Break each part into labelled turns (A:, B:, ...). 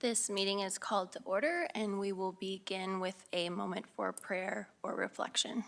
A: This meeting is called to order, and we will begin with a moment for prayer or reflection.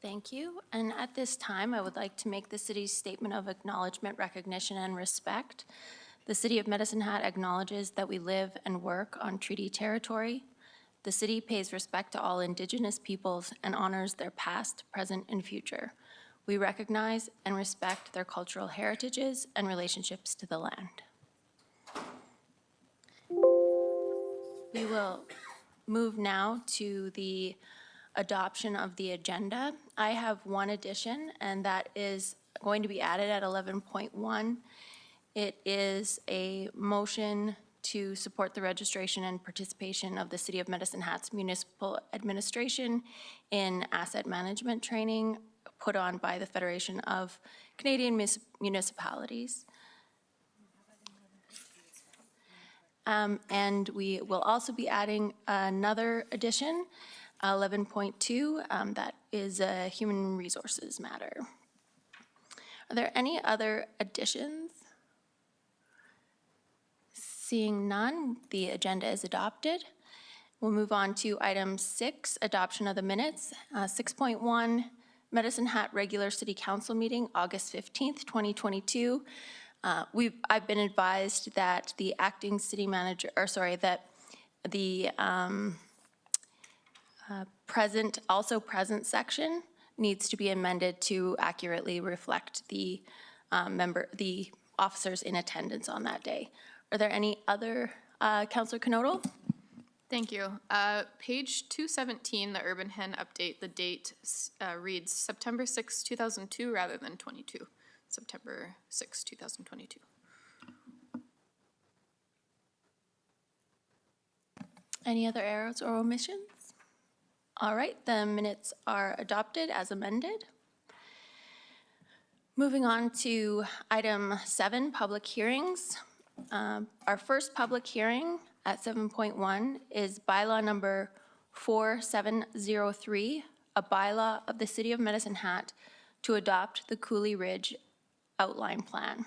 A: Thank you. And at this time, I would like to make the city's statement of acknowledgement, recognition, and respect. The City of Medicine Hat acknowledges that we live and work on treaty territory. The city pays respect to all Indigenous peoples and honors their past, present, and future. We recognize and respect their cultural heritages and relationships to the land. We will move now to the adoption of the agenda. I have one addition, and that is going to be added at 11.1. It is a motion to support the registration and participation of the City of Medicine Hat's municipal administration in asset management training put on by the Federation of Canadian Municipalities. And we will also be adding another addition, 11.2, that is a human resources matter. Are there any other additions? Seeing none, the agenda is adopted. We'll move on to item 6, adoption of the minutes. 6.1, Medicine Hat regular city council meeting, August 15th, 2022. I've been advised that the acting city manager, that the present section needs to be amended to accurately reflect the officers in attendance on that day. Are there any other, Councillor Knodel?
B: Thank you. Page 217, the Urban Hen update, the date reads September 6, 2002 rather than 22. September 6, 2022.
A: Any other errors or omissions? All right, the minutes are adopted as amended. Moving on to item 7, public hearings. Our first public hearing at 7.1 is bylaw number 4703, a bylaw of the City of Medicine Hat to adopt the Cooley Ridge outline plan.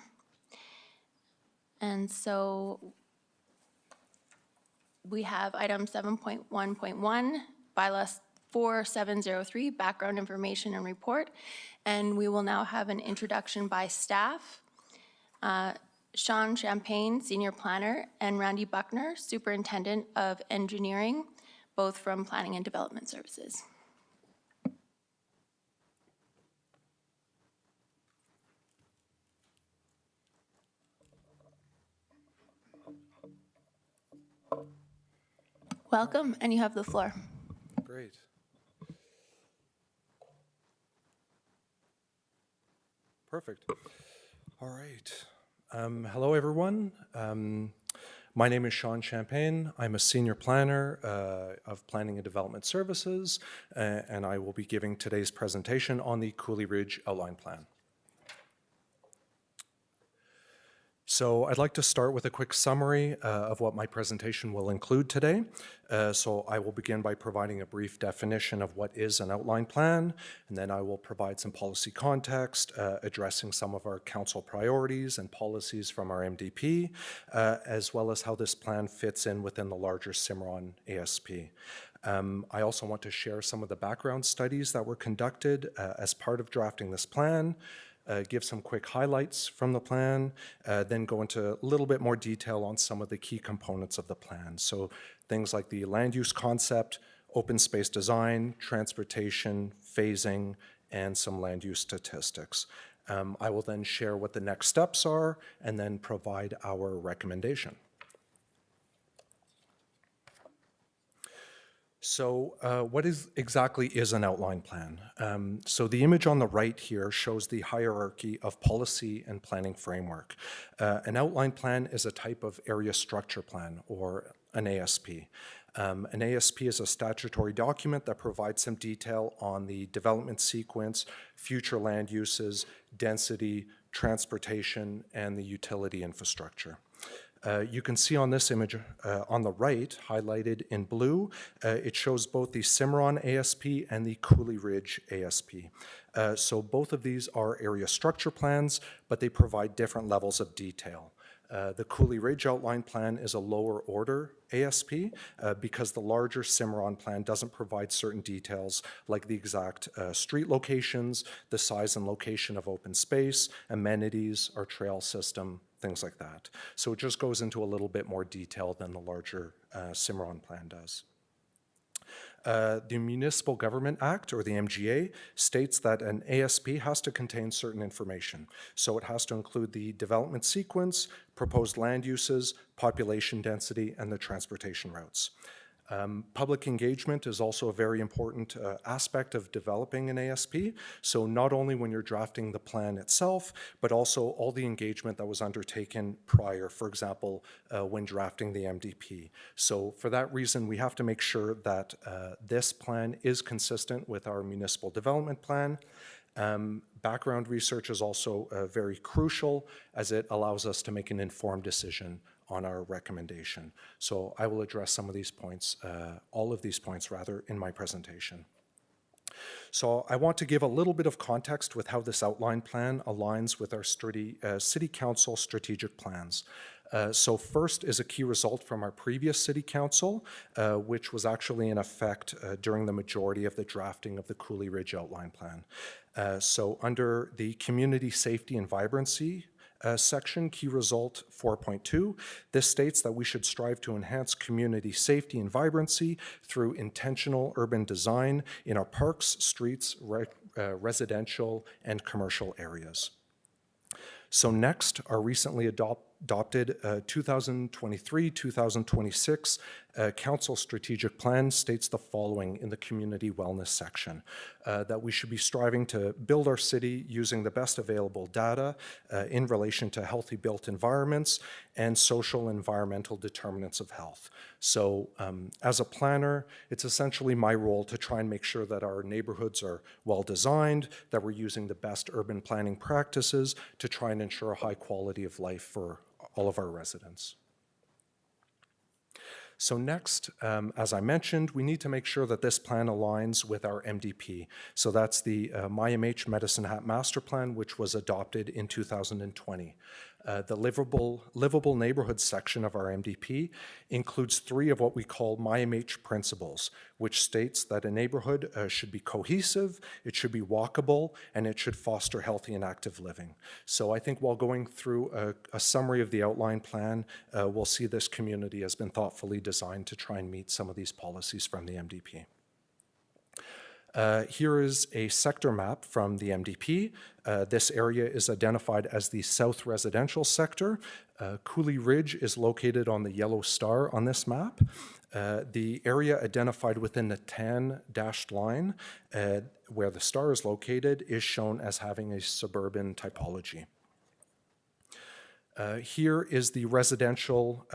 A: And so we have item 7.1.1, bylaw 4703, background information and report. And we will now have an introduction by staff. Sean Champagne, Senior Planner, and Randy Buckner, Superintendent of Engineering, both from Planning and Development Services. Welcome, and you have the floor.
C: Great. Perfect. All right. Hello, everyone. My name is Sean Champagne. I'm a Senior Planner of Planning and Development Services, and I will be giving today's presentation on the Cooley Ridge Outline Plan. So I'd like to start with a quick summary of what my presentation will include today. So I will begin by providing a brief definition of what is an outline plan, and then I will provide some policy context, addressing some of our council priorities and policies from our MDP, as well as how this plan fits in within the larger Cimarron ASP. I also want to share some of the background studies that were conducted as part of drafting this plan, give some quick highlights from the plan, then go into a little bit more detail on some of the key components of the plan. So things like the land use concept, open space design, transportation, phasing, and some land use statistics. I will then share what the next steps are and then provide our recommendation. So what exactly is an outline plan? So the image on the right here shows the hierarchy of policy and planning framework. An outline plan is a type of area structure plan or an ASP. An ASP is a statutory document that provides some detail on the development sequence, future land uses, density, transportation, and the utility infrastructure. You can see on this image on the right, highlighted in blue, it shows both the Cimarron ASP and the Cooley Ridge ASP. So both of these are area structure plans, but they provide different levels of detail. The Cooley Ridge Outline Plan is a lower order ASP because the larger Cimarron Plan doesn't provide certain details like the exact street locations, the size and location of open space, amenities, our trail system, things like that. So it just goes into a little bit more detail than the larger Cimarron Plan does. The Municipal Government Act, or the MGA, states that an ASP has to contain certain information. So it has to include the development sequence, proposed land uses, population density, and the transportation routes. Public engagement is also a very important aspect of developing an ASP. So not only when you're drafting the plan itself, but also all the engagement that was undertaken prior, for example, when drafting the MDP. So for that reason, we have to make sure that this plan is consistent with our municipal development plan. Background research is also very crucial as it allows us to make an informed decision on our recommendation. So I will address some of these points, all of these points rather, in my presentation. So I want to give a little bit of context with how this outline plan aligns with our City Council strategic plans. So first is a key result from our previous City Council, which was actually in effect during the majority of the drafting of the Cooley Ridge Outline Plan. So under the Community Safety and Vibrancy section, key result 4.2, this states that we should strive to enhance community safety and vibrancy through intentional urban design in our parks, streets, residential, and commercial areas. So next, our recently adopted 2023-2026 Council Strategic Plan states the following in the Community Wellness section, that we should be striving to build our city using the best available data in relation to healthy built environments and social and environmental determinants of health. So as a planner, it's essentially my role to try and make sure that our neighborhoods are well designed, that we're using the best urban planning practices to try and ensure a high quality of life for all of our residents. So next, as I mentioned, we need to make sure that this plan aligns with our MDP. So that's the MyMH Medicine Hat Master Plan, which was adopted in 2020. The livable neighborhood section of our MDP includes 3 of what we call MyMH principles, which states that a neighborhood should be cohesive, it should be walkable, and it should foster healthy and active living. So I think while going through a summary of the outline plan, we'll see this community has been thoughtfully designed to try and meet some of these policies from the MDP. Here is a sector map from the MDP. This area is identified as the South Residential Sector. Cooley Ridge is located on the yellow star on this map. The area identified within the tan dashed line, where the star is located, is shown as having a suburban typology. Here is the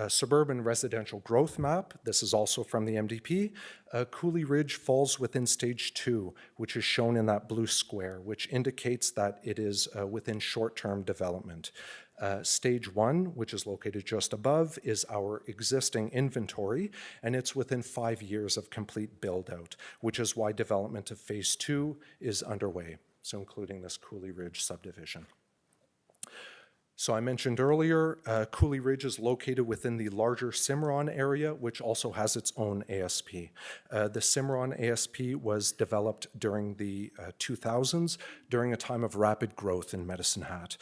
C: suburban residential growth map. This is also from the MDP. Cooley Ridge falls within stage 2, which is shown in that blue square, which indicates that it is within short-term development. Stage 1, which is located just above, is our existing inventory, and it's within 5 years of complete build-out, which is why development of phase 2 is underway, so including this Cooley Ridge subdivision. So I mentioned earlier, Cooley Ridge is located within the larger Cimarron area, which also has its own ASP. The Cimarron ASP was developed during the 2000s, during a time of rapid growth in Medicine Hat.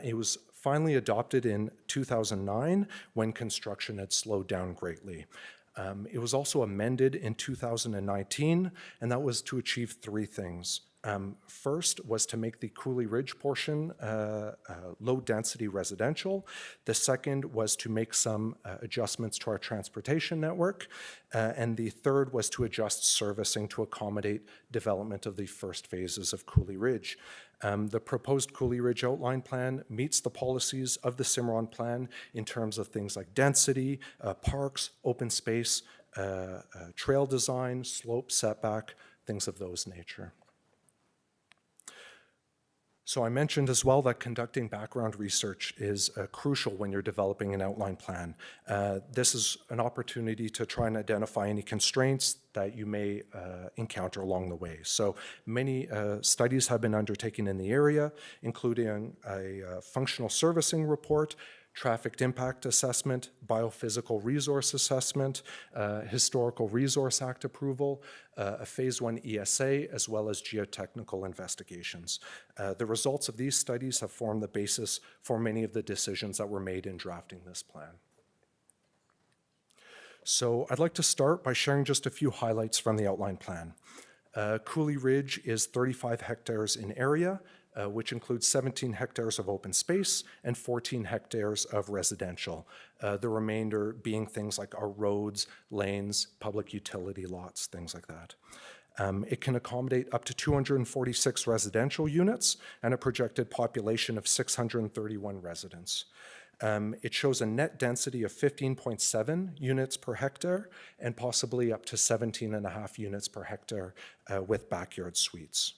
C: It was finally adopted in 2009 when construction had slowed down greatly. It was also amended in 2019, and that was to achieve 3 things. First was to make the Cooley Ridge portion low-density residential. The second was to make some adjustments to our transportation network. And the third was to adjust servicing to accommodate development of the first phases of Cooley Ridge. The proposed Cooley Ridge outline plan meets the policies of the Cimarron plan in terms of things like density, parks, open space, trail design, slope, setback, things of those nature. So I mentioned as well that conducting background research is crucial when you're developing an outline plan. This is an opportunity to try and identify any constraints that you may encounter along the way. So many studies have been undertaken in the area, including a functional servicing report, traffic impact assessment, biophysical resource assessment, Historical Resource Act approval, a Phase 1 ESA, as well as geotechnical investigations. The results of these studies have formed the basis for many of the decisions that were made in drafting this plan. So I'd like to start by sharing just a few highlights from the outline plan. Cooley Ridge is 35 hectares in area, which includes 17 hectares of open space and 14 hectares of residential, the remainder being things like our roads, lanes, public utility lots, things like that. It can accommodate up to 246 residential units and a projected population of 631 residents. It shows a net density of 15.7 units per hectare and possibly up to 17.5 units per hectare with backyard suites.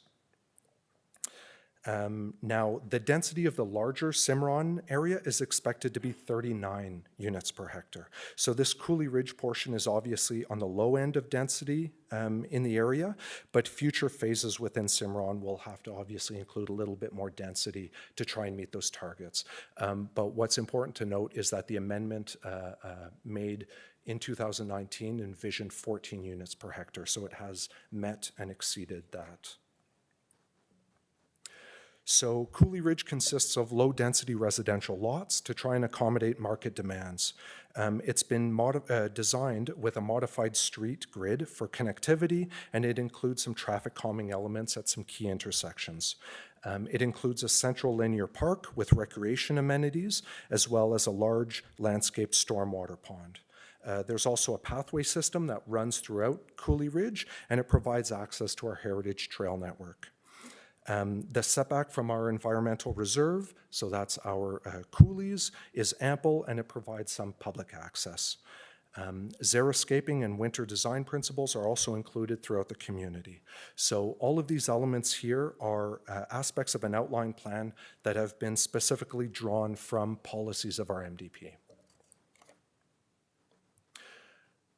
C: Now, the density of the larger Cimarron area is expected to be 39 units per hectare. So this Cooley Ridge portion is obviously on the low end of density in the area, but future phases within Cimarron will have to obviously include a little bit more density to try and meet those targets. But what's important to note is that the amendment made in 2019 envisioned 14 units per hectare, so it has met and exceeded that. So Cooley Ridge consists of low-density residential lots to try and accommodate market demands. It's been designed with a modified street grid for connectivity, and it includes some traffic calming elements at some key intersections. It includes a central linear park with recreation amenities, as well as a large landscaped stormwater pond. There's also a pathway system that runs throughout Cooley Ridge, and it provides access to our heritage trail network. The setback from our environmental reserve, so that's our coulees, is ample and it provides some public access. Xeriscaping and winter design principles are also included throughout the community. So all of these elements here are aspects of an outline plan that have been specifically drawn from policies of our MDP.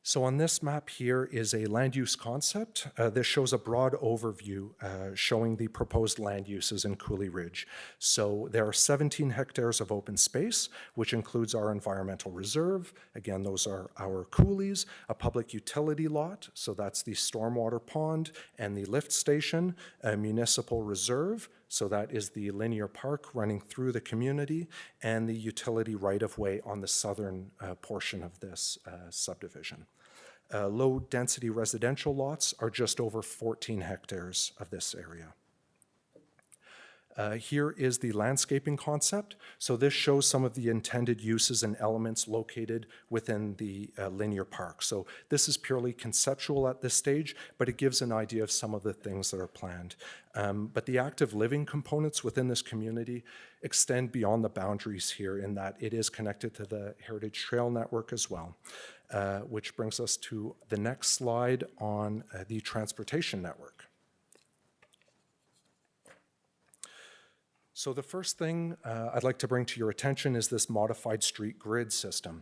C: So on this map here is a land use concept. This shows a broad overview showing the proposed land uses in Cooley Ridge. So there are 17 hectares of open space, which includes our environmental reserve. Again, those are our coulees, a public utility lot, so that's the stormwater pond and the lift station, a municipal reserve, so that is the linear park running through the community, and the utility right-of-way on the southern portion of this subdivision. Low-density residential lots are just over 14 hectares of this area. Here is the landscaping concept. So this shows some of the intended uses and elements located within the linear park. So this is purely conceptual at this stage, but it gives an idea of some of the things that are planned. But the active living components within this community extend beyond the boundaries here in that it is connected to the Heritage Trail Network as well, which brings us to the next slide on the transportation network. So the first thing I'd like to bring to your attention is this modified street grid system.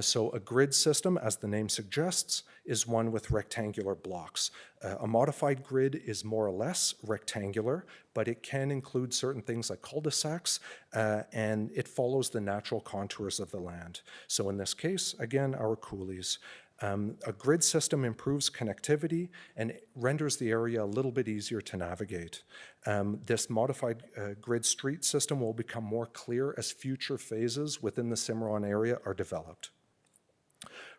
C: So a grid system, as the name suggests, is one with rectangular blocks. A modified grid is more or less rectangular, but it can include certain things like cul-de-sacs, and it follows the natural contours of the land. So in this case, again, our coulees. A grid system improves connectivity and renders the area a little bit easier to navigate. This modified grid street system will become more clear as future phases within the Cimarron area are developed.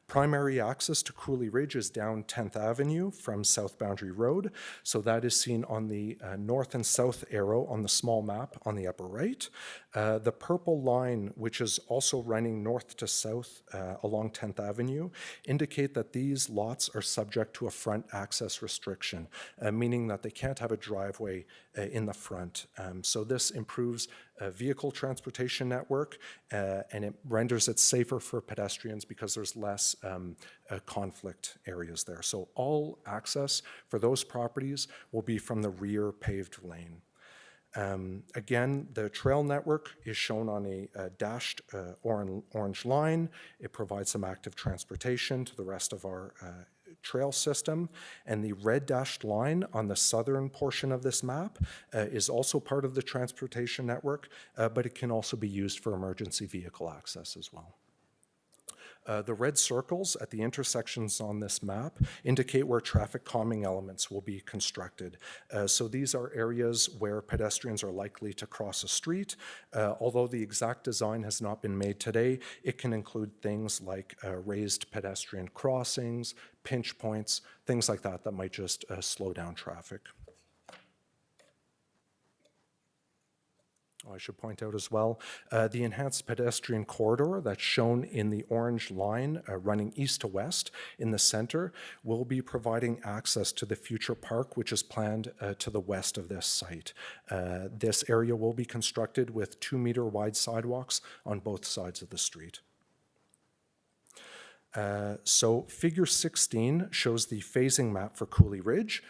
C: Primary access to Cooley Ridge is down 10th Avenue from South Boundary Road. So that is seen on the north and south arrow on the small map on the upper right. The purple line, which is also running north to south along 10th Avenue, indicate that these lots are subject to a front access restriction, meaning that they can't have a driveway in the front. So this improves vehicle transportation network, and it renders it safer for pedestrians because there's less conflict areas there. So all access for those properties will be from the rear paved lane. Again, the trail network is shown on a dashed orange line. It provides some active transportation to the rest of our trail system, and the red dashed line on the southern portion of this map is also part of the transportation network, but it can also be used for emergency vehicle access as well. The red circles at the intersections on this map indicate where traffic calming elements will be constructed. So these are areas where pedestrians are likely to cross a street. Although the exact design has not been made today, it can include things like raised pedestrian crossings, pinch points, things like that that might just slow down traffic. I should point out as well, the enhanced pedestrian corridor that's shown in the orange line running east to west in the center will be providing access to the future park, which is planned to the west of this site. This area will be constructed with 2-meter wide sidewalks on both sides of the street. So figure 16 shows the phasing map for Cooley Ridge.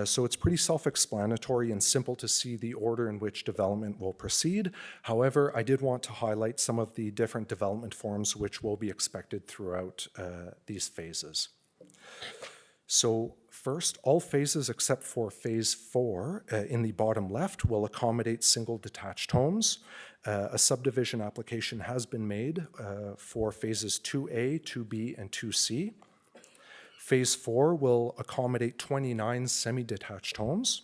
C: So it's pretty self-explanatory and simple to see the order in which development will proceed. However, I did want to highlight some of the different development forms which will be expected throughout these phases. So first, all phases except for phase 4 in the bottom left will accommodate single detached homes. A subdivision application has been made for phases 2A, 2B, and 2C. Phase 4 will accommodate 29 semi-detached homes.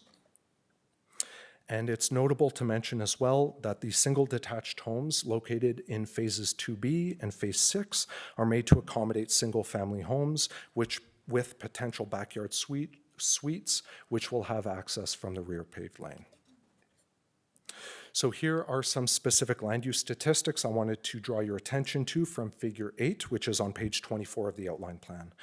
C: And it's notable to mention as well that the single detached homes located in phases 2B and phase 6 are made to accommodate single family homes, which with potential backyard suites, which will have access from the rear paved lane. So here are some specific land use statistics I wanted to draw your attention to from figure 8, which is on page 24 of the outline plan.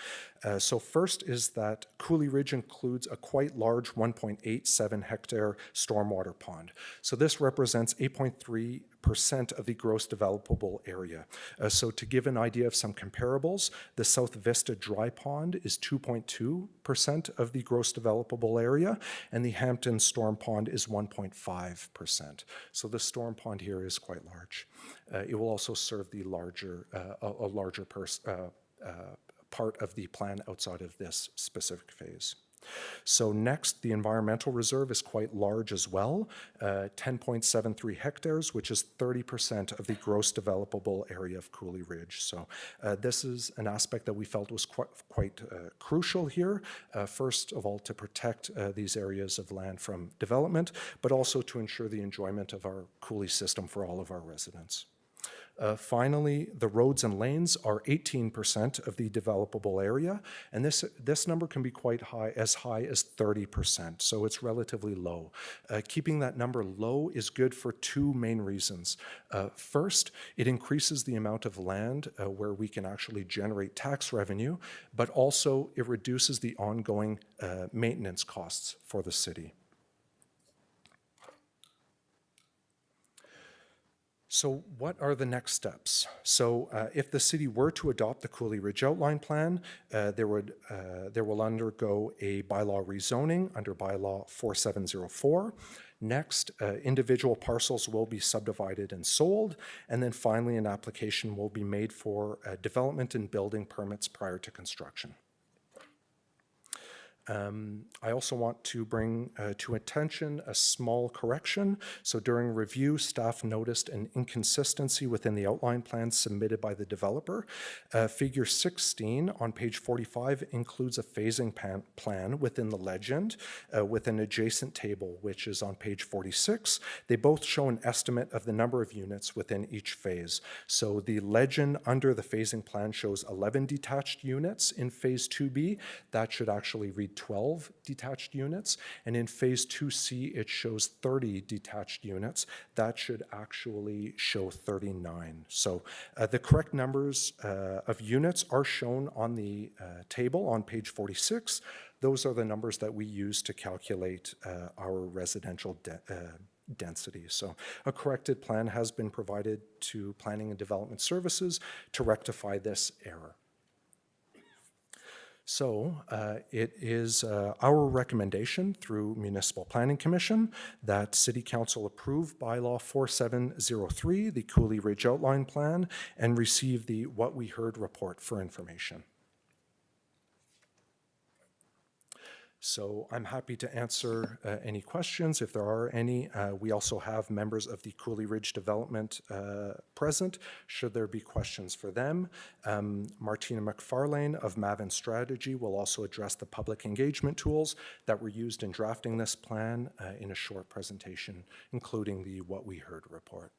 C: So first is that Cooley Ridge includes a quite large 1.87 hectare stormwater pond. So this represents 8.3% of the gross developable area. So to give an idea of some comparables, the South Vista Dry Pond is 2.2% of the gross developable area, and the Hampton Storm Pond is 1.5%. So the storm pond here is quite large. It will also serve the larger, a larger part of the plan outside of this specific phase. So next, the environmental reserve is quite large as well, 10.73 hectares, which is 30% of the gross developable area of Cooley Ridge. So this is an aspect that we felt was quite crucial here, first of all, to protect these areas of land from development, but also to ensure the enjoyment of our Cooley system for all of our residents. Finally, the roads and lanes are 18% of the developable area, and this number can be quite high as 30%, so it's relatively low. Keeping that number low is good for two main reasons. First, it increases the amount of land where we can actually generate tax revenue, but also it reduces the ongoing maintenance costs for the city. So what are the next steps? So if the city were to adopt the Cooley Ridge Outline Plan, there will undergo a bylaw rezoning under bylaw 4704. Next, individual parcels will be subdivided and sold, and then finally an application will be made for development and building permits prior to construction. I also want to bring to attention a small correction. So during review, staff noticed an inconsistency within the outline plan submitted by the developer. Figure 16 on page 45 includes a phasing plan within the legend with an adjacent table, which is on page 46. They both show an estimate of the number of units within each phase. So the legend under the phasing plan shows 11 detached units in phase 2B. That should actually read 12 detached units, and in phase 2C it shows 30 detached units. That should actually show 39. So the correct numbers of units are shown on the table on page 46. Those are the numbers that we use to calculate our residential density. So a corrected plan has been provided to Planning and Development Services to rectify this error. So it is our recommendation through Municipal Planning Commission that City Council approve bylaw 4703, the Cooley Ridge Outline Plan, and receive the What We Heard report for information. So I'm happy to answer any questions if there are any. We also have members of the Cooley Ridge Development present, should there be questions for them. Martina McFarlane of Mavin Strategy will also address the public engagement tools that were used in drafting this plan in a short presentation, including the What We Heard report.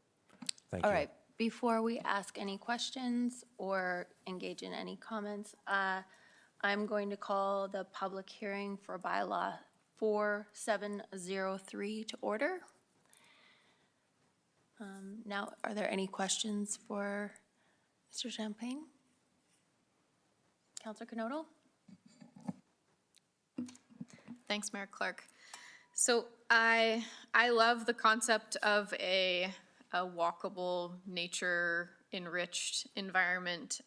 C: Thank you.
A: All right, before we ask any questions or engage in any comments, I'm going to call the public hearing for bylaw 4703 to order. Now, are there any questions for Mr. Champagne? Councillor Canoto?
B: Thanks, Mayor Clark. So I love the concept of a walkable, nature-enriched environment.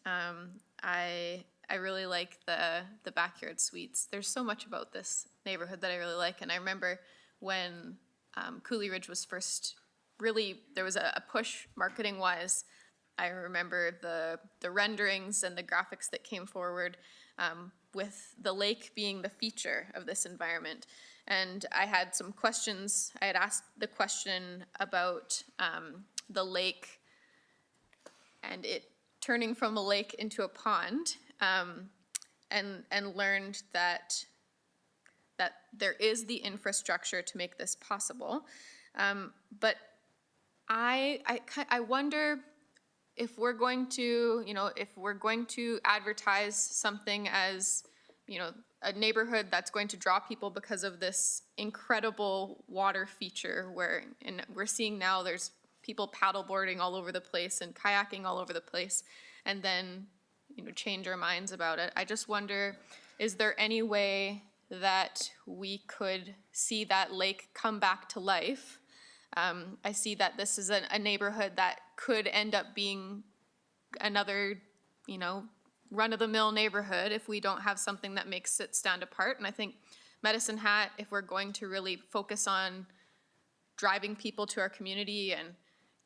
B: I really like the backyard suites. There's so much about this neighborhood that I really like, and I remember when Cooley Ridge was first really, there was a push marketing-wise. I remember the renderings and the graphics that came forward with the lake being the feature of this environment. And I had some questions. I had asked the question about the lake and it turning from a lake into a pond, and learned that there is the infrastructure to make this possible. But I wonder if we're going to, if we're going to advertise something as, a neighborhood that's going to draw people because of this incredible water feature and we're seeing now there's people paddleboarding all over the place and kayaking all over the place, and then change our minds about it. I just wonder, is there any way that we could see that lake come back to life? I see that this is a neighborhood that could end up being another, run-of-the-mill neighborhood if we don't have something that makes it stand apart. And I think Medicine Hat, if we're going to really focus on driving people to our community and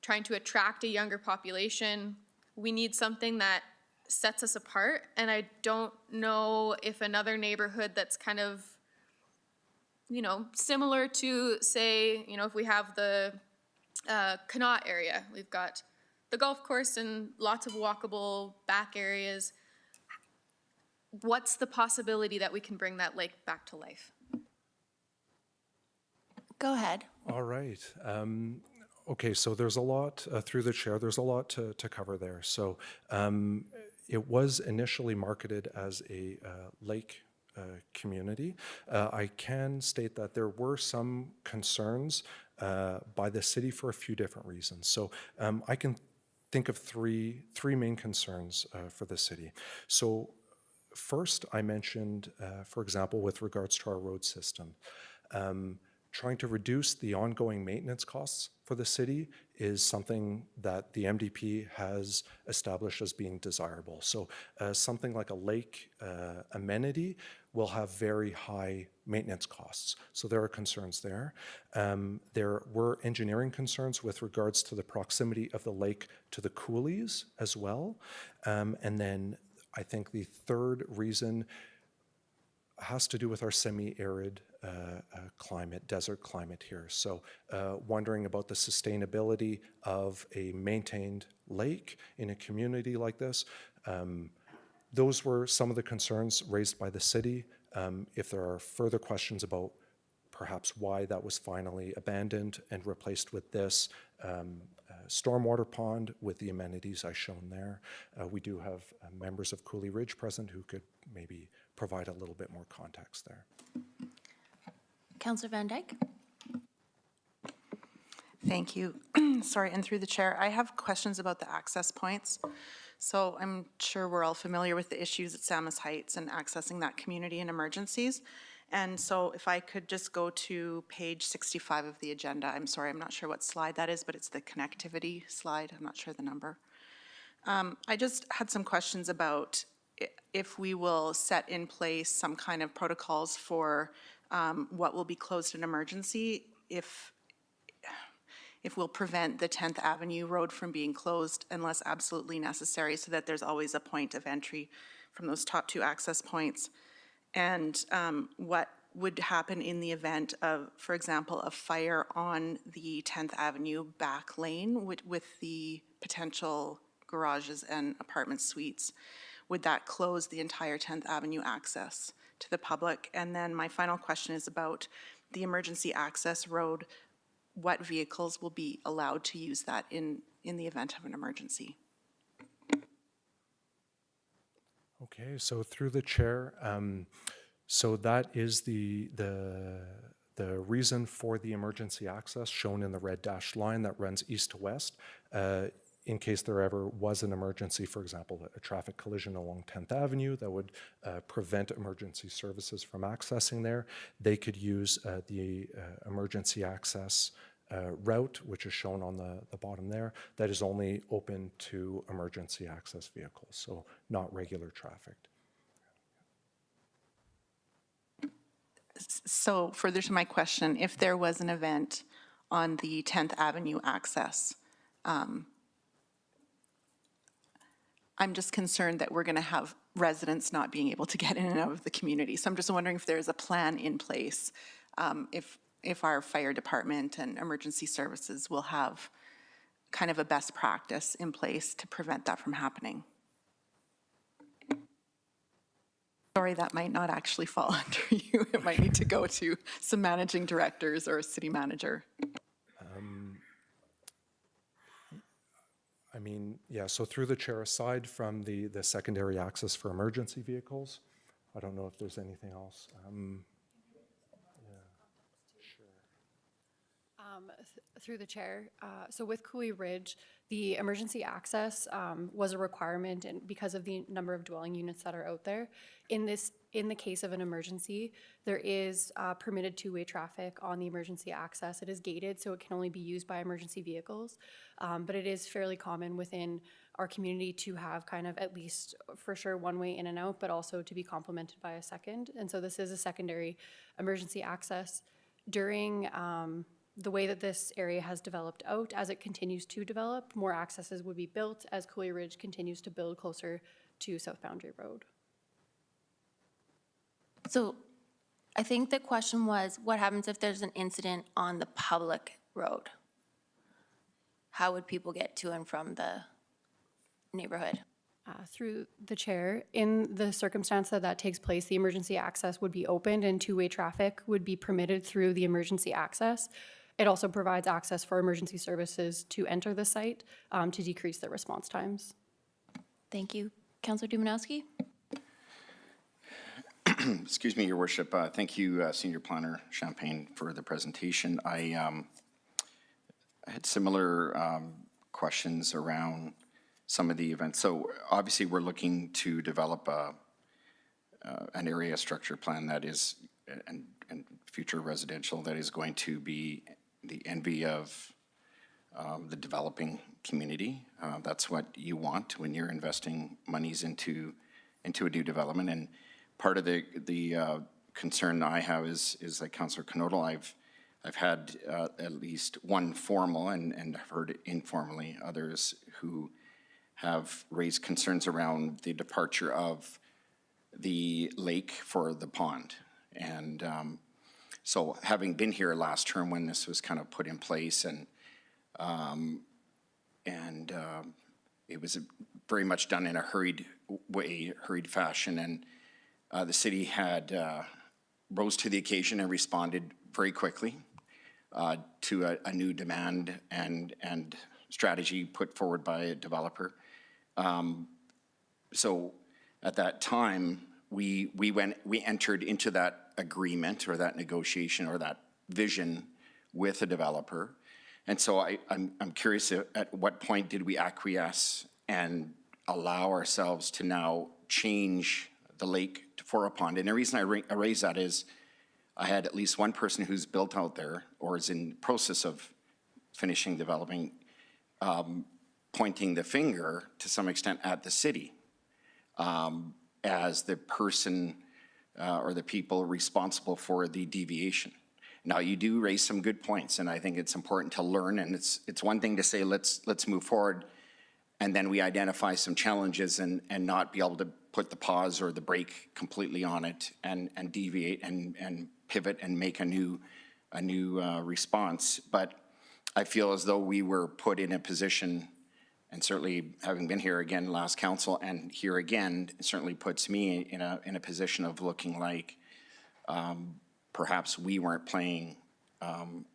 B: trying to attract a younger population, we need something that sets us apart. And I don't know if another neighborhood that's kind of, similar to, say, if we have the Connaught area, we've got the golf course and lots of walkable back areas. What's the possibility that we can bring that lake back to life?
A: Go ahead.
C: All right. Okay, so there's a lot, through the chair, there's a lot to cover there. So it was initially marketed as a lake community. I can state that there were some concerns by the city for a few different reasons. So I can think of three main concerns for the city. So first, I mentioned, for example, with regards to our road system, trying to reduce the ongoing maintenance costs for the city is something that the MDP has established as being desirable. So something like a lake amenity will have very high maintenance costs. So there are concerns there. There were engineering concerns with regards to the proximity of the lake to the coulees as well. And then I think the third reason, has to do with our semi-arid climate, desert climate here. So wondering about the sustainability of a maintained lake in a community like this. Those were some of the concerns raised by the city. If there are further questions about perhaps why that was finally abandoned and replaced with this stormwater pond with the amenities I shown there, we do have members of Cooley Ridge present who could maybe provide a little bit more context there.
A: Councillor Van Dyke?
D: Thank you. Sorry, and through the chair, I have questions about the access points. So I'm sure we're all familiar with the issues at Samus Heights and accessing that community in emergencies. And so if I could just go to page 65 of the agenda. I'm sorry, I'm not sure what slide that is, but it's the connectivity slide. I'm not sure the number. I just had some questions about if we will set in place some kind of protocols for what will be closed in emergency, if we'll prevent the 10th Avenue Road from being closed unless absolutely necessary, so that there's always a point of entry from those top two access points. And what would happen in the event of, for example, a fire on the 10th Avenue back lane with the potential garages and apartment suites? Would that close the entire 10th Avenue access to the public? And then my final question is about the emergency access road. What vehicles will be allowed to use that in the event of an emergency?
C: Okay, so through the chair, so that is the reason for the emergency access shown in the red dashed line that runs east to west. In case there ever was an emergency, for example, a traffic collision along 10th Avenue that would prevent emergency services from accessing there, they could use the emergency access route, which is shown on the bottom there, that is only open to emergency access vehicles, so not regular traffic.
D: So further to my question, if there was an event on the 10th Avenue access, I'm just concerned that we're going to have residents not being able to get in and out of the community. So I'm just wondering if there's a plan in place, if our fire department and emergency services will have kind of a best practice in place to prevent that from happening. Sorry, that might not actually fall under you. It might need to go to some managing directors or a city manager.
C: I mean, yeah, so through the chair, aside from the secondary access for emergency vehicles, I don't know if there's anything else.
E: Through the chair, so with Cooley Ridge, the emergency access was a requirement, and because of the number of dwelling units that are out there, in the case of an emergency, there is permitted two-way traffic on the emergency access. It is gated, so it can only be used by emergency vehicles, but it is fairly common within our community to have kind of at least for sure one way in and out, but also to be complemented by a second. And so this is a secondary emergency access. During the way that this area has developed out, as it continues to develop, more accesses would be built as Cooley Ridge continues to build closer to South Boundary Road.
A: So I think the question was, what happens if there's an incident on the public road? How would people get to and from the neighborhood?
E: Through the chair, in the circumstance that that takes place, the emergency access would be opened and two-way traffic would be permitted through the emergency access. It also provides access for emergency services to enter the site to decrease their response times.
A: Thank you. Councillor Dumanowski?
F: Excuse me, Your Worship. Thank you, Senior Planner Champagne, for the presentation. I had similar questions around some of the events. So obviously we're looking to develop an area structure plan that is, and future residential, that is going to be the envy of the developing community. That's what you want when you're investing monies into a new development. And part of the concern I have is like Councillor Knodel, I've had at least one formal and I've heard informally others who have raised concerns around the departure of the lake for the pond. And so having been here last term when this was kind of put in place, and it was very much done in a hurried way, hurried fashion, and the city had rose to the occasion and responded very quickly to a new demand and strategy put forward by a developer. So at that time, we entered into that agreement or that negotiation or that vision with a developer. And so I'm curious, at what point did we acquiesce and allow ourselves to now change the lake for a pond? And the reason I raise that is I had at least one person who's built out there or is in process of finishing developing, pointing the finger to some extent at the city as the person or the people responsible for the deviation. Now, you do raise some good points, and I think it's important to learn, and it's one thing to say, let's move forward, and then we identify some challenges and not be able to put the pause or the brake completely on it and deviate and pivot and make a new response. But I feel as though we were put in a position, and certainly having been here again last council and here again, it certainly puts me in a position of looking like perhaps we weren't playing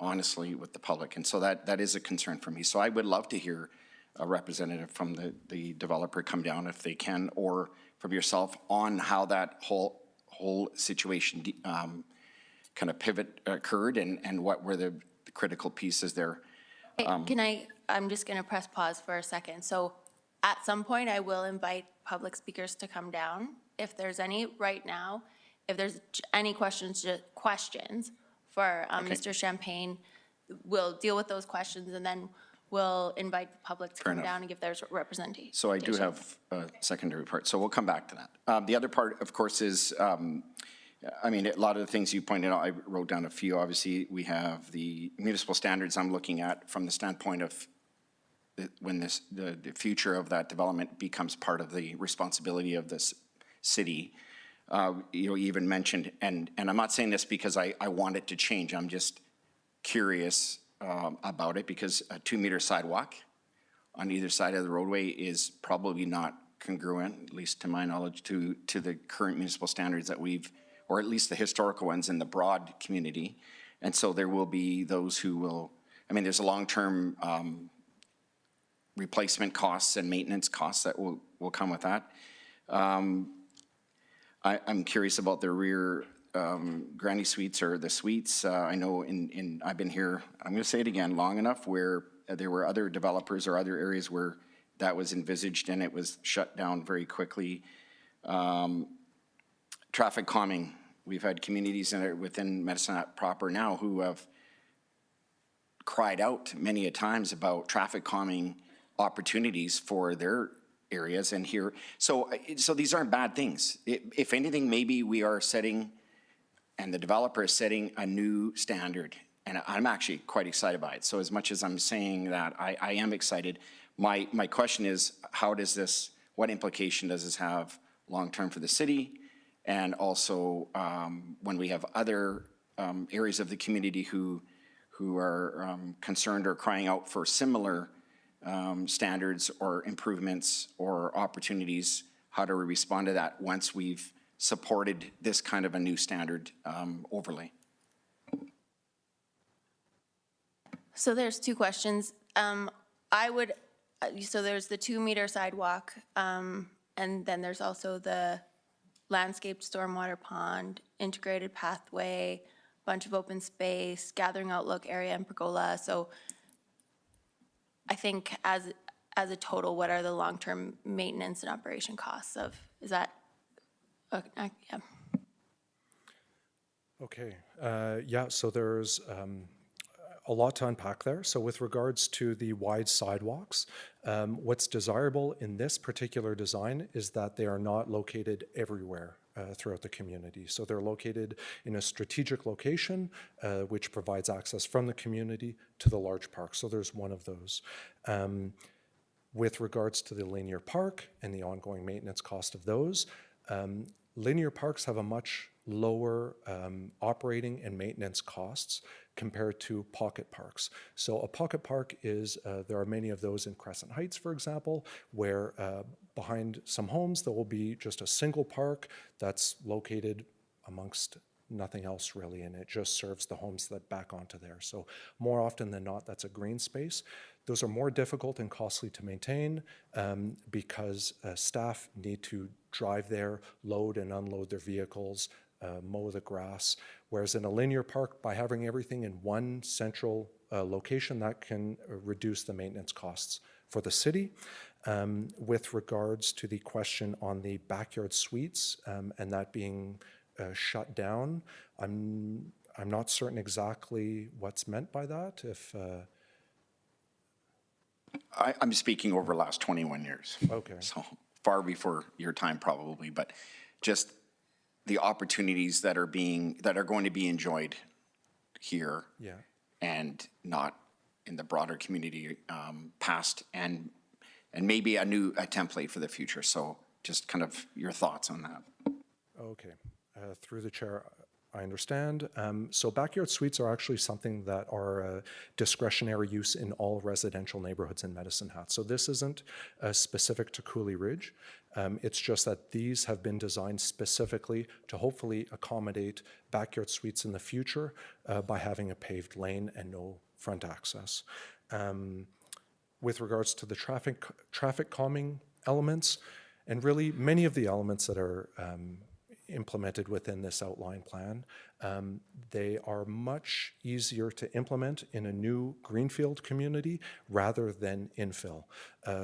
F: honestly with the public. And so that is a concern for me. So I would love to hear a representative from the developer come down if they can, or from yourself on how that whole situation kind of pivot occurred and what were the critical pieces there.
A: I'm just going to press pause for a second. So at some point, I will invite public speakers to come down. If there's any right now, if there's any questions for Mr. Champagne, we'll deal with those questions, and then we'll invite the public to come down and give their representation.
F: So I do have a secondary part, so we'll come back to that. The other part, of course, is, I mean, a lot of the things you pointed out, I wrote down a few. Obviously, we have the municipal standards I'm looking at from the standpoint of when the future of that development becomes part of the responsibility of this city. You even mentioned, and I'm not saying this because I want it to change, I'm just curious about it, because a 2-meter sidewalk on either side of the roadway is probably not congruent, at least to my knowledge, to the current municipal standards that we've, or at least the historical ones in the broad community. And so there will be those who will, I mean, there's a long-term replacement costs and maintenance costs that will come with that. I'm curious about the rear granny suites or the suites. I know I've been here, I'm going to say it again, long enough where there were other developers or other areas where that was envisaged and it was shut down very quickly. Traffic calming. We've had communities within Medicine Hat proper now who have cried out many a times about traffic calming opportunities for their areas and here. So these aren't bad things. If anything, maybe we are setting, and the developer is setting a new standard. And I'm actually quite excited by it. So as much as I'm saying that, I am excited. My question is, what implication does this have long-term for the city? And also when we have other areas of the community who are concerned or crying out for similar standards or improvements or opportunities, how do we respond to that once we've supported this kind of a new standard overlay?
A: So there's two questions. So there's the 2-meter sidewalk, and then there's also the landscaped stormwater pond, integrated pathway, bunch of open space, gathering outlook area, and pergola. So I think as a total, what are the long-term maintenance and operation costs of, is that, yeah.
C: Okay, yeah, so there's a lot to unpack there. So with regards to the wide sidewalks, what's desirable in this particular design is that they are not located everywhere throughout the community. So they're located in a strategic location, which provides access from the community to the large park. So there's one of those. With regards to the linear park and the ongoing maintenance cost of those, Linear parks have a much lower operating and maintenance costs compared to pocket parks. So a pocket park is, there are many of those in Crescent Heights, for example, where behind some homes there will be just a single park that's located amongst nothing else really, and it just serves the homes that back onto there. So more often than not, that's a green space. Those are more difficult and costly to maintain because staff need to drive there, load and unload their vehicles, mow the grass. Whereas in a linear park, by having everything in one central location, that can reduce the maintenance costs for the city. With regards to the question on the backyard suites and that being shut down, I'm not certain exactly what's meant by that. If
F: I'm speaking over the last 21 years.
C: Okay.
F: So far before your time probably, but just the opportunities that are going to be enjoyed here.
C: Yeah.
F: And not in the broader community past and maybe a template for the future. So just kind of your thoughts on that.
C: Okay. Through the chair, I understand. So backyard suites are actually something that are discretionary use in all residential neighborhoods in Medicine Hat. So this isn't specific to Cooley Ridge. It's just that these have been designed specifically to hopefully accommodate backyard suites in the future by having a paved lane and no front access. With regards to the traffic calming elements, and really many of the elements that are implemented within this outline plan, they are much easier to implement in a new greenfield community rather than infill.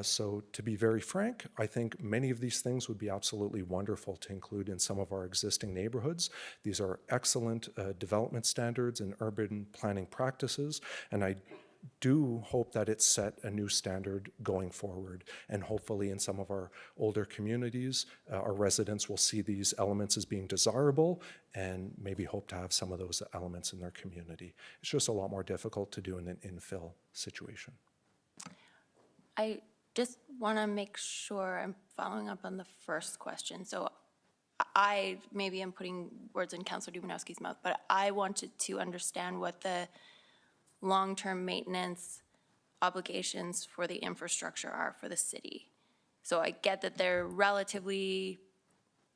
C: So to be very frank, I think many of these things would be absolutely wonderful to include in some of our existing neighborhoods. These are excellent development standards and urban planning practices, and I do hope that it set a new standard going forward. And hopefully in some of our older communities, our residents will see these elements as being desirable and maybe hope to have some of those elements in their community. It's just a lot more difficult to do in an infill situation.
A: I just want to make sure I'm following up on the first question. So I maybe am putting words in Councilor Dubanowski's mouth, but I wanted to understand what the long-term maintenance obligations for the infrastructure are for the city. So I get that they're relatively,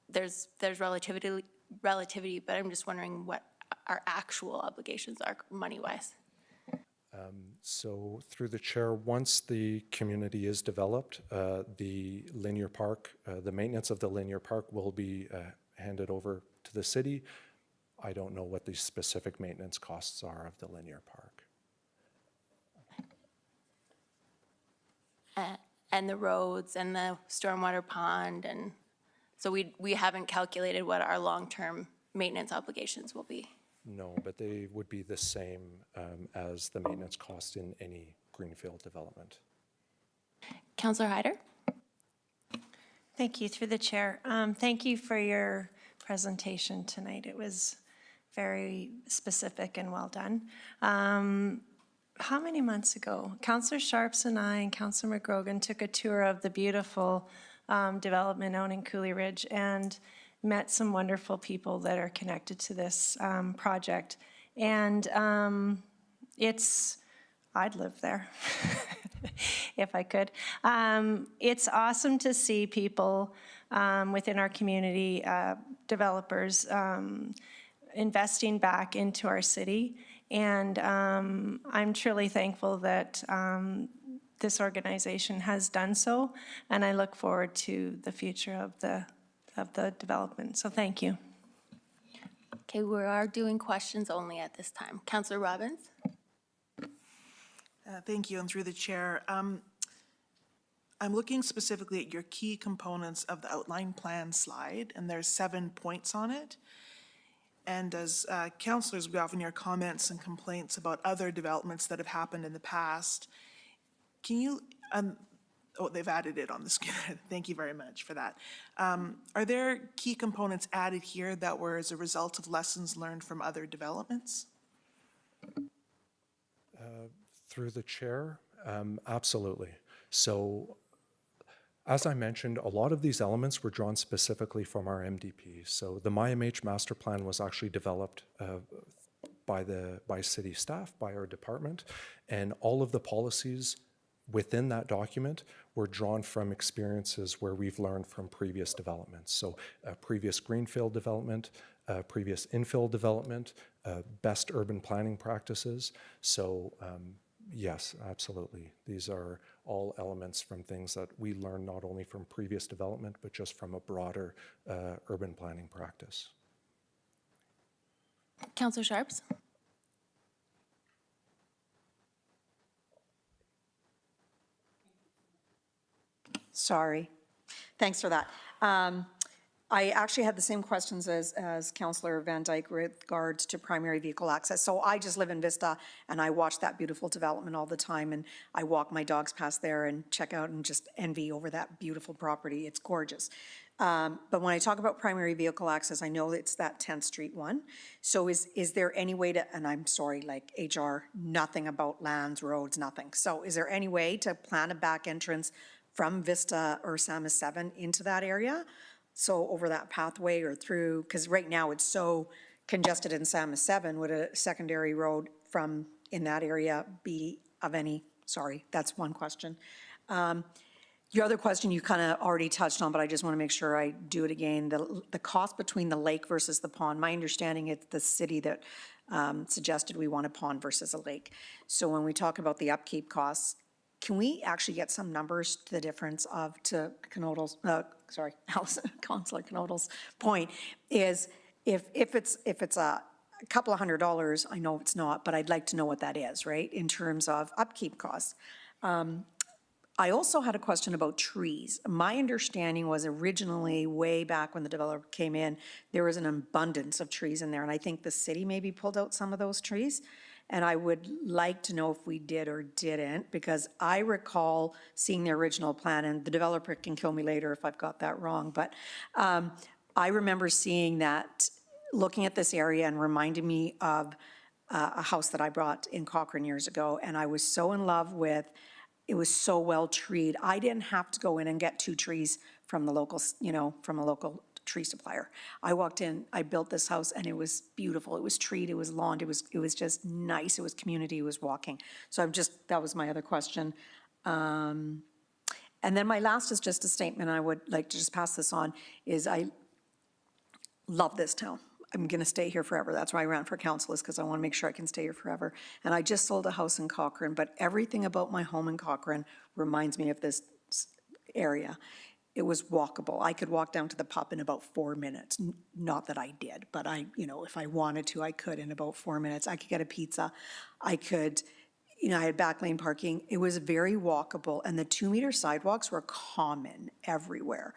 A: there's relativity, but I'm just wondering what our actual obligations are money-wise.
C: So through the chair, once the community is developed, the linear park, the maintenance of the linear park will be handed over to the city. I don't know what the specific maintenance costs are of the linear park.
A: And the roads and the stormwater pond, and so we haven't calculated what our long-term maintenance obligations will be.
C: No, but they would be the same as the maintenance cost in any greenfield development.
A: Councillor Hyder?
G: Thank you, through the chair. Thank you for your presentation tonight. It was very specific and well done. How many months ago? Councillor Sharps and I and Councillor McGrogan took a tour of the beautiful development out in Cooley Ridge and met some wonderful people that are connected to this project. And I'd live there if I could. It's awesome to see people within our community, developers, investing back into our city. And I'm truly thankful that this organization has done so, and I look forward to the future of the development. So thank you.
A: Okay, we are doing questions only at this time. Councillor Robbins?
H: Thank you, and through the chair. I'm looking specifically at your key components of the outline plan slide, and there's 7 points on it. And as councillors, we often hear comments and complaints about other developments that have happened in the past. Can you, oh, they've added it on the screen. Thank you very much for that. Are there key components added here that were as a result of lessons learned from other developments?
C: Through the chair, absolutely. So As I mentioned, a lot of these elements were drawn specifically from our MDP. So the MyMH master plan was actually developed by city staff, by our department, and all of the policies within that document were drawn from experiences where we've learned from previous developments. So previous greenfield development, previous infill development, best urban planning practices. So yes, absolutely. These are all elements from things that we learn not only from previous development, but just from a broader urban planning practice.
A: Councillor Sharps?
I: Sorry. Thanks for that. I actually had the same questions as Councillor Van Dyke with regards to primary vehicle access. So I just live in Vista and I watch that beautiful development all the time, and I walk my dogs past there and check out and just envy over that beautiful property. It's gorgeous. But when I talk about primary vehicle access, I know it's that 10th Street one. So is there any way to, and I'm sorry, like HR, nothing about lands, roads, nothing. So is there any way to plan a back entrance from Vista or Samus 7 into that area? So over that pathway or through, because right now it's so congested in Samus 7, would a secondary road from in that area be of any, sorry, that's one question. Your other question you kind of already touched on, but I just want to make sure I do it again. The cost between the lake versus the pond, my understanding it's the city that suggested we want a pond versus a lake. So when we talk about the upkeep costs, can we actually get some numbers to the difference of, to Conodle's, Councillor Conodle's point, is if it's a couple of $100, I know it's not, but I'd like to know what that is, right, in terms of upkeep costs. I also had a question about trees. My understanding was originally, way back when the developer came in, there was an abundance of trees in there, and I think the city maybe pulled out some of those trees. And I would like to know if we did or didn't, because I recall seeing the original plan, and the developer can kill me later if I've got that wrong, but I remember seeing that, looking at this area and reminding me of a house that I bought in Cochrane years ago, and I was so in love with, it was so well treed. I didn't have to go in and get 2 trees from the local, from a local tree supplier. I walked in, I built this house, and it was beautiful. It was treed, it was lawned, it was just nice. It was community, it was walking. So that was my other question. And then my last is just a statement, I would like to just pass this on, is I love this town. I'm gonna stay here forever. That's why I ran for council, is because I want to make sure I can stay here forever. And I just sold a house in Cochrane, but everything about my home in Cochrane reminds me of this area. It was walkable. I could walk down to the pub in about 4 minutes. Not that I did, but if I wanted to, I could in about 4 minutes. I could get a pizza. I could, I had back lane parking. It was very walkable, and the 2-meter sidewalks were common everywhere.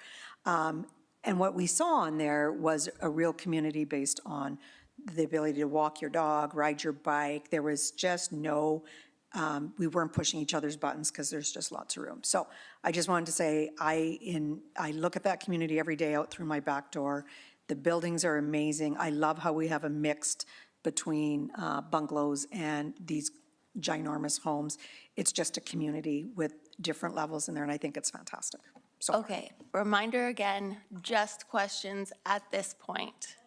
I: And what we saw on there was a real community based on the ability to walk your dog, ride your bike. There was just no, we weren't pushing each other's buttons because there's just lots of room. So I just wanted to say, I look at that community every day out through my back door. The buildings are amazing. I love how we have a mixed between bungalows and these ginormous homes. It's just a community with different levels in there, and I think it's fantastic. So
A: Okay, reminder again, just questions at this point.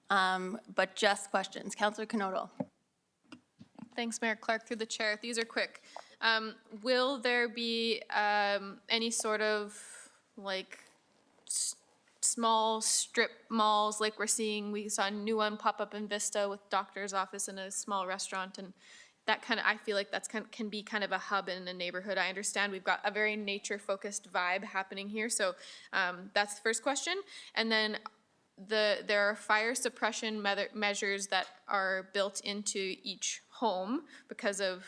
A: But just questions. Councillor Conodle.
B: Thanks, Mayor Clark, through the chair. These are quick. Will there be any sort of small strip malls like we saw a new one pop up in Vista with doctor's office and a small restaurant, and that I feel like can be kind of a hub in a neighborhood. I understand we've got a very nature-focused vibe happening here, so that's the first question. And then there are fire suppression measures that are built into each home because of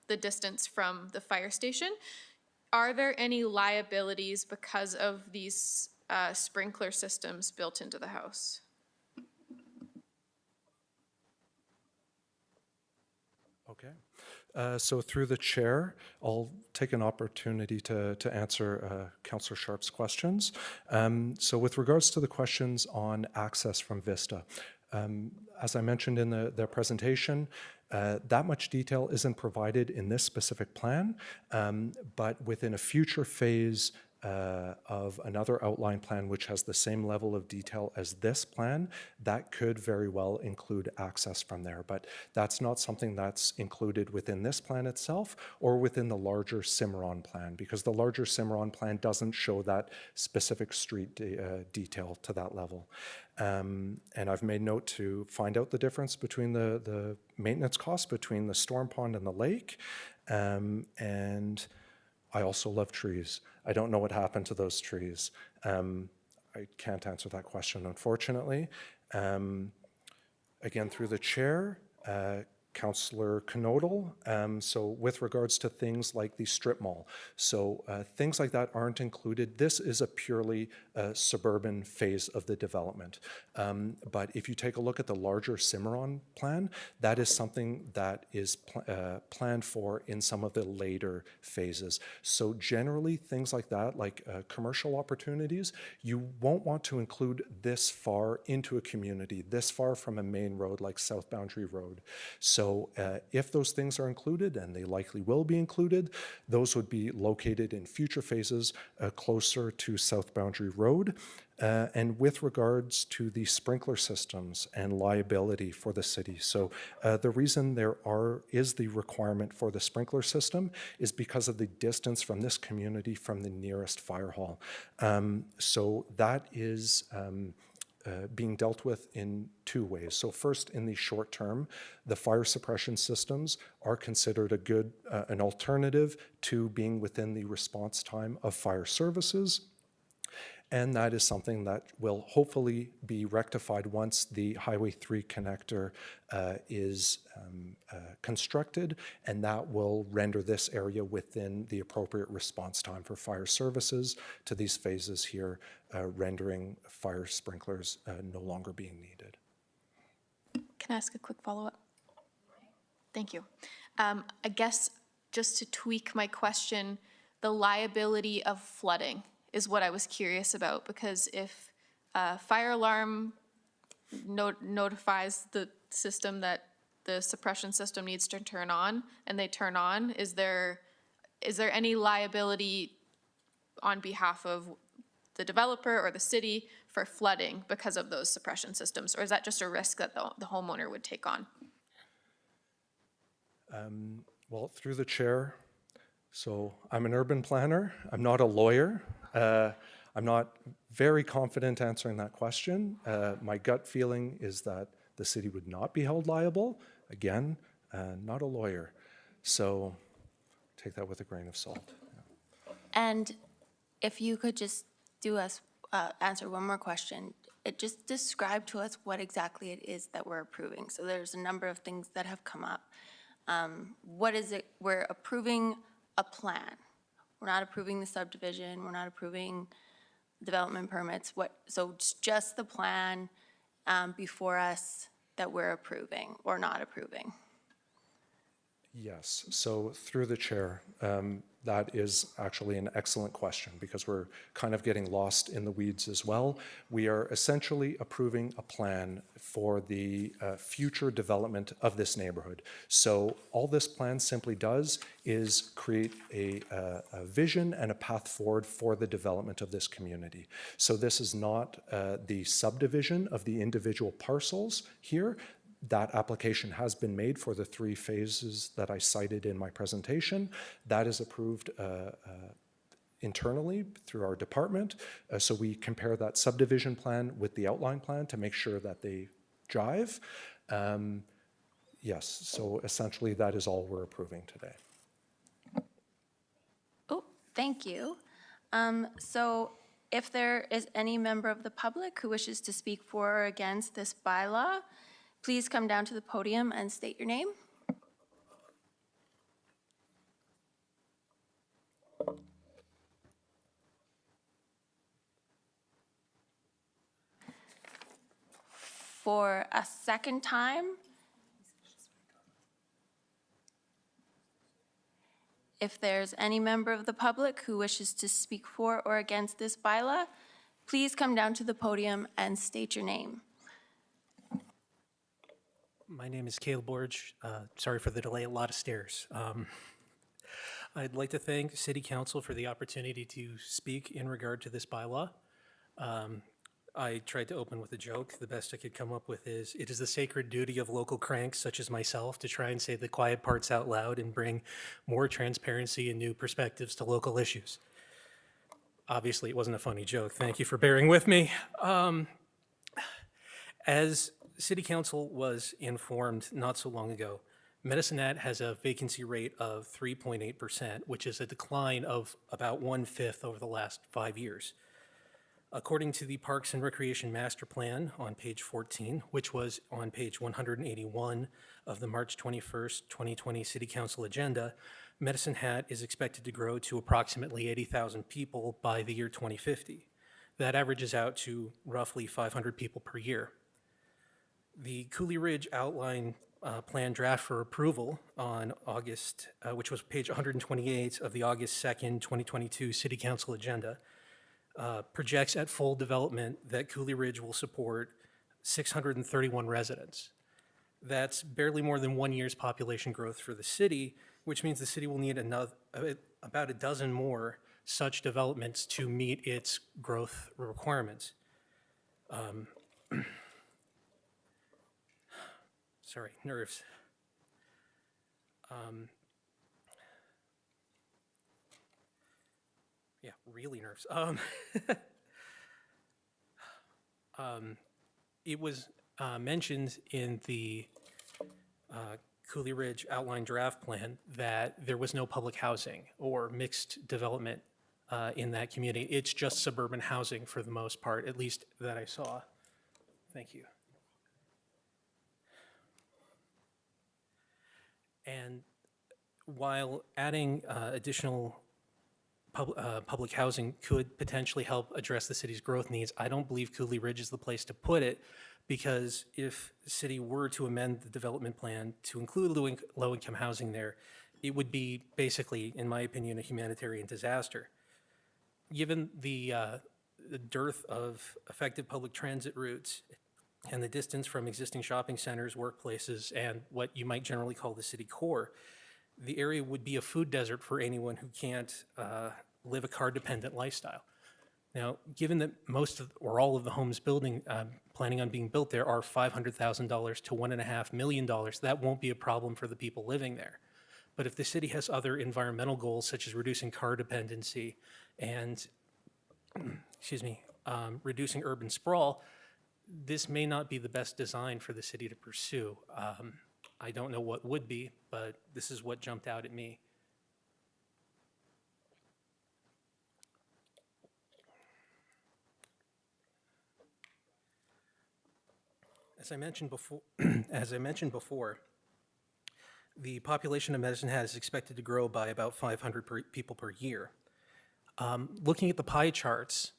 B: the distance from the fire station. Are there any liabilities because of these sprinkler systems built into the house?
C: Okay. So through the chair, I'll take an opportunity to answer Councillor Sharp's questions. So with regards to the questions on access from Vista, As I mentioned in the presentation, that much detail isn't provided in this specific plan, but within a future phase of another outline plan which has the same level of detail as this plan, that could very well include access from there. But that's not something that's included within this plan itself or within the larger Cimarron plan, because the larger Cimarron plan doesn't show that specific street detail to that level. And I've made note to find out the difference between the maintenance costs between the storm pond and the lake. And I also love trees. I don't know what happened to those trees. I can't answer that question, unfortunately. Again, through the chair, Councillor Knodel. So with regards to things like the strip mall, so things like that aren't included. This is a purely suburban phase of the development. But if you take a look at the larger Cimarron plan, that is something that is planned for in some of the later phases. So generally things like that, like commercial opportunities, you won't want to include this far into a community, this far from a main road like South Boundary Road. So if those things are included, and they likely will be included, those would be located in future phases closer to South Boundary Road. And with regards to the sprinkler systems and liability for the city. So the reason there is the requirement for the sprinkler system is because of the distance from this community from the nearest fire hall. So that is being dealt with in two ways. So first, in the short term, the fire suppression systems are considered a good, an alternative to being within the response time of fire services. And that is something that will hopefully be rectified once the Highway 3 connector is constructed, and that will render this area within the appropriate response time for fire services to these phases here, rendering fire sprinklers no longer being needed.
B: Can I ask a quick follow-up? Thank you. I guess just to tweak my question, the liability of flooding is what I was curious about, because if a fire alarm notifies the system that the suppression system needs to turn on, and they turn on, is there any liability on behalf of the developer or the city for flooding because of those suppression systems? Or is that just a risk that the homeowner would take on?
C: Well, through the chair, so I'm an urban planner. I'm not a lawyer. I'm not very confident answering that question. My gut feeling is that the city would not be held liable. Again, not a lawyer. So take that with a grain of salt.
A: And if you could just answer one more question. Just describe to us what exactly it is that we're approving. So there's a number of things that have come up. What is it? We're approving a plan. We're not approving the subdivision. We're not approving development permits. So it's just the plan before us that we're approving or not approving.
C: Yes, so through the chair, that is actually an excellent question, because we're kind of getting lost in the weeds as well. We are essentially approving a plan for the future development of this neighborhood. So all this plan simply does is create a vision and a path forward for the development of this community. So this is not the subdivision of the individual parcels here. That application has been made for the 3 phases that I cited in my presentation. That is approved internally through our department. So we compare that subdivision plan with the outline plan to make sure that they jive. Yes, so essentially that is all we're approving today.
A: Oh, thank you. So if there is any member of the public who wishes to speak for or against this bylaw, please come down to the podium and state your name. For a second time, if there's any member of the public who wishes to speak for or against this bylaw, please come down to the podium and state your name.
J: My name is Caleb Borge. Sorry for the delay, a lot of stairs. I'd like to thank City Council for the opportunity to speak in regard to this bylaw. I tried to open with a joke. The best I could come up with is, it is the sacred duty of local cranks such as myself to try and say the quiet parts out loud and bring more transparency and new perspectives to local issues. Obviously, it wasn't a funny joke. Thank you for bearing with me. As City Council was informed not so long ago, Medicine Hat has a vacancy rate of 3.8%, which is a decline of about 1/5 over the last 5 years. According to the Parks and Recreation Master Plan on page 14, which was on page 181 of the March 21st, 2020 City Council agenda, Medicine Hat is expected to grow to approximately 80,000 people by the year 2050. That averages out to roughly 500 people per year. The Cooley Ridge outline plan draft for approval on August, which was page 128 of the August 2nd, 2022 City Council agenda, projects at full development that Cooley Ridge will support 631 residents. That's barely more than 1 year's population growth for the city, which means the city will need about a dozen more such developments to meet its growth requirements. Sorry, nerves. Yeah, really nerves. It was mentioned in the Cooley Ridge outline draft plan that there was no public housing or mixed development in that community. It's just suburban housing for the most part, at least that I saw. Thank you. And while adding additional public housing could potentially help address the city's growth needs, I don't believe Cooley Ridge is the place to put it, because if the city were to amend the development plan to include low-income housing there, it would be basically, in my opinion, a humanitarian disaster. Given the dearth of effective public transit routes and the distance from existing shopping centers, workplaces, and what you might generally call the city core, the area would be a food desert for anyone who can't live a car-dependent lifestyle. Now, given that most of, or all of the homes planning on being built there are $500,000 to $1.5 million, that won't be a problem for the people living there. But if the city has other environmental goals, such as reducing car dependency and, reducing urban sprawl, this may not be the best design for the city to pursue. I don't know what would be, but this is what jumped out at me. As I mentioned before, the population of Medicine Hat is expected to grow by about 500 people per year. Looking at the pie charts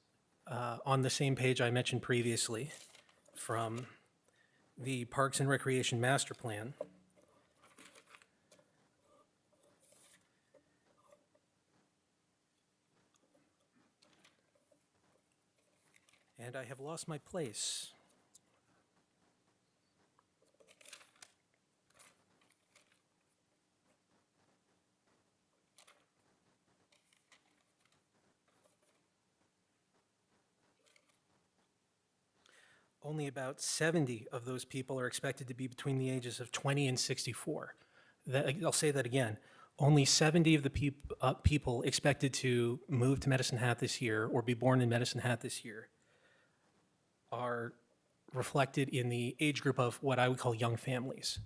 J: on the same page I mentioned previously from the Parks and Recreation Master Plan, and I have lost my place. Only about 70 of those people are expected to be between the ages of 20 and 64. I'll say that again. Only 70 of the people expected to move to Medicine Hat this year or be born in Medicine Hat this year are reflected in the age group of what I would call young families.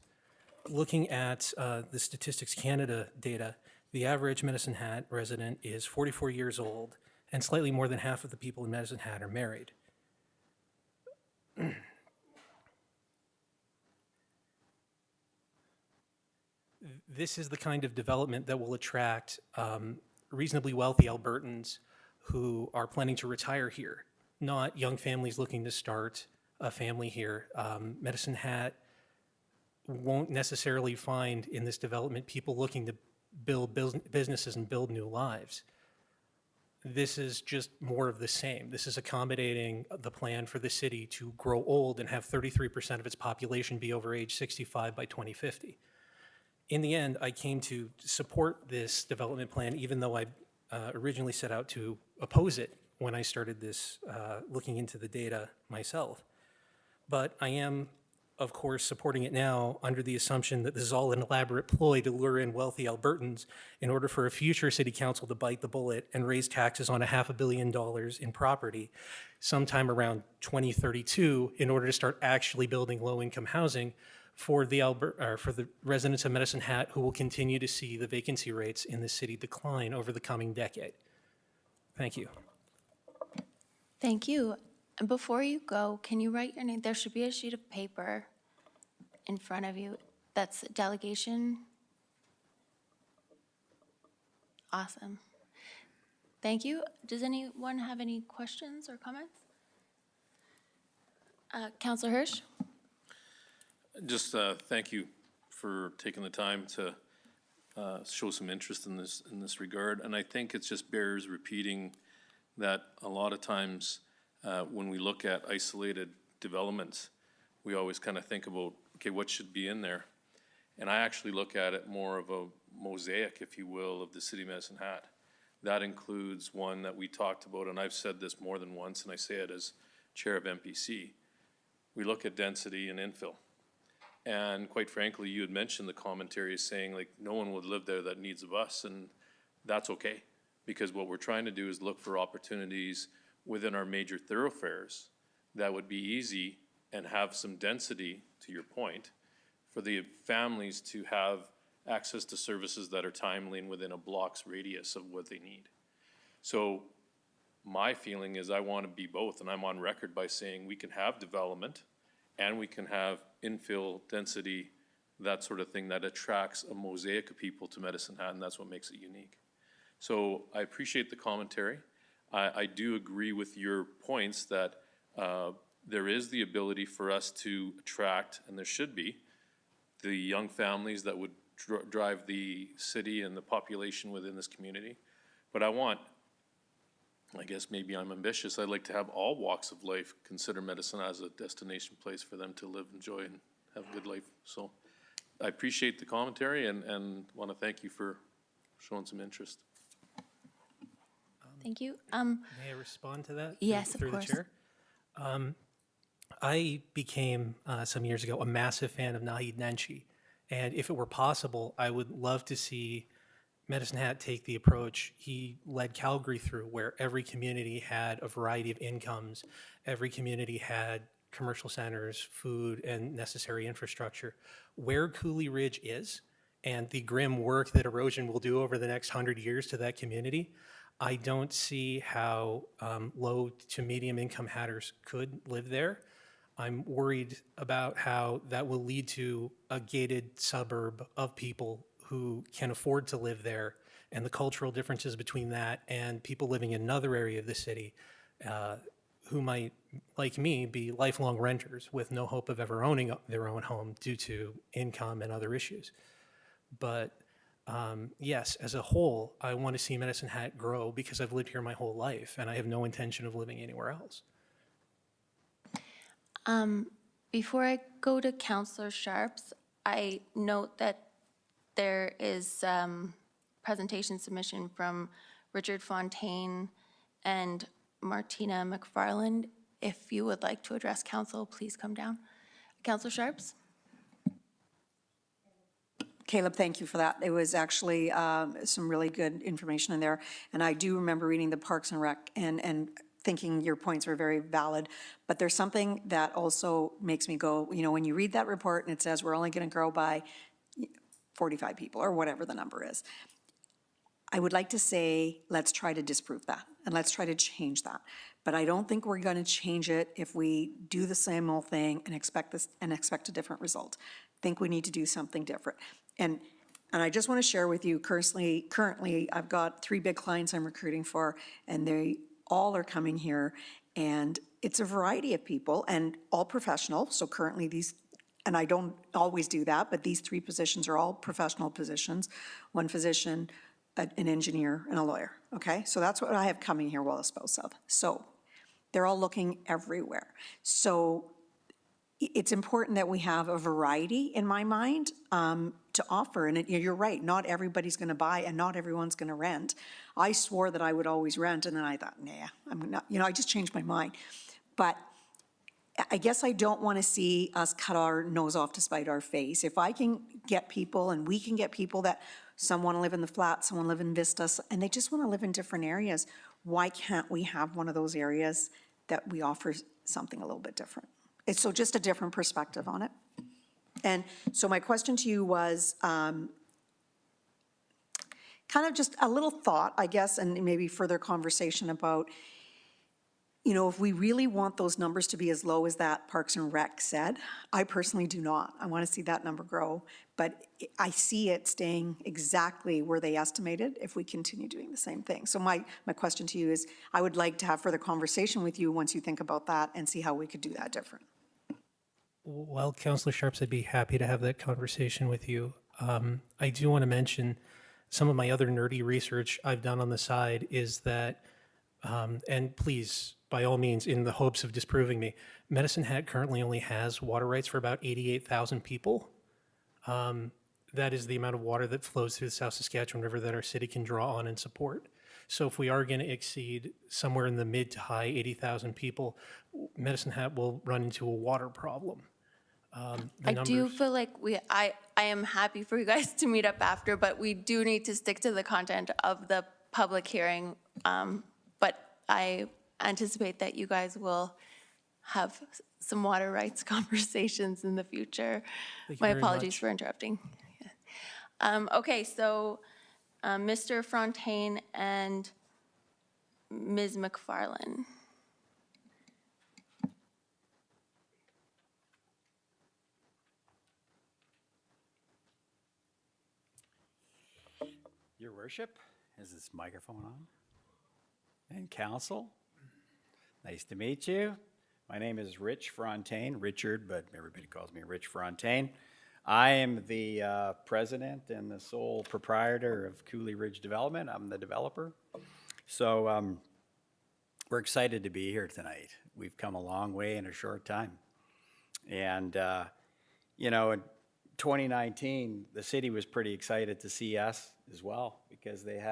J: Looking at the Statistics Canada data, the average Medicine Hat resident is 44 years old, and slightly more than half of the people in Medicine Hat are married. This is the kind of development that will attract reasonably wealthy Albertans who are planning to retire here, not young families looking to start a family here. Medicine Hat won't necessarily find in this development people looking to build businesses and build new lives. this is just more of the same. This is accommodating the plan for the city to grow old and have 33% of its population be over age 65 by 2050. In the end, I came to support this development plan, even though I originally set out to oppose it when I started this, looking into the data myself. But I am, of course, supporting it now under the assumption that this is all an elaborate ploy to lure in wealthy Albertans in order for a future city council to bite the bullet and raise taxes on $500 million in property sometime around 2032 in order to start actually building low-income housing for the residents of Medicine Hat, who will continue to see the vacancy rates in the city decline over the coming decade. Thank you.
A: Thank you. And before you go, can you write your name? There should be a sheet of paper in front of you. That's delegation. Awesome. Thank you. Does anyone have any questions or comments? Councillor Hirsch?
K: Just thank you for taking the time to show some interest in this regard. And I think it just bears repeating that a lot of times when we look at isolated developments, we always kind of think about, okay, what should be in there? And I actually look at it more of a mosaic, if you will, of the city of Medicine Hat. That includes one that we talked about, and I've said this more than once, and I say it as chair of MPC. We look at density and infill. And quite frankly, you had mentioned the commentary saying like no one would live there that needs a bus, and that's okay. Because what we're trying to do is look for opportunities within our major thoroughfares that would be easy and have some density, to your point, for the families to have access to services that are timely and within a block's radius of what they need. So my feeling is I want to be both, and I'm on record by saying we can have development and we can have infill density, that sort of thing that attracts a mosaic of people to Medicine Hat, and that's what makes it unique. So I appreciate the commentary. I do agree with your points that there is the ability for us to attract, and there should be, the young families that would drive the city and the population within this community. But I guess maybe I'm ambitious, I'd like to have all walks of life consider Medicine as a destination place for them to live, enjoy, and have a good life. So I appreciate the commentary and want to thank you for showing some interest.
A: Thank you.
J: May I respond to that?
A: Yes, of
J: through
A: course.
J: the chair? I became, some years ago, a massive fan of Naheed Nenshi. And if it were possible, I would love to see Medicine Hat take the approach he led Calgary through, where every community had a variety of incomes, every community had commercial centers, food, and necessary infrastructure. Where Cooley Ridge is, and the grim work that erosion will do over the next 100 years to that community, I don't see how low to medium income hatters could live there. I'm worried about how that will lead to a gated suburb of people who can afford to live there, and the cultural differences between that and people living in another area of the city who might, like me, be lifelong renters with no hope of ever owning their own home due to income and other issues. But yes, as a whole, I want to see Medicine Hat grow because I've lived here my whole life and I have no intention of living anywhere else.
A: Before I go to Councillor Sharps, I note that there is presentation submission from Richard Fontaine and Martina McFarland. If you would like to address council, please come down. Councillor Sharps?
I: Caleb, thank you for that. It was actually some really good information in there. And I do remember reading the Parks and Rec and thinking your points were very valid. But there's something that also makes me go, you know, when you read that report and it says we're only going to grow by 45 people or whatever the number is, I would like to say, let's try to disprove that and let's try to change that. But I don't think we're going to change it if we do the same old thing and expect a different result. I think we need to do something different. And I just want to share with you, currently I've got 3 big clients I'm recruiting for, and they all are coming here, and it's a variety of people and all professional. So currently these, and I don't always do that, but these 3 positions are all professional positions. 1 physician, an engineer and a lawyer, okay? So that's what I have coming here, well, a spouse of. So they're all looking everywhere. So it's important that we have a variety, in my mind, to offer. And you're right, not everybody's going to buy and not everyone's going to rent. I swore that I would always rent, and then I thought, nah, I'm not, I just changed my mind. But I guess I don't want to see us cut our nose off to spite our face. If I can get people, and we can get people that some want to live in the flats, some want to live in Vistas, and they just want to live in different areas, why can't we have one of those areas that we offer something a little bit different? It's so just a different perspective on it. And so my question to you was kind of just a little thought, I guess, and maybe further conversation about, if we really want those numbers to be as low as that Parks and Rec said. I personally do not. I want to see that number grow, but I see it staying exactly where they estimated if we continue doing the same thing. So my question to you is, I would like to have further conversation with you once you think about that and see how we could do that different.
J: Well, Councillor Sharps, I'd be happy to have that conversation with you. I do want to mention some of my other nerdy research I've done on the side is that, and please, by all means, in the hopes of disproving me, Medicine Hat currently only has water rights for about 88,000 people. That is the amount of water that flows through the South Saskatchewan River that our city can draw on and support. So if we are going to exceed somewhere in the mid to high 80,000 people, Medicine Hat will run into a water problem.
A: I do feel like I am happy for you guys to meet up after, but we do need to stick to the content of the public hearing. But I anticipate that you guys will have some water rights conversations in the future.
J: Thank you
A: My
J: very
A: apologies
J: much.
A: for interrupting. Okay, so Mr. Fontaine and Ms. McFarland.
L: Your Worship, is this microphone on? And Council, nice to meet you. My name is Rich Fontaine, Richard, but everybody calls me Rich Fontaine. I am the president and the sole proprietor of Cooley Ridge Development. I'm the developer. So we're excited to be here tonight. We've come a long way in a short time. And, in 2019, the city was pretty excited to see us as well because they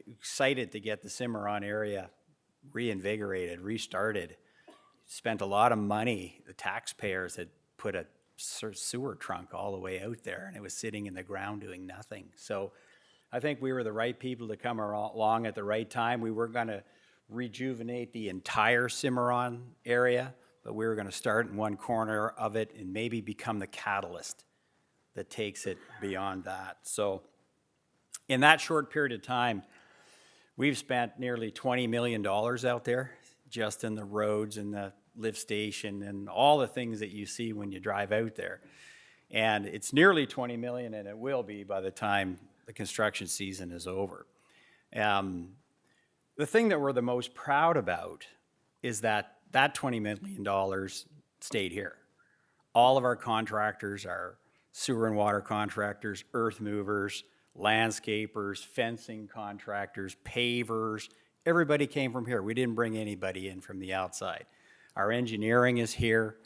L: excited to get the Cimarron area reinvigorated, restarted. Spent a lot of money. The taxpayers had put a sewer trunk all the way out there, and it was sitting in the ground doing nothing. So I think we were the right people to come along at the right time. We were going to rejuvenate the entire Cimarron area, but we were going to start in one corner of it and maybe become the catalyst that takes it beyond that. So in that short period of time, we've spent nearly $20 million out there just in the roads and the lift station and all the things that you see when you drive out there. And it's nearly 20 million, and it will be by the time the construction season is over. The thing that we're the most proud about is that $20 million stayed here. All of our contractors are sewer and water contractors, earth movers, landscapers, fencing contractors, pavers. Everybody came from here. We didn't bring anybody in from the outside. Our engineering is here.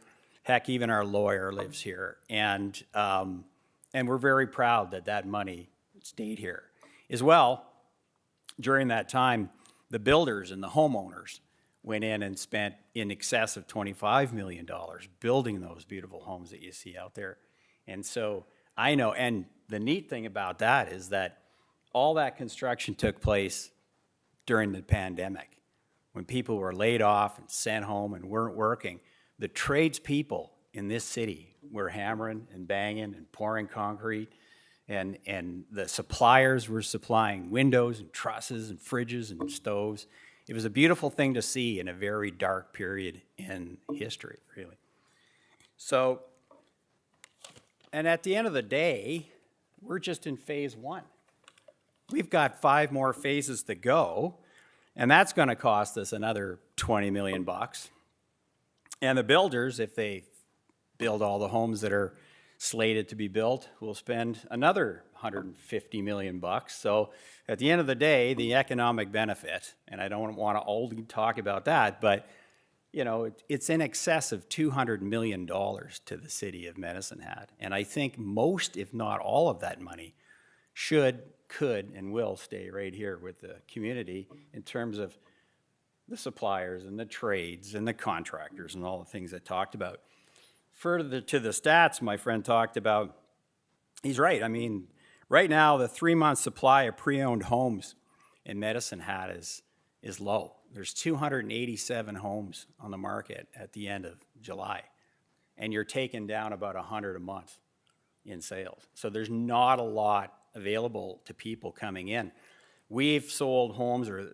L: Heck, even our lawyer lives here. And we're very proud that that money stayed here. As well, during that time, the builders and the homeowners went in and spent in excess of $25 million building those beautiful homes that you see out there. And so I know, and the neat thing about that is that all that construction took place during the pandemic, when people were laid off and sent home and weren't working. The tradespeople in this city were hammering and banging and pouring concrete, and the suppliers were supplying windows and trusses and fridges and stoves. It was a beautiful thing to see in a very dark period in history, really. So, and at the end of the day, we're just in phase one. We've got 5 more phases to go, and that's going to cost us another $20 million. And the builders, if they build all the homes that are slated to be built will spend another $150 million. So at the end of the day, the economic benefit, and I don't want to only talk about that, but you know, it's in excess of $200 million to the city of Medicine Hat. And I think most, if not all of that money should, could, and will stay right here with the community in terms of the suppliers and the trades and the contractors and all the things I talked about. Further to the stats my friend talked about, he's right. I mean, right now the 3-month supply of pre-owned homes in Medicine Hat is low. There's 287 homes on the market at the end of July, and you're taking down about 100 a month in sales. So there's not a lot available to people coming in. We've sold homes, or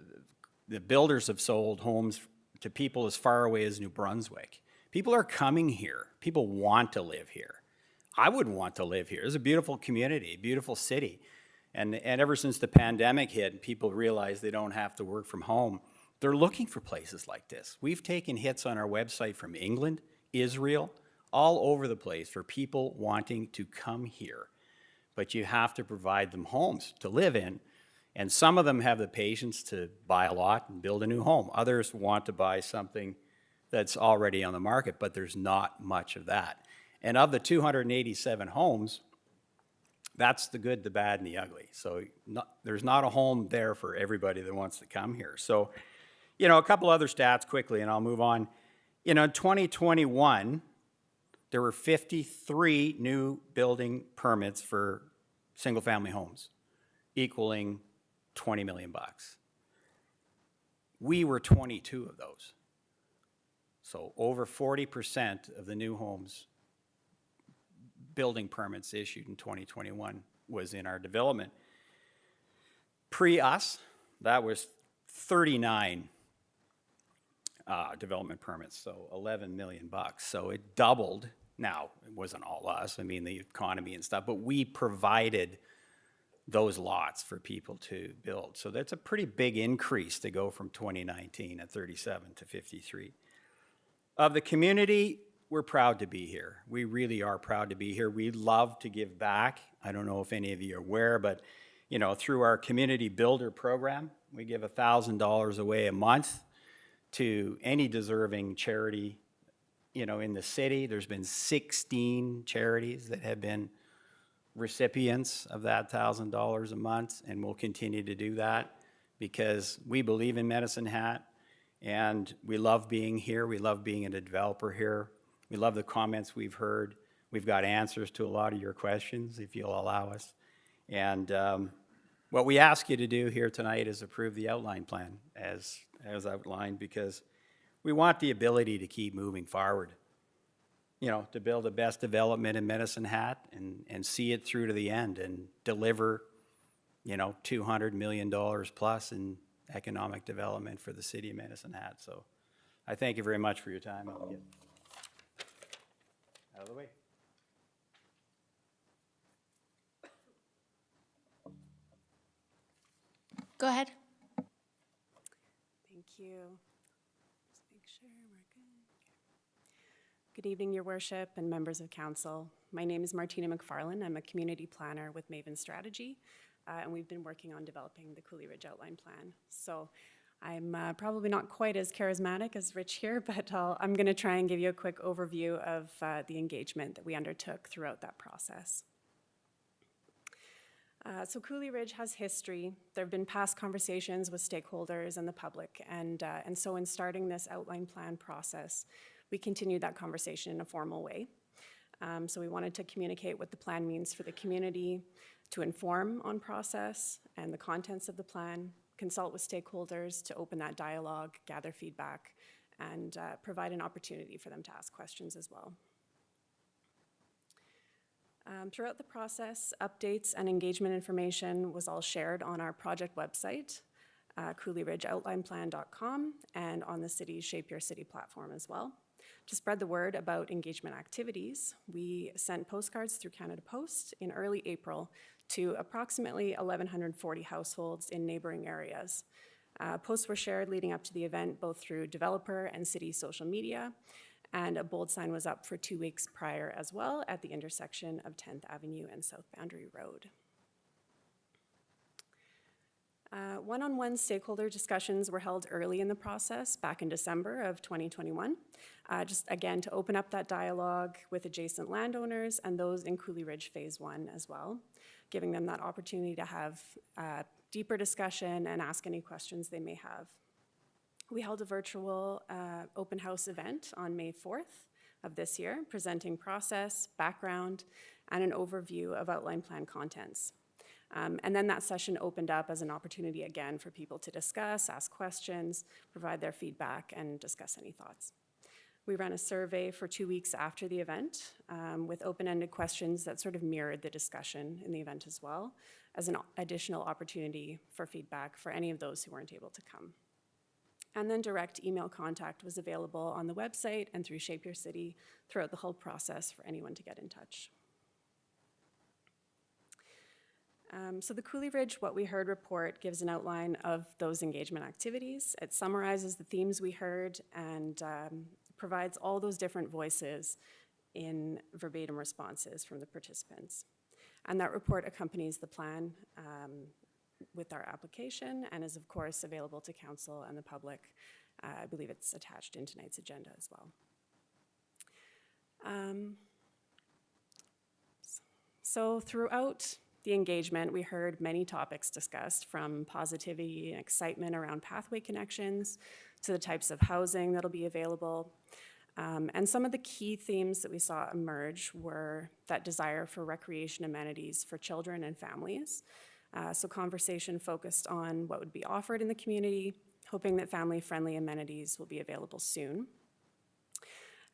L: the builders have sold homes to people as far away as New Brunswick. People are coming here. People want to live here. I would want to live here. It's a beautiful community, beautiful city. And ever since the pandemic hit and people realized they don't have to work from home, they're looking for places like this. We've taken hits on our website from England, Israel, all over the place for people wanting to come here. But you have to provide them homes to live in. And some of them have the patience to buy a lot and build a new home. Others want to buy something that's already on the market, but there's not much of that. And of the 287 homes, that's the good, the bad, and the ugly. So there's not a home there for everybody that wants to come here. So, you know, a couple other stats quickly, and I'll move on. You know, in 2021, there were 53 new building permits for single-family homes, equaling $20 million. We were 22 of those. So over 40% of the new homes building permits issued in 2021 was in our development. Pre-us, that was 39 development permits, so $11 million. So it doubled. Now, it wasn't all us, I mean the economy and stuff, but we provided those lots for people to build. So that's a pretty big increase to go from 2019 at 37 to 53. Of the community, we're proud to be here. We really are proud to be here. We love to give back. I don't know if any of you are aware, but you know, through our community builder program, we give $1,000 away a month to any deserving charity, you know, in the city. There's been 16 charities that have been recipients of that $1,000 a month, and we'll continue to do that because we believe in Medicine Hat, and we love being here. We love being a developer here. We love the comments we've heard. We've got answers to a lot of your questions, if you'll allow us. And what we ask you to do here tonight is approve the outline plan as outlined, because we want the ability to keep moving forward, you know, to build the best development in Medicine Hat and see it through to the end and deliver, you know, $200 million plus in economic development for the city of Medicine Hat. So I thank you very much for your time. I'll get out of the way.
A: Go ahead.
M: Thank you. Just make sure we're good. Good evening, Your Worship and members of council. My name is Martina McFarlane. I'm a community planner with Maven Strategy, and we've been working on developing the Cooley Ridge Outline Plan. So I'm probably not quite as charismatic as Rich here, but I'm going to try and give you a quick overview of the engagement that we undertook throughout that process. So Cooley Ridge has history. There have been past conversations with stakeholders and the public, and so in starting this outline plan process, we continued that conversation in a formal way. So we wanted to communicate what the plan means for the community, to inform on process and the contents of the plan, consult with stakeholders to open that dialogue, gather feedback, and provide an opportunity for them to ask questions as well. Throughout the process, updates and engagement information was all shared on our project website, cooleyridgeoutlineplan.com, and on the city's Shape Your City platform as well. To spread the word about engagement activities, we sent postcards through Canada Post in early April to approximately 1,140 households in neighboring areas. Posts were shared leading up to the event both through developer and city social media, And a bold sign was up for 2 weeks prior as well at the intersection of 10th Avenue and South Boundary Road. One-on-one stakeholder discussions were held early in the process, back in December of 2021, just again to open up that dialogue with adjacent landowners and those in Cooley Ridge Phase 1 as well, giving them that opportunity to have deeper discussion and ask any questions they may have. We held a virtual open house event on May 4th of this year, presenting process, background, and an overview of outline plan contents. And then that session opened up as an opportunity again for people to discuss, ask questions, provide their feedback, and discuss any thoughts. We ran a survey for 2 weeks after the event with open-ended questions that sort of mirrored the discussion in the event as well, as an additional opportunity for feedback for any of those who weren't able to come. And then direct email contact was available on the website and through Shape Your City throughout the whole process for anyone to get in touch. So the Cooley Ridge What We Heard report gives an outline of those engagement activities. It summarizes the themes we heard and provides all those different voices in verbatim responses from the participants. And that report accompanies the plan with our application and is of course available to council and the public. I believe it's attached in tonight's agenda as well. So throughout the engagement, we heard many topics discussed, from positivity and excitement around pathway connections to the types of housing that'll be available. And some of the key themes that we saw emerge were that desire for recreation amenities for children and families. So conversation focused on what would be offered in the community, hoping that family-friendly amenities will be available soon.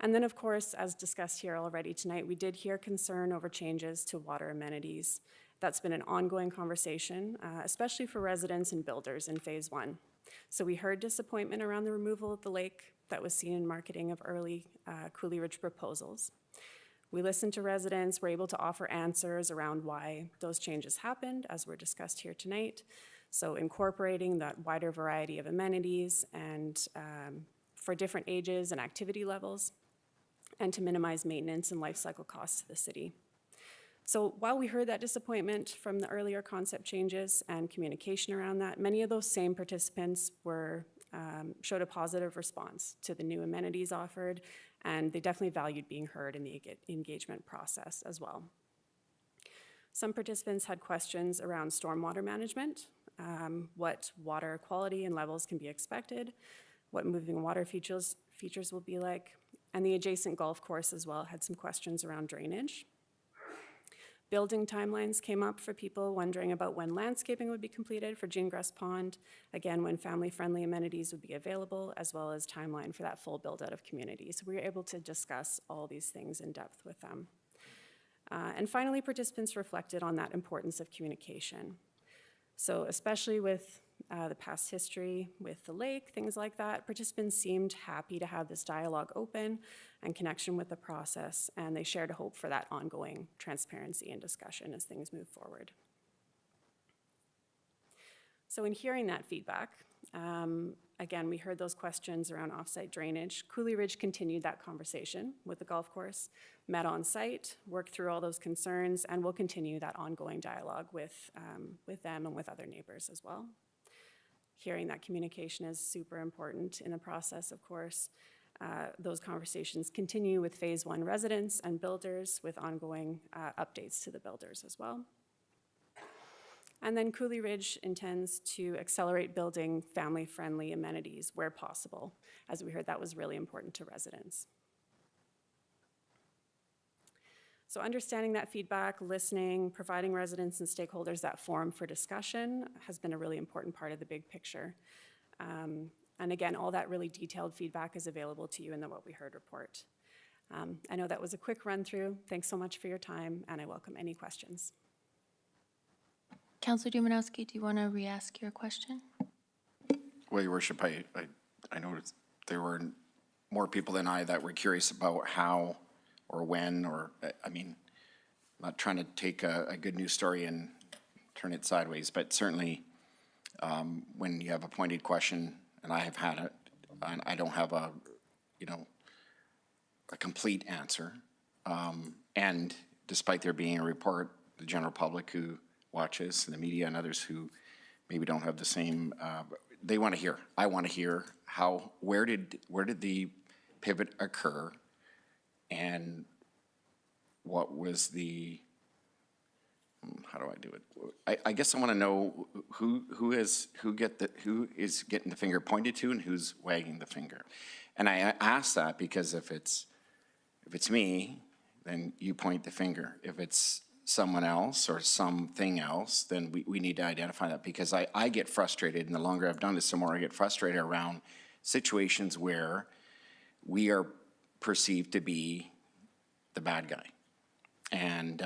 M: And then, of course, as discussed here already tonight, we did hear concern over changes to water amenities. That's been an ongoing conversation, especially for residents and builders in Phase 1. So we heard disappointment around the removal of the lake that was seen in marketing of early Cooley Ridge proposals. We listened to residents, were able to offer answers around why those changes happened, as were discussed here tonight. So incorporating that wider variety of amenities and for different ages and activity levels, and to minimize maintenance and life cycle costs to the city. So while we heard that disappointment from the earlier concept changes and communication around that, many of those same participants showed a positive response to the new amenities offered, and they definitely valued being heard in the engagement process as well. Some participants had questions around stormwater management, what water quality and levels can be expected, what moving water features will be like, and the adjacent golf course as well had some questions around drainage. Building timelines came up for people wondering about when landscaping would be completed for Gingrass Pond, again, when family-friendly amenities would be available, as well as timeline for that full build-out of communities. So we were able to discuss all these things in depth with them. And finally, participants reflected on that importance of communication. So especially with the past history with the lake, things like that, participants seemed happy to have this dialogue open and connection with the process, and they shared a hope for that ongoing transparency and discussion as things move forward. So in hearing that feedback, again, we heard those questions around offsite drainage. Cooley Ridge continued that conversation with the golf course, met on site, worked through all those concerns, and will continue that ongoing dialogue with them and with other neighbors as well. Hearing that communication is super important in the process, of course. Those conversations continue with Phase 1 residents and builders with ongoing updates to the builders as well. And then Cooley Ridge intends to accelerate building family-friendly amenities where possible. As we heard, that was really important to residents. So understanding that feedback, listening, providing residents and stakeholders that forum for discussion has been a really important part of the big picture. And again, all that really detailed feedback is available to you in the What We Heard report. I know that was a quick run through. Thanks so much for your time, and I welcome any questions.
A: Councilor Dumanowski, do you want to re-ask your question?
F: Well, Your Worship, I noticed there were more people than I that were curious about how or when, or, I mean, I'm not trying to take a good news story and turn it sideways, but certainly when you have a pointed question, and I have had it, and I don't have a, a complete answer. And despite there being a report, the general public who watches, the media and others who maybe don't have the same, they want to hear. I want to hear where did the pivot occur, and what was the, how do I do it? I guess I want to know who is getting the finger pointed to and who's wagging the finger. And I ask that because if it's me, then you point the finger. If it's someone else or something else, then we need to identify that, because I get frustrated, and the longer I've done this, the more I get frustrated around situations where we are perceived to be the bad guy. And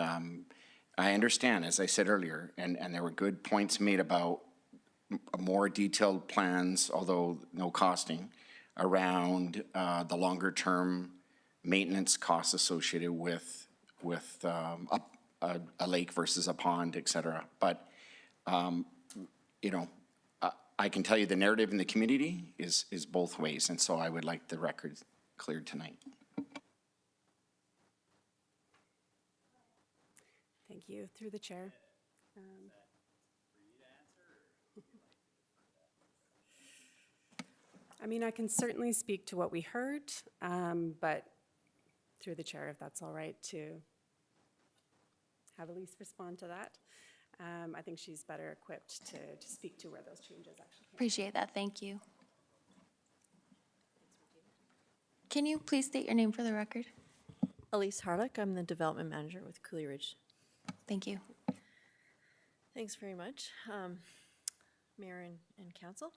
F: I understand, as I said earlier, and there were good points made about more detailed plans, although no costing, around the longer term maintenance costs associated with a lake versus a pond, et cetera. But, you know, I can tell you the narrative in the community is both ways, and so I would like the record cleared tonight.
M: Thank you. Through the chair. I mean, I can certainly speak to what we heard, but through the chair, if that's all right, to have Elise respond to that. I think she's better equipped to speak to where those changes actually came.
A: Appreciate that, thank you. Can you please state your name for the record?
N: Elise Harlick, I'm the development manager with Cooley Ridge.
A: Thank you.
N: Thanks very much, Mayor and Council.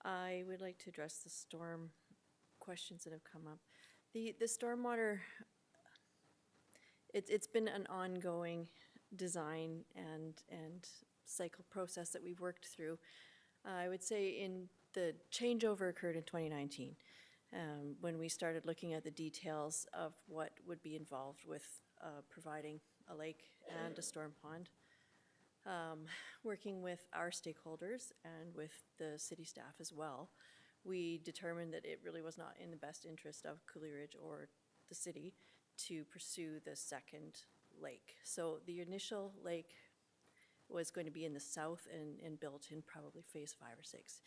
N: I would like to address the storm questions that have come up. The stormwater, it's been an ongoing design and cycle process that we've worked through. I would say in the changeover occurred in 2019 when we started looking at the details of what would be involved with providing a lake and a storm pond. Working with our stakeholders and with the city staff as well, we determined that it really was not in the best interest of Cooley Ridge or the city to pursue the second lake. So the initial lake was going to be in the south and built in probably phase 5 or 6.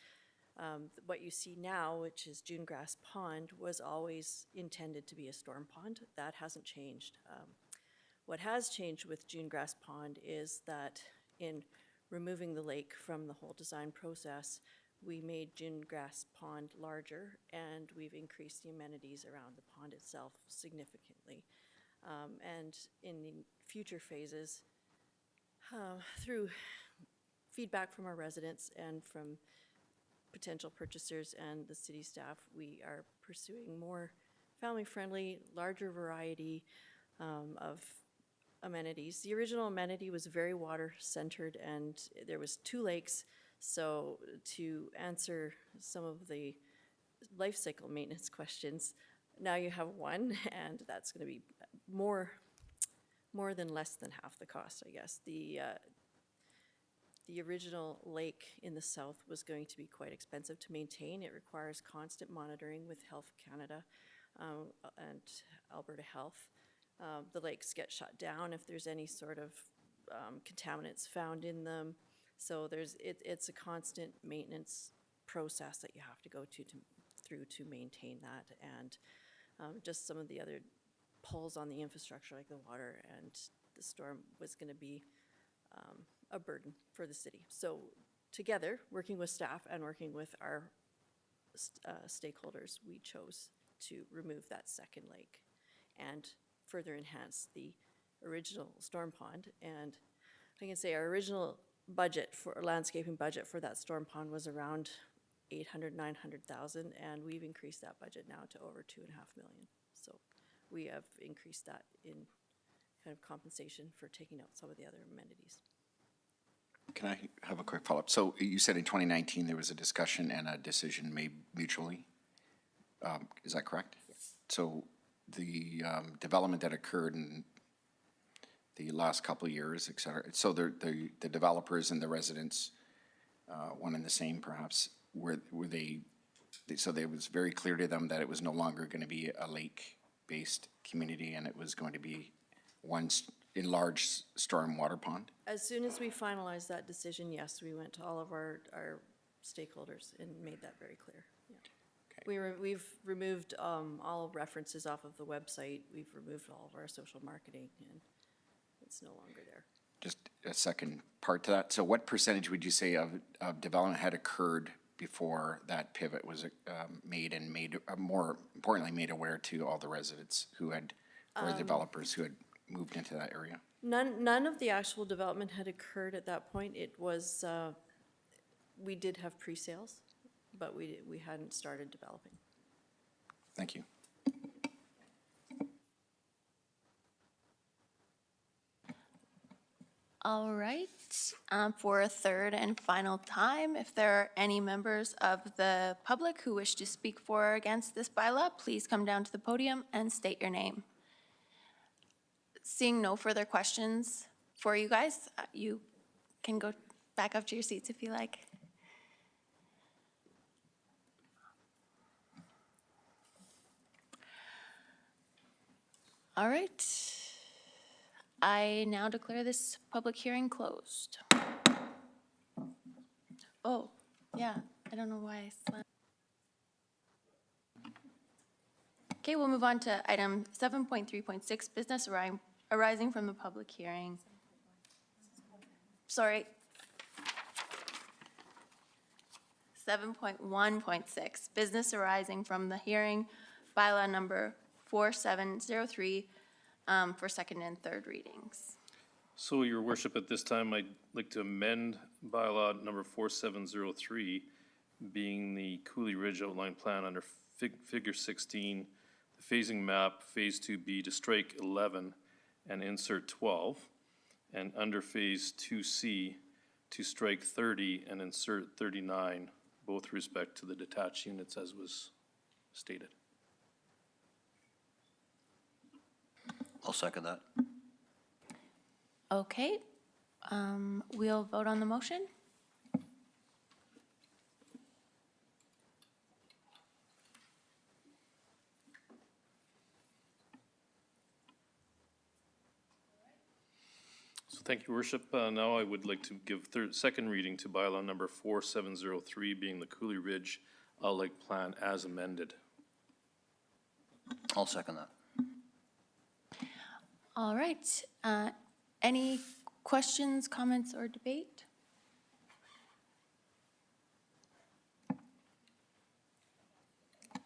N: What you see now, which is June Grass Pond, was always intended to be a storm pond. That hasn't changed. What has changed with June Grass Pond is that in removing the lake from the whole design process, we made June Grass Pond larger, and we've increased the amenities around the pond itself significantly. And in the future phases, through feedback from our residents and from potential purchasers and the city staff, we are pursuing more family-friendly, larger variety of amenities. The original amenity was very water-centered, and there was 2 lakes. So to answer some of the life cycle maintenance questions, now you have 1, and that's going to be more than less than half the cost, I guess. The original lake in the south was going to be quite expensive to maintain. It requires constant monitoring with Health Canada and Alberta Health. The lakes get shut down if there's any sort of contaminants found in them. So it's a constant maintenance process that you have to go through to maintain that, and just some of the other pulls on the infrastructure like the water and the storm was going to be a burden for the city. So together, working with staff and working with our stakeholders, we chose to remove that second lake and further enhance the original storm pond. And I can say our original budget for landscaping budget for that storm pond was around 900,000, and we've increased that budget now to over 2.5 million. So we have increased that in kind of compensation for taking out some of the other amenities.
F: Can I have a quick follow-up? So you said in 2019 there was a discussion and a decision made mutually. Is that correct?
N: Yes.
F: So the development that occurred in the last couple of years, et cetera, so the developers and the residents, one and the same perhaps, were they, so it was very clear to them that it was no longer going to be a lake based community, and it was going to be one enlarged storm water pond?
N: As soon as we finalized that decision, yes, we went to all of our stakeholders and made that very clear. Yeah. We've removed all references off of the website. We've removed all of our social marketing, and it's no longer there.
F: Just a second part to that. So what percentage would you say of development had occurred before that pivot was made, and made, more importantly, made aware to all the residents who had, or developers who had moved into that area?
N: None of the actual development had occurred at that point. It was, we did have pre-sales, but we hadn't started developing.
F: Thank you.
A: All right, for a third and final time, if there are any members of the public who wish to speak for or against this bylaw, please come down to the podium and state your name. Seeing no further questions for you guys, you can go back up to your seats if you like. All right. I now declare this public hearing closed. Oh, yeah, I don't know why I slammed. Okay, we'll move on to item 7.3.6, business arising from the public hearing. Sorry. 7.1.6, business arising from the hearing, bylaw number 4703, for second and third readings.
K: So, Your Worship, at this time, I'd like to amend bylaw number 4703, being the Cooley Ridge outline plan under figure 16, the phasing map, phase 2B, to strike 11 and insert 12, and under phase 2C, to strike 30 and insert 39, both with respect to the detached units as was stated.
O: I'll second that.
A: Okay, we'll vote on the motion.
K: So thank you, Your Worship. Now I would like to give second reading to bylaw number 4703, being the Cooley Ridge outlet plan as amended.
O: I'll second that.
A: All right, any questions, comments, or debate?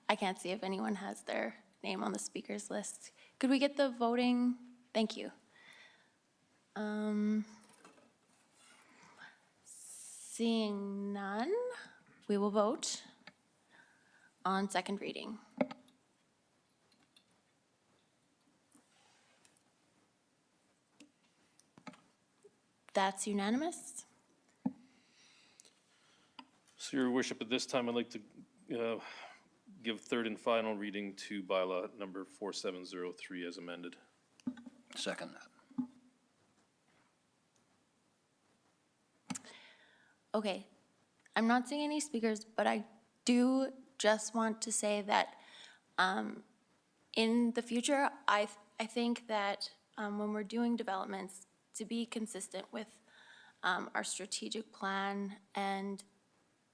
A: I can't see if anyone has their name on the speakers list. Could we get the voting? Thank you. Seeing none, we will vote on second reading. That's unanimous.
K: So, Your Worship, at this time, I'd like to give third and final reading to bylaw number 4703 as amended.
O: Second that.
A: Okay, I'm not seeing any speakers, but I do just want to say that in the future, I think that when we're doing developments, to be consistent with our strategic plan and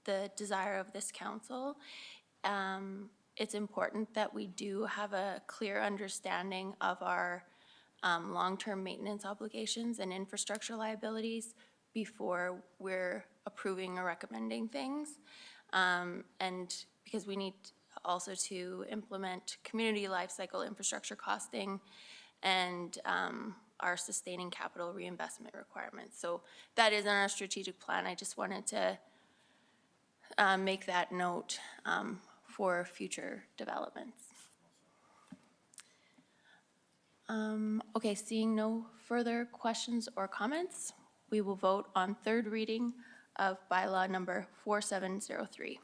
A: the desire of this council, it's important that we do have a clear understanding of our long-term maintenance obligations and infrastructure liabilities before we're approving or recommending things. And because we need also to implement community life cycle infrastructure costing and our sustaining capital reinvestment requirements. So that is in our strategic plan. I just wanted to make that note for future developments. Okay, seeing no further questions or comments, we will vote on third reading of bylaw number 4703.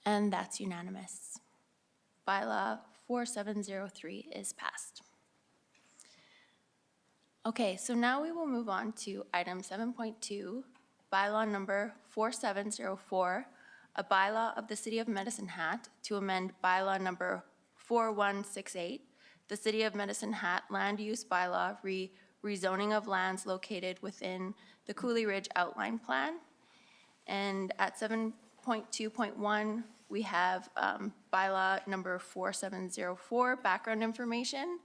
A: And that's unanimous. Bylaw 4703 is passed. Okay, so now we will move on to item 7.2, bylaw number 4704, a bylaw of the City of Medicine Hat to amend bylaw number 4168, the City of Medicine Hat Land Use Bylaw, rezoning of lands located within the Cooley Ridge Outline Plan. And at 7.2.1, we have bylaw number 4704, background information.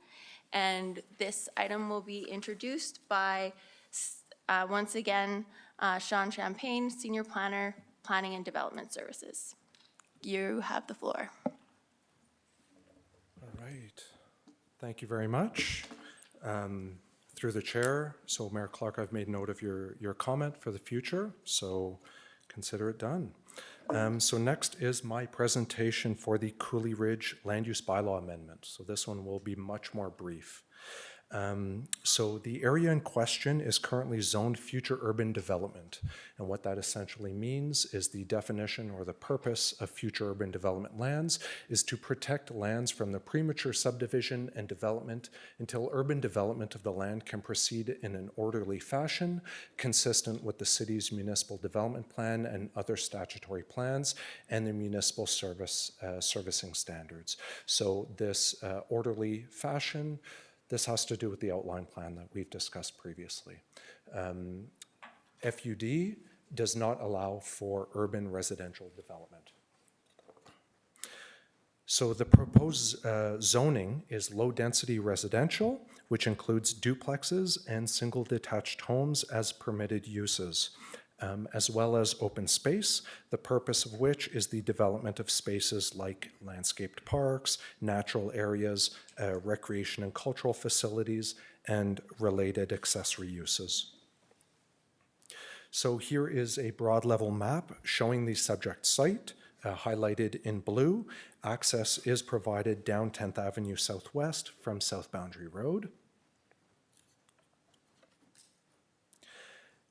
A: And this item will be introduced by, once again, Sean Champagne, Senior Planner, Planning and Development Services. You have the floor.
C: All right. Thank you very much. Through the chair, so Mayor Clark, I've made note of your comment for the future, so consider it done. So next is my presentation for the Cooley Ridge Land Use Bylaw Amendment. So this one will be much more brief. So the area in question is currently zoned future urban development. And what that essentially means is the definition or the purpose of future urban development lands is to protect lands from the premature subdivision and development until urban development of the land can proceed in an orderly fashion, consistent with the city's municipal development plan and other statutory plans and the municipal servicing standards. So this orderly fashion, this has to do with the outline plan that we've discussed previously. FUD does not allow for urban residential development. So the proposed zoning is low-density residential, which includes duplexes and single detached homes as permitted uses, as well as open space, the purpose of which is the development of spaces like landscaped parks, natural areas, recreation and cultural facilities, and related accessory uses. So here is a broad level map showing the subject site, highlighted in blue. Access is provided down 10th Avenue Southwest from South Boundary Road.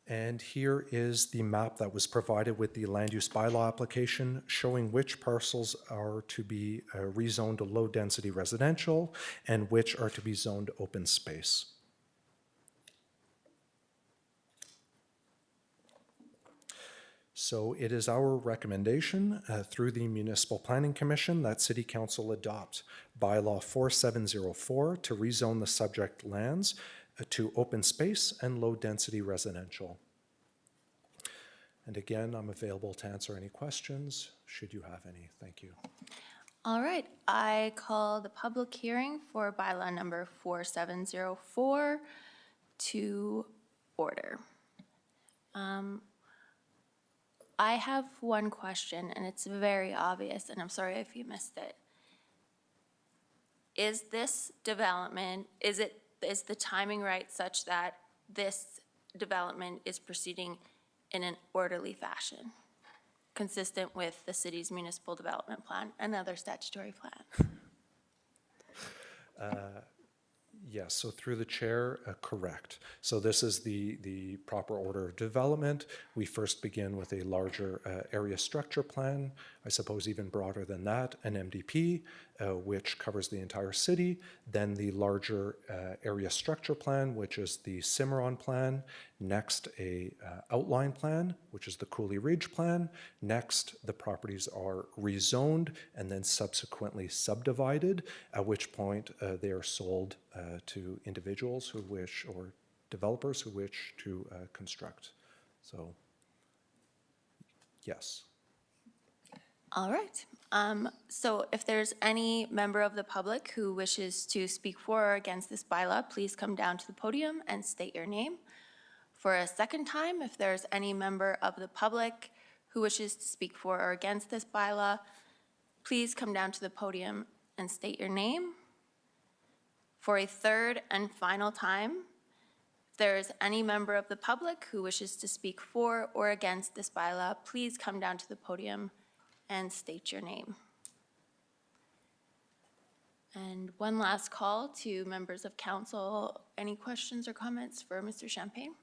C: And here is the map that was provided with the land use bylaw application showing which parcels are to be rezoned to low density residential and which are to be zoned open space. So it is our recommendation through the Municipal Planning Commission that City Council adopt bylaw 4704 to rezone the subject lands to open space and low density residential. And again, I'm available to answer any questions, should you have any. Thank you.
A: All right, I call the public hearing for bylaw number 4704 to order. I have one question, and it's very obvious, and I'm sorry if you missed it. Is this development, is the timing right such that this development is proceeding in an orderly fashion, consistent with the city's municipal development plan and other statutory plans?
C: Yes, so through the chair, correct. So this is the proper order of development. We first begin with a larger area structure plan, I suppose even broader than that, an MDP, which covers the entire city, then the larger area structure plan, which is the Cimarron plan, next a outline plan, which is the Cooley Ridge plan, next the properties are rezoned and then subsequently subdivided, at which point they are sold to individuals who wish, or developers who wish to construct. So, yes.
A: All right. So if there's any member of the public who wishes to speak for or against this bylaw, please come down to the podium and state your name. For a second time, if there's any member of the public who wishes to speak for or against this bylaw, please come down to the podium and state your name. For a third and final time, if there is any member of the public who wishes to speak for or against this bylaw, please come down to the podium and state your name. And one last call to members of council. Any questions or comments for Mr. Champagne?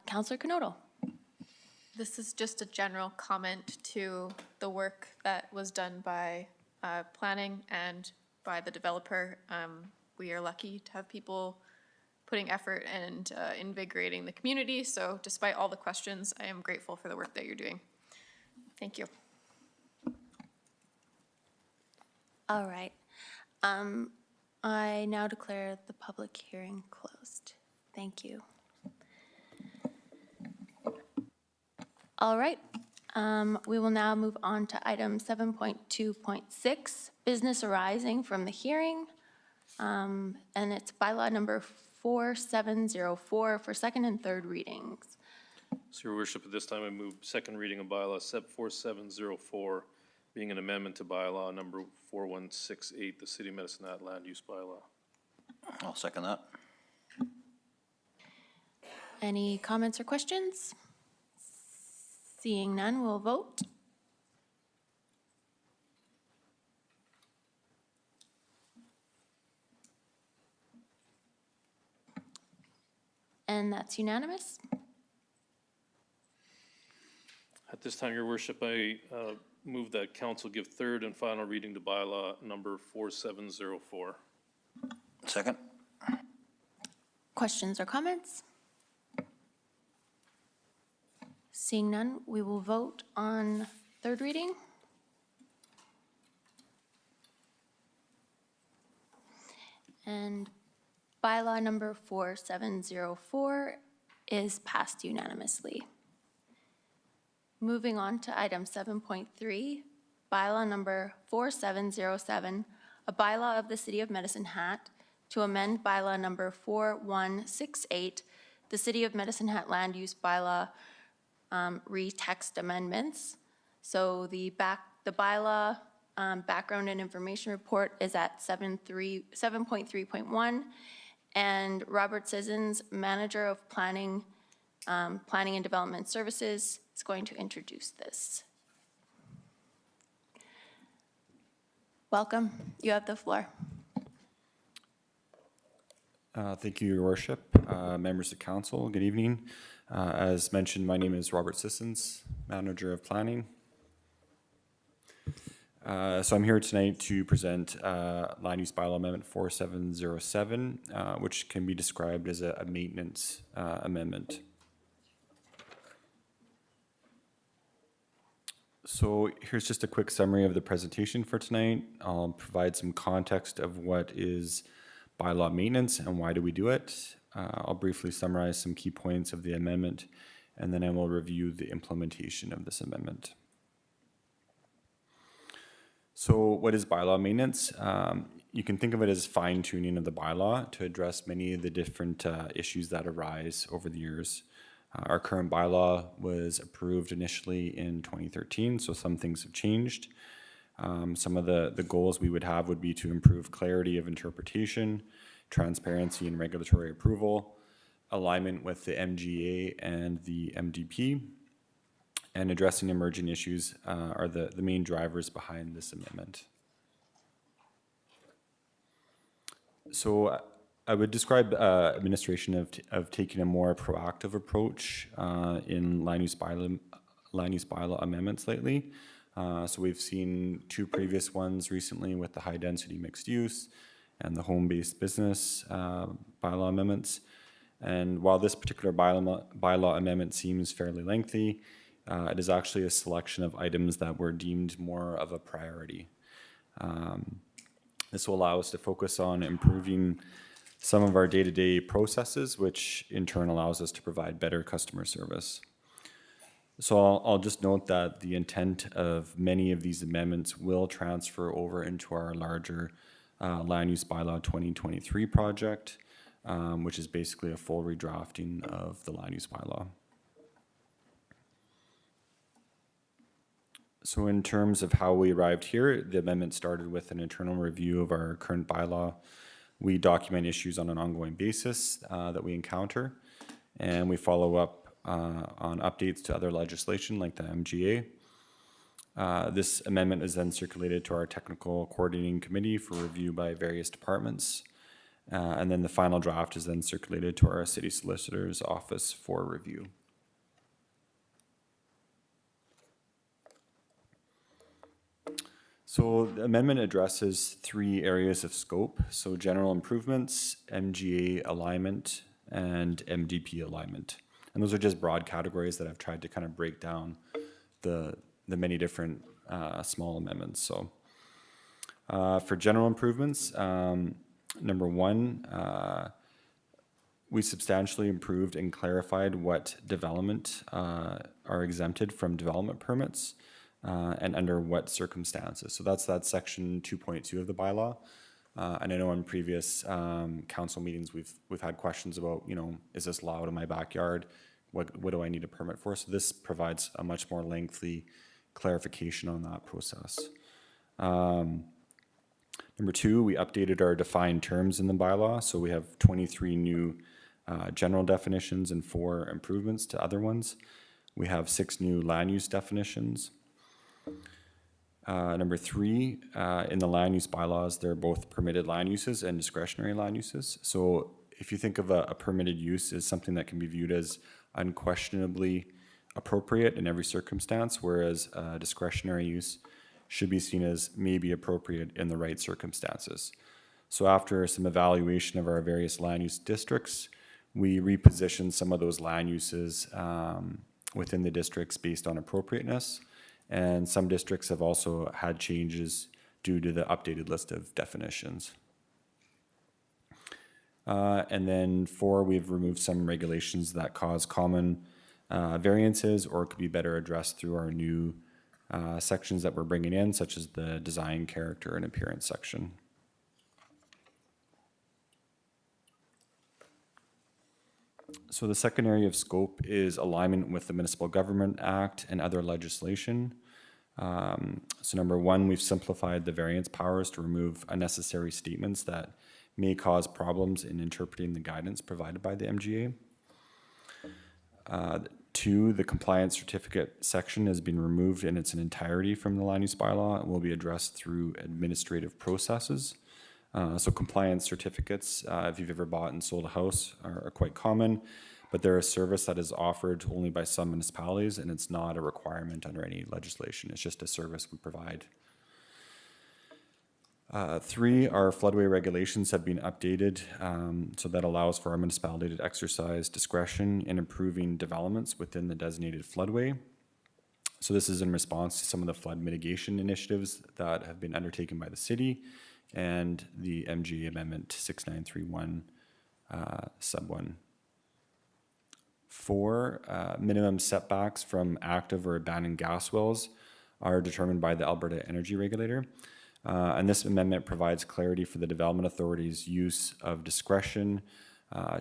A: Councillor Knodel.
B: This is just a general comment to the work that was done by planning and by the developer. We are lucky to have people putting effort and invigorating the community. So despite all the questions, I am grateful for the work that you're doing. Thank you.
A: All right. I now declare the public hearing closed. Thank you. All right. We will now move on to item 7.2.6, business arising from the hearing. And it's bylaw number 4704 for second and third readings.
K: So, Your Worship, at this time I move second reading of bylaw Sept 4704, being an amendment to bylaw number 4168, the City of Medicine Hat land use bylaw.
O: I'll second that.
A: Any comments or questions? Seeing none, we'll vote. And that's unanimous.
K: At this time, Your Worship, I move that council give third and final reading to bylaw number 4704.
O: Second?
A: Questions or comments? Seeing none, we will vote on third reading. And bylaw number 4704 is passed unanimously. Moving on to item 7.3, bylaw number 4707, a bylaw of the City of Medicine Hat to amend bylaw number 4168, the City of Medicine Hat land use bylaw retext amendments. So the bylaw background and information report is at 7.3.1, and Robert Sissons, Manager of Planning and Development Services, is going to introduce this. Welcome. You have the floor.
P: Thank you, Your Worship. Members of Council, good evening. As mentioned, my name is Robert Sissons, Manager of Planning. So I'm here tonight to present Land Use Bylaw Amendment 4707, which can be described as a maintenance amendment. So here's just a quick summary of the presentation for tonight. I'll provide some context of what is bylaw maintenance and why do we do it. I'll briefly summarize some key points of the amendment, and then I will review the implementation of this amendment. So what is bylaw maintenance? You can think of it as fine-tuning of the bylaw to address many of the different issues that arise over the years. Our current bylaw was approved initially in 2013, so some things have changed. Some of the goals we would have would be to improve clarity of interpretation, transparency and regulatory approval, alignment with the MGA and the MDP, and addressing emerging issues are the main drivers behind this amendment. So I would describe administration of taking a more proactive approach in land use bylaw amendments lately. So we've seen two previous ones recently with the high density mixed use and the home-based business bylaw amendments. And while this particular bylaw amendment seems fairly lengthy, it is actually a selection of items that were deemed more of a priority. This will allow us to focus on improving some of our day-to-day processes, which in turn allows us to provide better customer service. So I'll just note that the intent of many of these amendments will transfer over into our larger Land Use Bylaw 2023 project, which is basically a full redrafting of the Land Use Bylaw. So in terms of how we arrived here, the amendment started with an internal review of our current bylaw. We document issues on an ongoing basis that we encounter, and we follow up on updates to other legislation like the MGA. This amendment is then circulated to our technical coordinating committee for review by various departments, and then the final draft is then circulated to our city solicitor's office for review. So the amendment addresses 3 areas of scope. So general improvements, MGA alignment, and MDP alignment. And those are just broad categories that I've tried to kind of break down the many different small amendments. So for general improvements, number 1, we substantially improved and clarified what development are exempted from development permits and under what circumstances. So that's that section 2.2 of the bylaw. And I know in previous council meetings, we've had questions about, you know, is this allowed in my backyard? What do I need a permit for? So this provides a much more lengthy clarification on that process. Number 2, we updated our defined terms in the bylaw. So we have 23 new general definitions and 4 improvements to other ones. We have 6 new land use definitions. Number 3, in the land use bylaws, they're both permitted land uses and discretionary land uses. So if you think of a permitted use as something that can be viewed as unquestionably appropriate in every circumstance, whereas discretionary use should be seen as maybe appropriate in the right circumstances. So after some evaluation of our various land use districts, we repositioned some of those land uses within the districts based on appropriateness. And some districts have also had changes due to the updated list of definitions. And then 4, we've removed some regulations that cause common variances or could be better addressed through our new sections that we're bringing in, such as the design, character, and appearance section. So the second area of scope is alignment with the Municipal Government Act and other legislation. So number 1, we've simplified the variance powers to remove unnecessary statements that may cause problems in interpreting the guidance provided by the MGA. 2, the compliance certificate section has been removed in its entirety from the land use bylaw and will be addressed through administrative processes. So compliance certificates, if you've ever bought and sold a house, are quite common, but they're a service that is offered only by some municipalities, and it's not a requirement under any legislation. It's just a service we provide. 3, our floodway regulations have been updated, so that allows for our municipality to exercise discretion in improving developments within the designated floodway. So this is in response to some of the flood mitigation initiatives that have been undertaken by the city and the MGA Amendment 6931 sub 1. 4, minimum setbacks from active or abandoned gas wells are determined by the Alberta Energy Regulator. And this amendment provides clarity for the Development Authority's use of discretion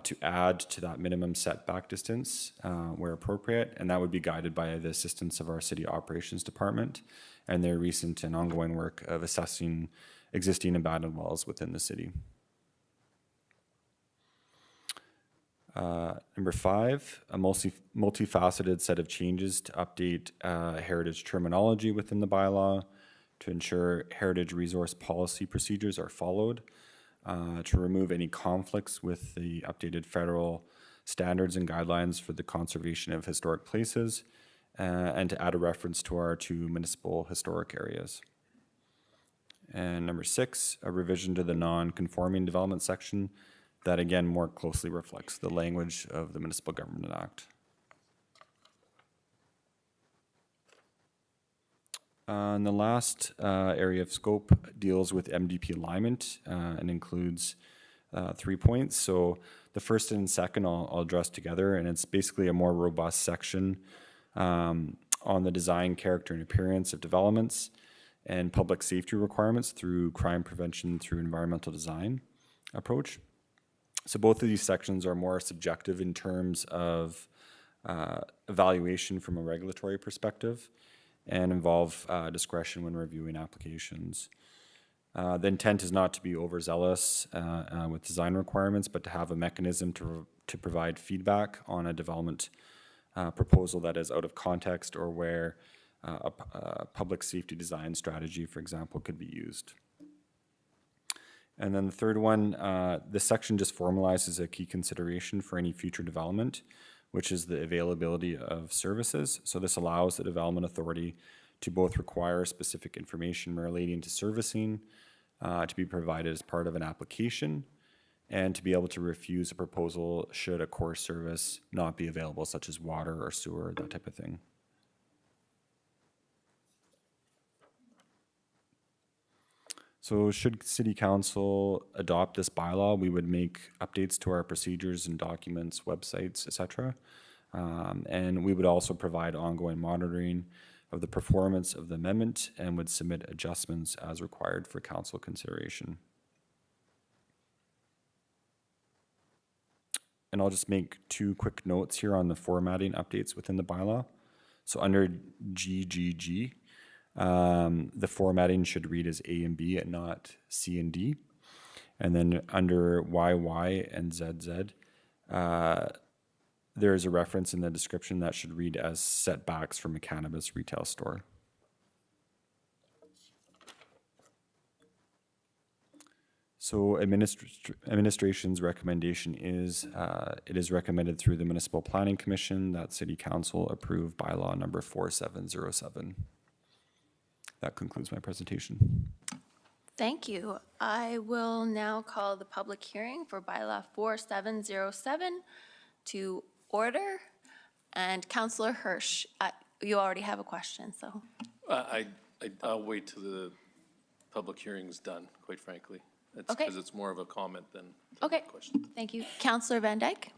P: to add to that minimum setback distance where appropriate, and that would be guided by the assistance of our City Operations Department and their recent and ongoing work of assessing existing abandoned wells within the city. Number 5, a multifaceted set of changes to update heritage terminology within the bylaw, to ensure heritage resource policy procedures are followed, to remove any conflicts with the updated federal standards and guidelines for the conservation of historic places, and to add a reference to our 2 municipal historic areas. And number 6, a revision to the non-conforming development section that again more closely reflects the language of the Municipal Government Act. And the last area of scope deals with MDP alignment and includes 3 points. So the first and second I'll address together, and it's basically a more robust section on the design, character, and appearance of developments and public safety requirements through crime prevention through environmental design approach. So both of these sections are more subjective in terms of evaluation from a regulatory perspective and involve discretion when reviewing applications. The intent is not to be overzealous with design requirements, but to have a mechanism to provide feedback on a development proposal that is out of context or where a public safety design strategy, for example, could be used. And then the third one, this section just formalizes a key consideration for any future development, which is the availability of services. So this allows the Development Authority to both require specific information relating to servicing to be provided as part of an application, and to be able to refuse a proposal should a core service not be available, such as water or sewer, that type of thing. So should City Council adopt this bylaw, we would make updates to our procedures and documents, websites, etc. And we would also provide ongoing monitoring of the performance of the amendment and would submit adjustments as required for council consideration. And I'll just make two quick notes here on the formatting updates within the bylaw. So under GGG, the formatting should read as A and B and not C and D. And then under YY and ZZ, there is a reference in the description that should read as setbacks from a cannabis retail store. So administration's recommendation is, it is recommended through the Municipal Planning Commission that City Council approve bylaw number 4707. That concludes my presentation.
A: Thank you. I will now call the public hearing for bylaw 4707 to order. And Councillor Hirsch, you already have a question, so.
K: I'll wait till the public hearing's done, quite frankly. That's
A: Okay.
K: because it's more of a comment than
A: Okay,
K: a question.
A: thank you. Councillor Van Dyke?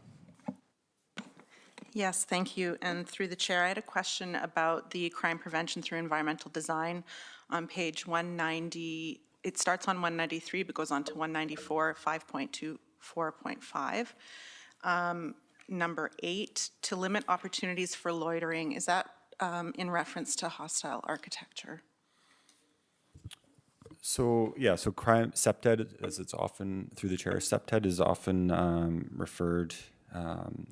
D: Yes, thank you. And through the chair, I had a question about the crime prevention through environmental design on page 190. It starts on 193 but goes on to 194, 5.2, 4.5. Number 8, to limit opportunities for loitering. Is that in reference to hostile architecture?
P: So yeah, so crime, Sept, as it's often through the chair, Sept is often referred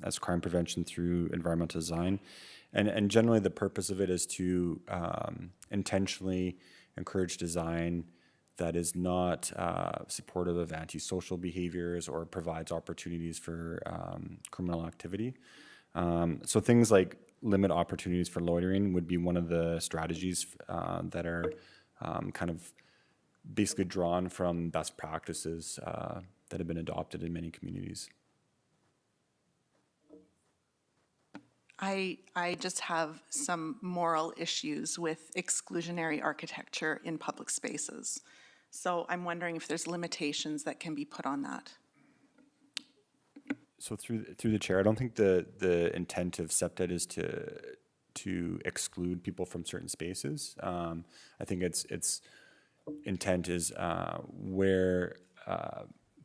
P: as crime prevention through environmental design, and generally the purpose of it is to intentionally encourage design that is not supportive of antisocial behaviors or provides opportunities for criminal activity. So things like limit opportunities for loitering would be one of the strategies that are kind of basically drawn from best practices that have been adopted in many communities.
D: I just have some moral issues with exclusionary architecture in public spaces. So I'm wondering if there's limitations that can be put on that.
P: So through the chair, I don't think the intent of Sept is to exclude people from certain spaces. I think its intent is where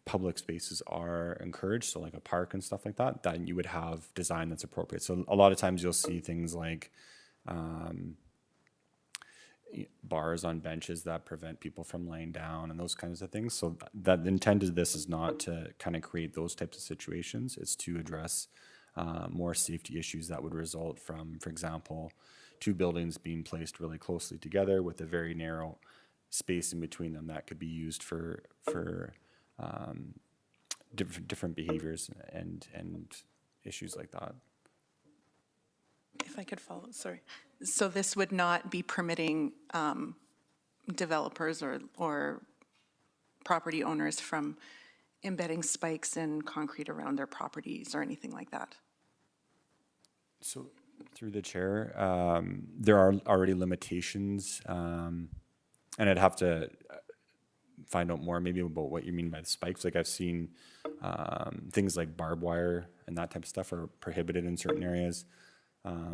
P: public spaces are encouraged, so like a park and stuff like that, that you would have design that's appropriate. So a lot of times you'll see things like bars on benches that prevent people from laying down and those kinds of things. So that the intent of this is not to kind of create those types of situations. It's to address more safety issues that would result from, for example, two buildings being placed really closely together with a very narrow space in between them that could be used for different behaviors and issues like that.
D: If I could follow, sorry. So this would not be permitting developers or property owners from embedding spikes in concrete around their properties or anything like that?
P: So through the chair, there are already limitations, and I'd have to find out more maybe about what you mean by the spikes. Like I've seen things like barbed wire and that type of stuff are prohibited in certain areas.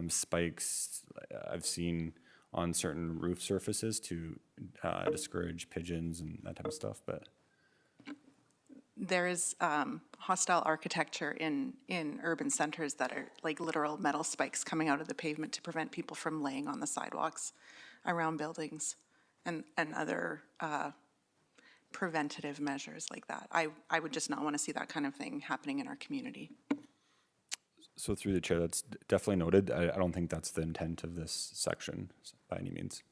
P: Spikes I've seen on certain roof surfaces to discourage pigeons and that type of stuff, but
D: There is hostile architecture in urban centers that are like literal metal spikes coming out of the pavement to prevent people from laying on the sidewalks around buildings and other preventative measures like that. I would just not want to see that kind of thing happening in our community.
P: so through the chair, that's definitely noted. I don't think that's the intent of this section by any means.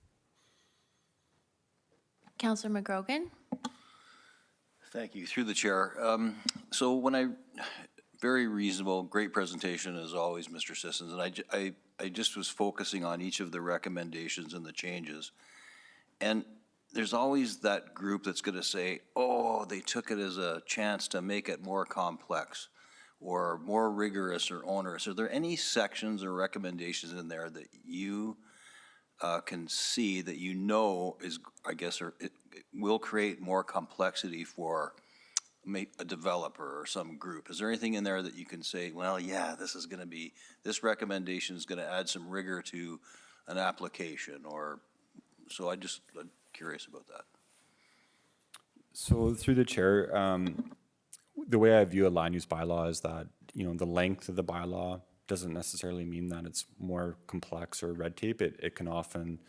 A: Councillor McGrogan?
O: Thank you. Through the chair. So when I very reasonable, great presentation as always, Mr. Sissons. And I just was focusing on each of the recommendations and the changes. And there's always that group that's going to say, oh, they took it as a chance to make it more complex or more rigorous or onerous. Are there any sections or recommendations in there that you can see that you know is, I guess, or it will create more complexity for a developer or some group? Is there anything in there that you can say, well, yeah, this recommendation is going to add some rigor to an application? Or, so I'm curious about that.
P: So through the chair, the way I view a land use bylaw is that, the length of the bylaw doesn't necessarily mean that it's more complex or red tape. It can often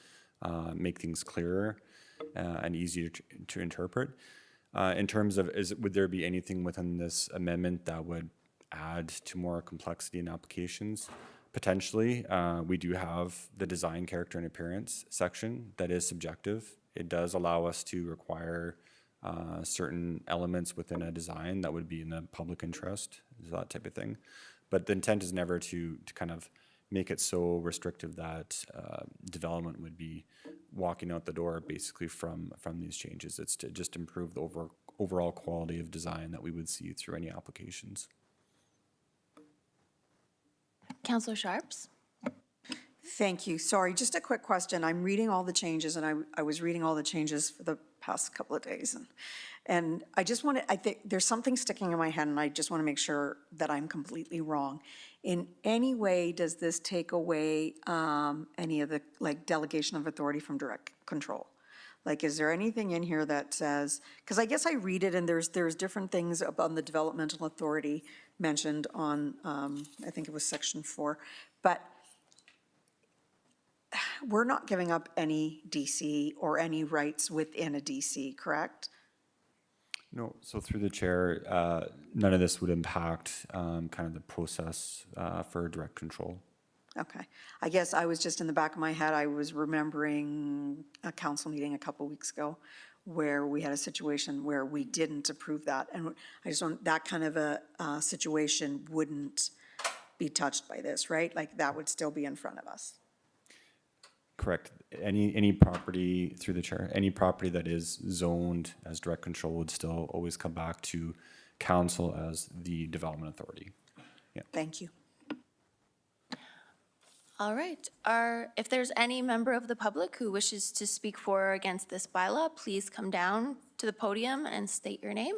P: make things clearer and easier to interpret. In terms of, would there be anything within this amendment that would add to more complexity in applications? Potentially. We do have the design, character, and appearance section that is subjective. It does allow us to require certain elements within a design that would be in the public interest, that type of thing. But the intent is never to kind of make it so restrictive that development would be walking out the door basically from these changes. It's to just improve the overall quality of design that we would see through any applications.
A: Councillor Sharps?
I: Thank you. Sorry, just a quick question. I'm reading all the changes, and I was reading all the changes for the past couple of days. And I think there's something sticking in my head, and I just want to make sure that I'm completely wrong. In any way, does this take away any of the, delegation of authority from direct control? Is there anything in here that says, because I guess I read it and there's different things about the developmental authority mentioned on, I think it was section 4, but we're not giving up any DC or any rights within a DC, correct?
P: No, so through the chair, none of this would impact kind of the process for direct control.
I: Okay. I guess I was just in the back of my head, I was remembering a council meeting a couple weeks ago where we had a situation where we didn't approve that. And I just want, that kind of a situation wouldn't be touched by this, right? That would still be in front of us.
P: Correct. Any property, through the chair, any property that is zoned as direct control would still always come back to council as the development authority. Yeah.
I: Thank you.
A: All right. If there's any member of the public who wishes to speak for or against this bylaw, please come down to the podium and state your name.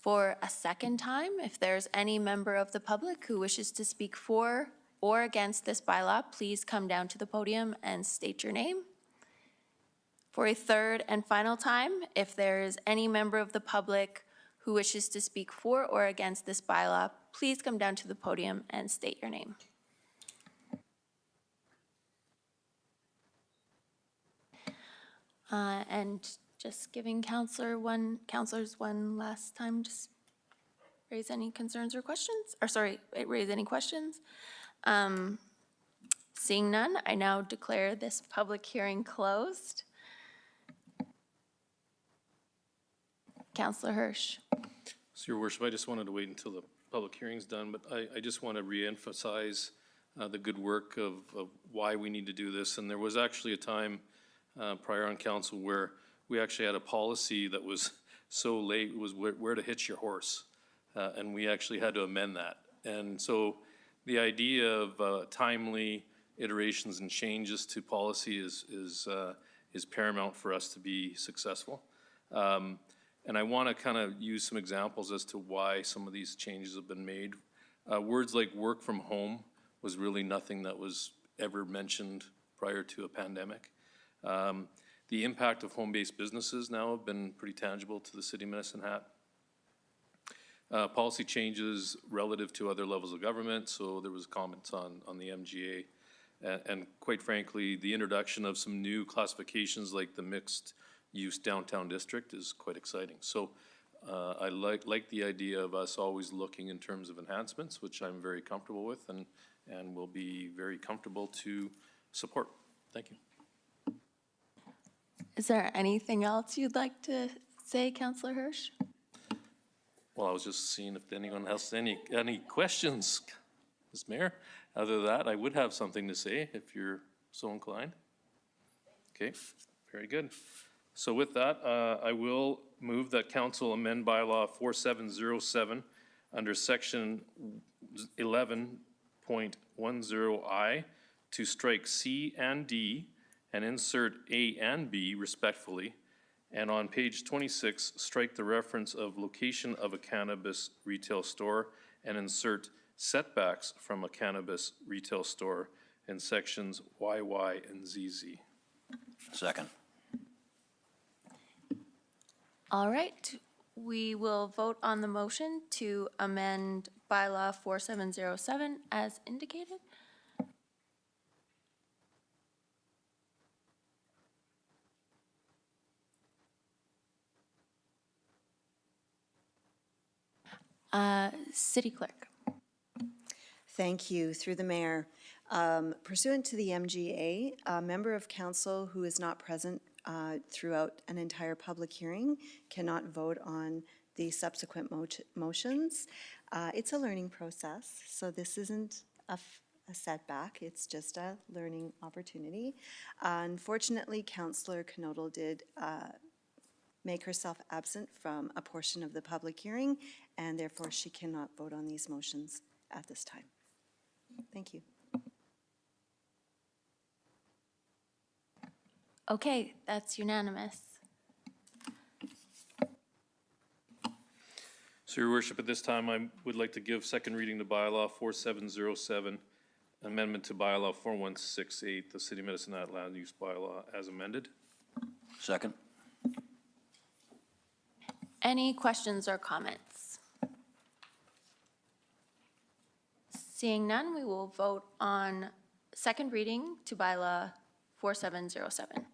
A: For a second time, if there's any member of the public who wishes to speak for or against this bylaw, please come down to the podium and state your name. For a third and final time, if there is any member of the public who wishes to speak for or against this bylaw, please come down to the podium and state your name. And just giving councilors one last time, just raise any concerns or questions, or sorry, raise any questions. Seeing none, I now declare this public hearing closed. Councillor Hirsch.
K: So, Your Worship, I just wanted to wait until the public hearing's done, but I just want to reemphasize the good work of why we need to do this. And there was actually a time prior on council where we actually had a policy that was so late, it was where to hitch your horse. And we actually had to amend that. And so the idea of timely iterations and changes to policy is paramount for us to be successful. And I want to kind of use some examples as to why some of these changes have been made. Words like work from home was really nothing that was ever mentioned prior to a pandemic. The impact of home-based businesses now have been pretty tangible to the city of Medicine Hat. Policy changes relative to other levels of government, so there was comments on the MGA. And quite frankly, the introduction of some new classifications like the mixed-use downtown district is quite exciting. So I like the idea of us always looking in terms of enhancements, which I'm very comfortable with and will be very comfortable to support. Thank you.
A: Is there anything else you'd like to say, Councillor Hirsch?
K: Well, I was just seeing if anyone has any questions, Ms. Mayor. Other than that, I would have something to say if you're so inclined. Okay, very good. So with that, I will move that council amend bylaw 4707 under section 11.10I to strike C and D and insert A and B respectfully. And on page 26, strike the reference of location of a cannabis retail store and insert setbacks from a cannabis retail store in sections YY and ZZ.
O: Second.
A: All right, we will vote on the motion to amend bylaw 4707 as indicated. City Clerk.
Q: Thank you. Through the mayor. Pursuant to the MGA, a member of council who is not present throughout an entire public hearing cannot vote on the subsequent motions. It's a learning process, so this isn't a setback, it's just a learning opportunity. Unfortunately, Councillor Knodel did make herself absent from a portion of the public hearing, and therefore she cannot vote on these motions at this time. Thank you.
A: Okay, that's unanimous.
K: So, Your Worship, at this time, I would like to give second reading to bylaw 4707, amendment to bylaw 4168, the City of Medicine Hat land use bylaw as amended.
O: Second.
A: Any questions or comments? Seeing none, we will vote on second reading to bylaw 4707.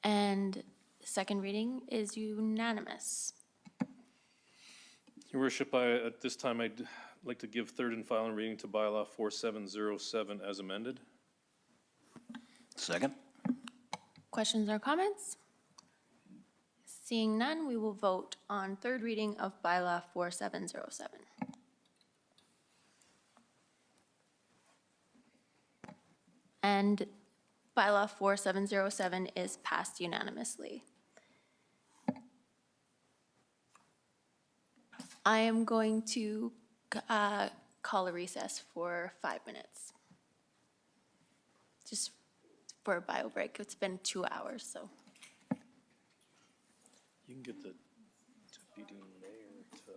A: And second reading is unanimous.
K: Your Worship, at this time, I'd like to give third and final reading to bylaw 4707 as amended.
O: Second.
A: Questions or comments? Seeing none, we will vote on third reading of bylaw 4707. And bylaw 4707 is passed unanimously. I am going to call a recess for 5 minutes. Just for a bio break. It's been 2 hours, so.
K: You can get the deputy mayor to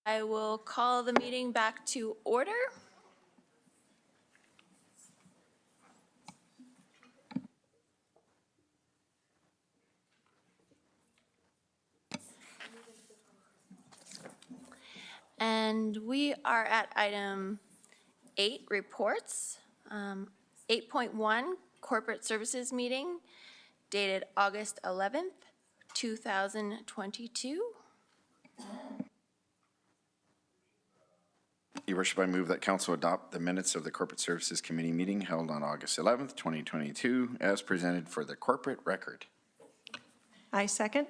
A: I will call the meeting back to order. And we are at item 8, reports. 8.1, corporate services meeting dated August 11th, 2022.
F: Your worship, I move that council adopt the minutes of the Corporate Services Committee meeting held on August 11th, 2022, as presented for the corporate record.
G: I second.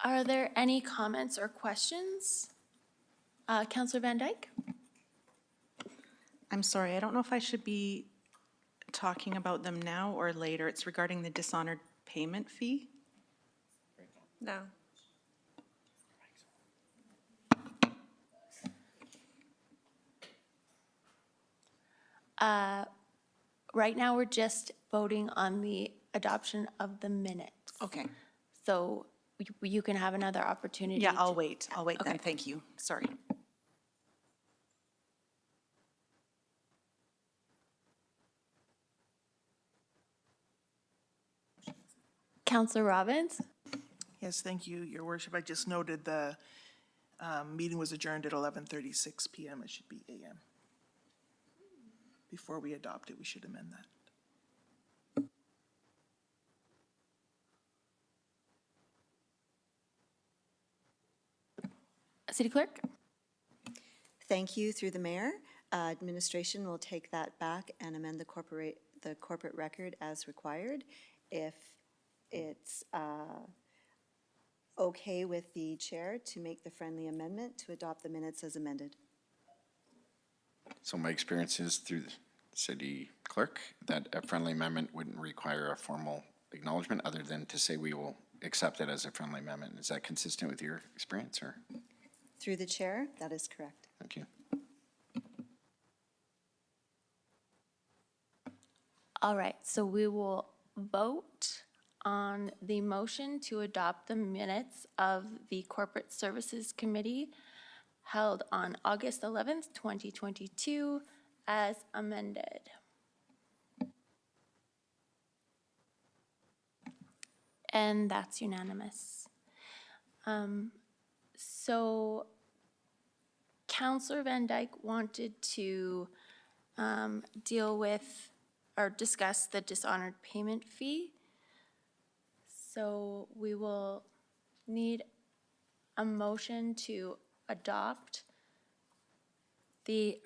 A: Are there any comments or questions? Councillor Van Dyke?
D: I'm sorry, I don't know if I should be talking about them now or later. It's regarding the dishonored payment fee.
G: No.
A: Right now, we're just voting on the adoption of the minutes.
D: Okay.
A: So you can have another opportunity.
D: Yeah, I'll
A: to-
D: wait. I'll wait then.
A: Okay.
D: Thank you. Sorry.
A: Councillor Robbins?
H: Yes, thank you, Your Worship. I just noted the meeting was adjourned at 11:36 PM. It should be AM. Before we adopt it, we should amend that.
A: City Clerk?
Q: Thank you through the mayor. Administration will take that back and amend the corporate record as required. If it's okay with the chair to make the friendly amendment to adopt the minutes as amended.
F: So my experience is through the city clerk that a friendly amendment wouldn't require a formal acknowledgement other than to say we will accept it as a friendly amendment. Is that consistent with your experience, or?
Q: Through the chair, that is correct.
F: Thank you.
A: All right, so we will vote on the motion to adopt the minutes of the Corporate Services Committee held on August 11th, 2022, as amended. And that's unanimous. So Councillor Van Dyke wanted to deal with or discuss the dishonored payment fee. So we will need a motion to adopt the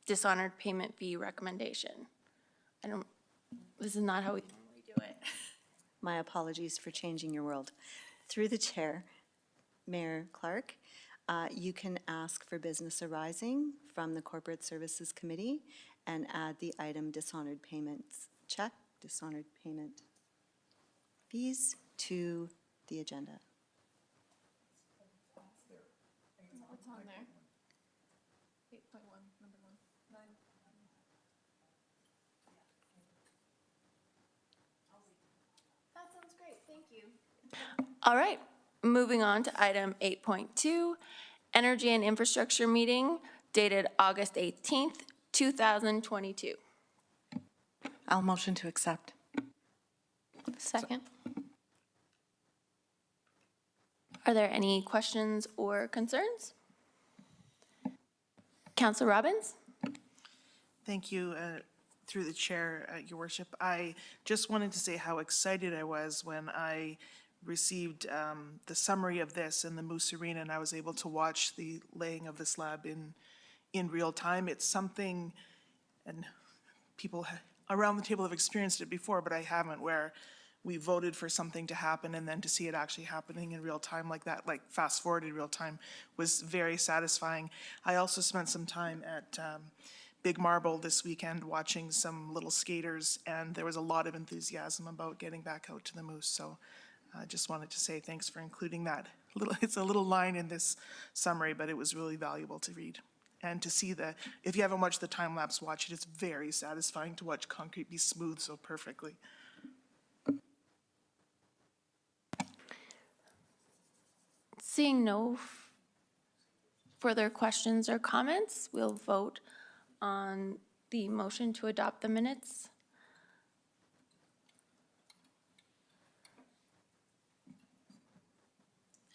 A: dishonored payment fee recommendation. This is not how we normally do it.
Q: My apologies for changing your world. Through the chair, Mayor Clark, you can ask for business arising from the Corporate Services Committee and add the item dishonored payments check, dishonored payment fees to the agenda.
B: What's on there? 8.1, number 1. That sounds great, thank you.
A: All right, moving on to item 8.2, Energy and Infrastructure Meeting dated August 18th, 2022.
D: I'll motion to accept.
A: Second. Are there any questions or concerns? Councillor Robbins?
H: Thank you, through the chair, Your Worship. I just wanted to say how excited I was when I received the summary of this in the Moose Arena, and I was able to watch the laying of the slab in real time. It's something, and people around the table have experienced it before, but I haven't, where we voted for something to happen and then to see it actually happening in real time like that, like fast forwarded real time, was very satisfying. I also spent some time at Big Marble this weekend watching some little skaters, and there was a lot of enthusiasm about getting back out to the Moose. So I just wanted to say thanks for including that. It's a little line in this summary, but it was really valuable to read. And to see if you haven't watched the time lapse, watch it. It's very satisfying to watch concrete be smooth so perfectly.
A: Seeing no further questions or comments, we'll vote on the motion to adopt the minutes.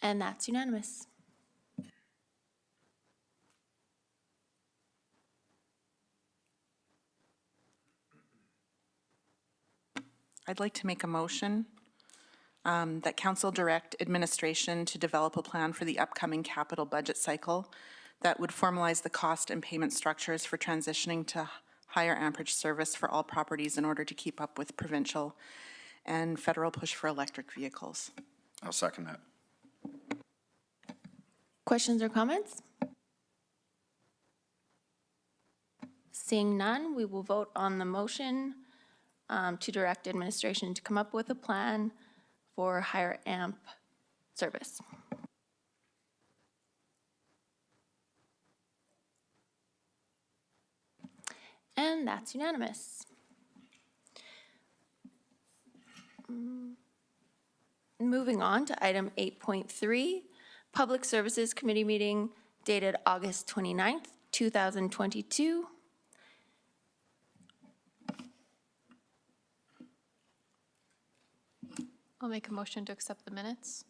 A: And that's unanimous.
D: I'd like to make a motion that council direct administration to develop a plan for the upcoming capital budget cycle that would formalize the cost and payment structures for transitioning to higher amperage service for all properties in order to keep up with provincial and federal push for electric vehicles.
F: I'll second that.
A: Questions or comments? Seeing none, we will vote on the motion to direct administration to come up with a plan for higher amp service. And that's unanimous. Moving on to item 8.3, Public Services Committee meeting dated August 29th, 2022.
B: I'll make a motion to accept the minutes.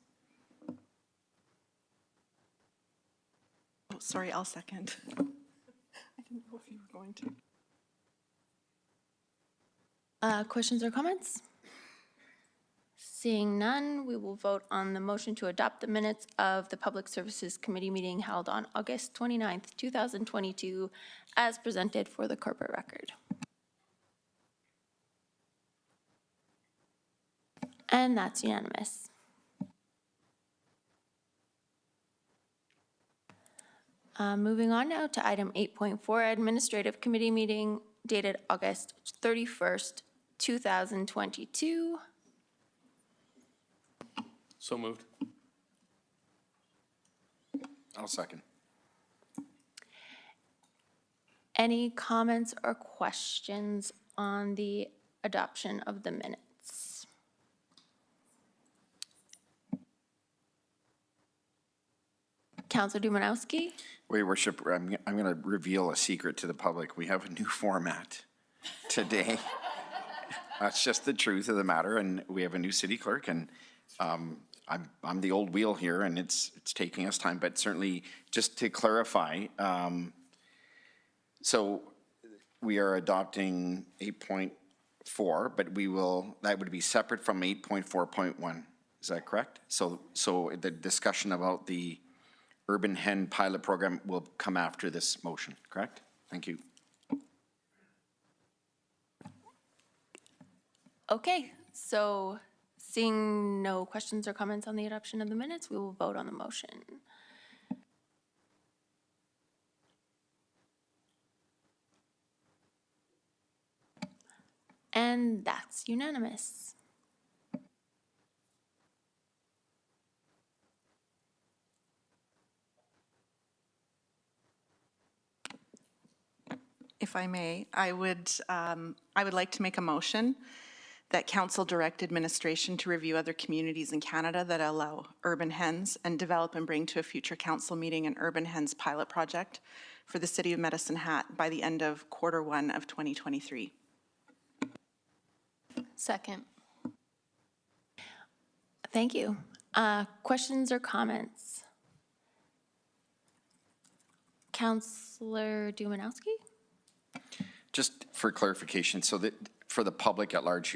D: Oh, sorry, I'll second. I didn't know if you were going to.
A: Questions or comments? Seeing none, we will vote on the motion to adopt the minutes of the Public Services Committee meeting held on August 29th, 2022, as presented for the corporate record. And that's unanimous. Moving on now to item 8.4, Administrative Committee meeting dated August 31st, 2022.
K: So moved.
F: I'll second.
A: Any comments or questions on the adoption of the minutes? Councilor Dumanowski?
F: Well, Your Worship, I'm going to reveal a secret to the public. We have a new format today. That's just the truth of the matter, and we have a new city clerk, and I'm the old wheel here, and it's taking us time, but certainly just to clarify, so we are adopting 8.4, but that would be separate from 8.4.1. Is that correct? So the discussion about the Urban Hen pilot program will come after this motion, correct? Thank you.
A: Okay, so seeing no questions or comments on the adoption of the minutes, we will vote on the motion. And that's unanimous.
D: If I may, I would like to make a motion that council direct administration to review other communities in Canada that allow urban hens and develop and bring to a future council meeting an urban hens pilot project for the city of Medicine Hat by the end of Q1 of 2023.
B: Second.
A: Thank you. Questions or comments? Councilor Dumanowski?
F: Just for clarification, so that for the public at large,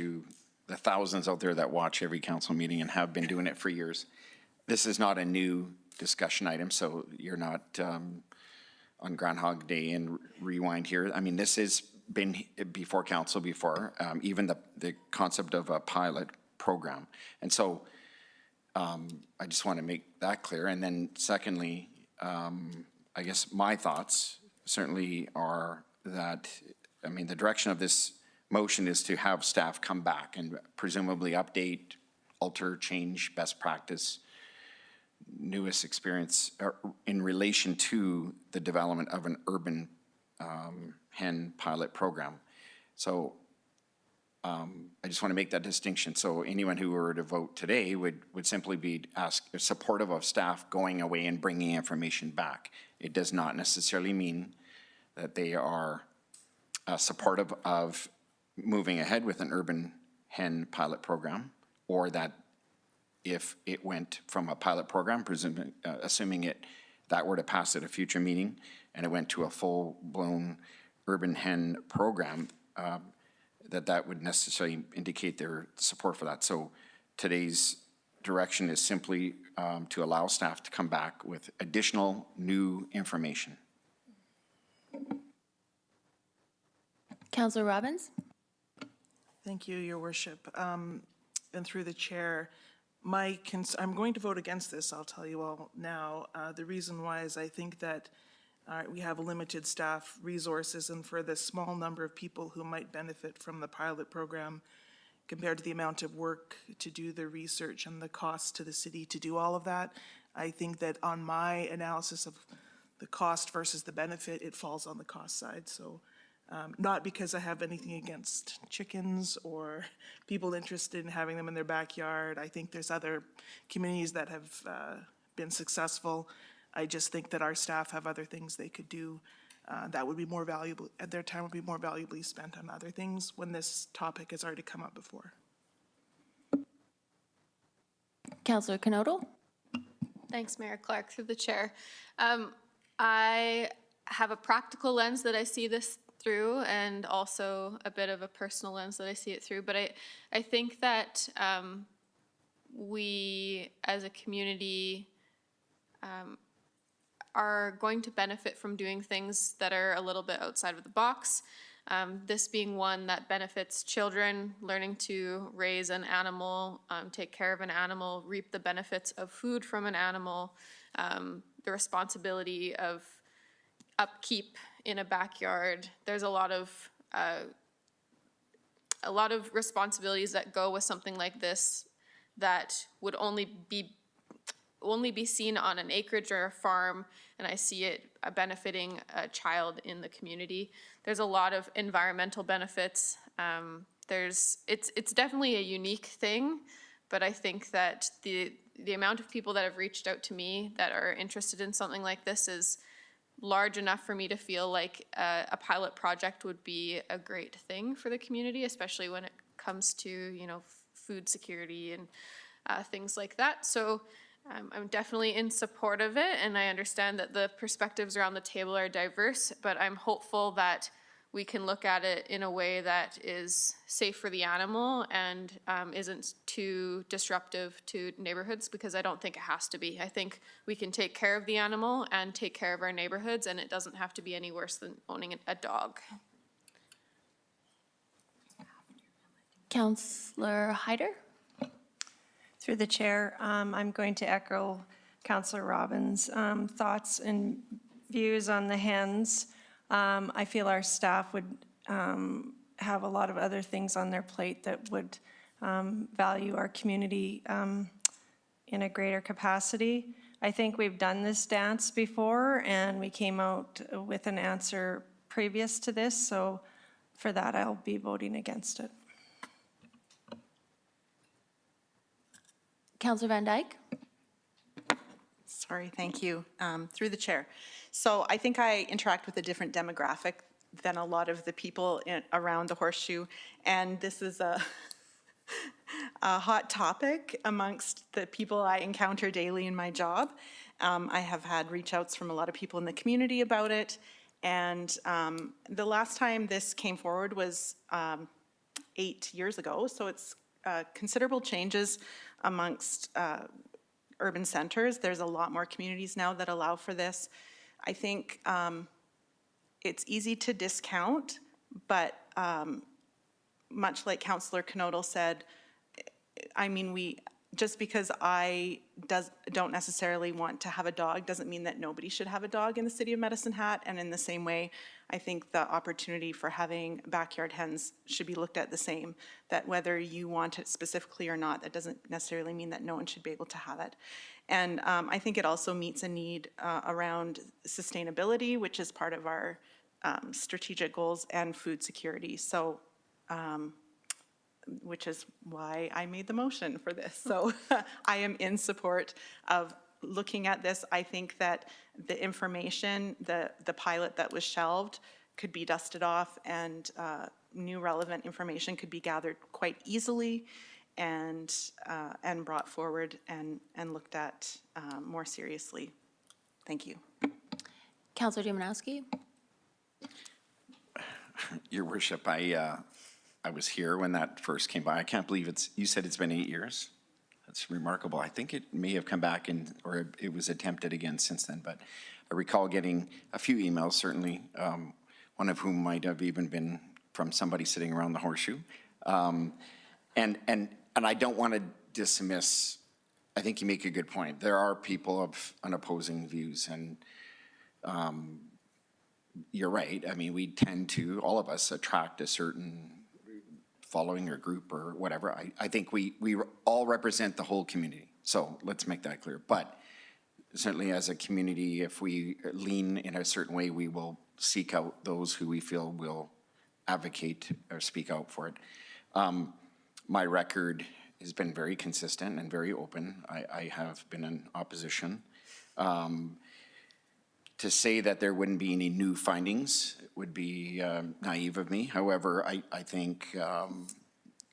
F: the thousands out there that watch every council meeting and have been doing it for years, this is not a new discussion item, so you're not on Groundhog Day and rewind here. I mean, this has been before council before, even the concept of a pilot program. And so I just want to make that clear. And then secondly, I guess my thoughts certainly are that, I mean, the direction of this motion is to have staff come back and presumably update, alter, change best practice, newest experience in relation to the development of an urban hen pilot program. So I just want to make that distinction. So anyone who were to vote today would simply be supportive of staff going away and bringing information back. It does not necessarily mean that they are supportive of moving ahead with an urban hen pilot program, or that if it went from a pilot program, assuming that were to pass at a future meeting and it went to a full-blown urban hen program, that would necessarily indicate their support for that. So today's direction is simply to allow staff to come back with additional new information.
A: Councillor Robbins?
H: Thank you, Your Worship. And through the chair, I'm going to vote against this, I'll tell you all now. The reason why is I think that we have limited staff resources, and for the small number of people who might benefit from the pilot program, compared to the amount of work to do the research and the cost to the city to do all of that, I think that on my analysis of the cost versus the benefit, it falls on the cost side. So not because I have anything against chickens or people interested in having them in their backyard. I think there's other communities that have been successful. I just think that our staff have other things they could do that would be more valuable, and their time would be more valuably spent on other things when this topic has already come up before.
A: Councillor Knodel?
B: Thanks, Mayor Clark, through the chair. I have a practical lens that I see this through, and also a bit of a personal lens that I see it through. But I think that we, as a community, are going to benefit from doing things that are a little bit outside of the box. This being one that benefits children, learning to raise an animal, take care of an animal, reap the benefits of food from an animal, the responsibility of upkeep in a backyard. There's a lot of responsibilities that go with something like this that would only be seen on an acreage or a farm, and I see it benefiting a child in the community. There's a lot of environmental benefits. It's definitely a unique thing, but I think that the amount of people that have reached out to me that are interested in something like this is large enough for me to feel like a pilot project would be a great thing for the community, especially when it comes to, you know, food security and things like that. So I'm definitely in support of it, and I understand that the perspectives around the table are diverse, but I'm hopeful that we can look at it in a way that is safe for the animal and isn't too disruptive to neighborhoods, because I don't think it has to be. I think we can take care of the animal and take care of our neighborhoods, and it doesn't have to be any worse than owning a dog.
A: Councillor Hyder?
G: Through the chair, I'm going to echo Councillor Robbins' thoughts and views on the hens. I feel our staff would have a lot of other things on their plate that would value our community in a greater capacity. I think we've done this dance before, and we came out with an answer previous to this, so for that, I'll be voting against it.
A: Councillor Van Dyke?
D: Sorry, thank you. Through the chair. So I think I interact with a different demographic than a lot of the people around the horseshoe, and this is a hot topic amongst the people I encounter daily in my job. I have had reach outs from a lot of people in the community about it, and the last time this came forward was 8 years ago, so it's considerable changes amongst urban centers. There's a lot more communities now that allow for this. I think it's easy to discount, but much like Councillor Knodel said, I mean, just because I don't necessarily want to have a dog doesn't mean that nobody should have a dog in the city of Medicine Hat. And in the same way, I think the opportunity for having backyard hens should be looked at the same, that whether you want it specifically or not, that doesn't necessarily mean that no one should be able to have it. And I think it also meets a need around sustainability, which is part of our strategic goals, and food security. So which is why I made the motion for this. So I am in support of looking at this. I think that the information, the pilot that was shelved could be dusted off, and new relevant information could be gathered quite easily and brought forward and looked at more seriously. Thank you.
A: Councillor Domanowski?
F: Your worship, I was here when that first came by. I can't believe you said it's been 8 years. That's remarkable. I think it may have come back or it was attempted again since then, but I recall getting a few emails, certainly, one of whom might have even been from somebody sitting around the horseshoe. And I don't want to dismiss, I think you make a good point. There are people of unopposing views, and you're right. I mean, we tend to, all of us, attract a certain following or group or whatever. I think we all represent the whole community. So let's make that clear. But certainly as a community, if we lean in a certain way, we will seek out those who we feel will advocate or speak out for it. My record has been very consistent and very open. I have been in opposition. To say that there wouldn't be any new findings would be naive of me. However, I think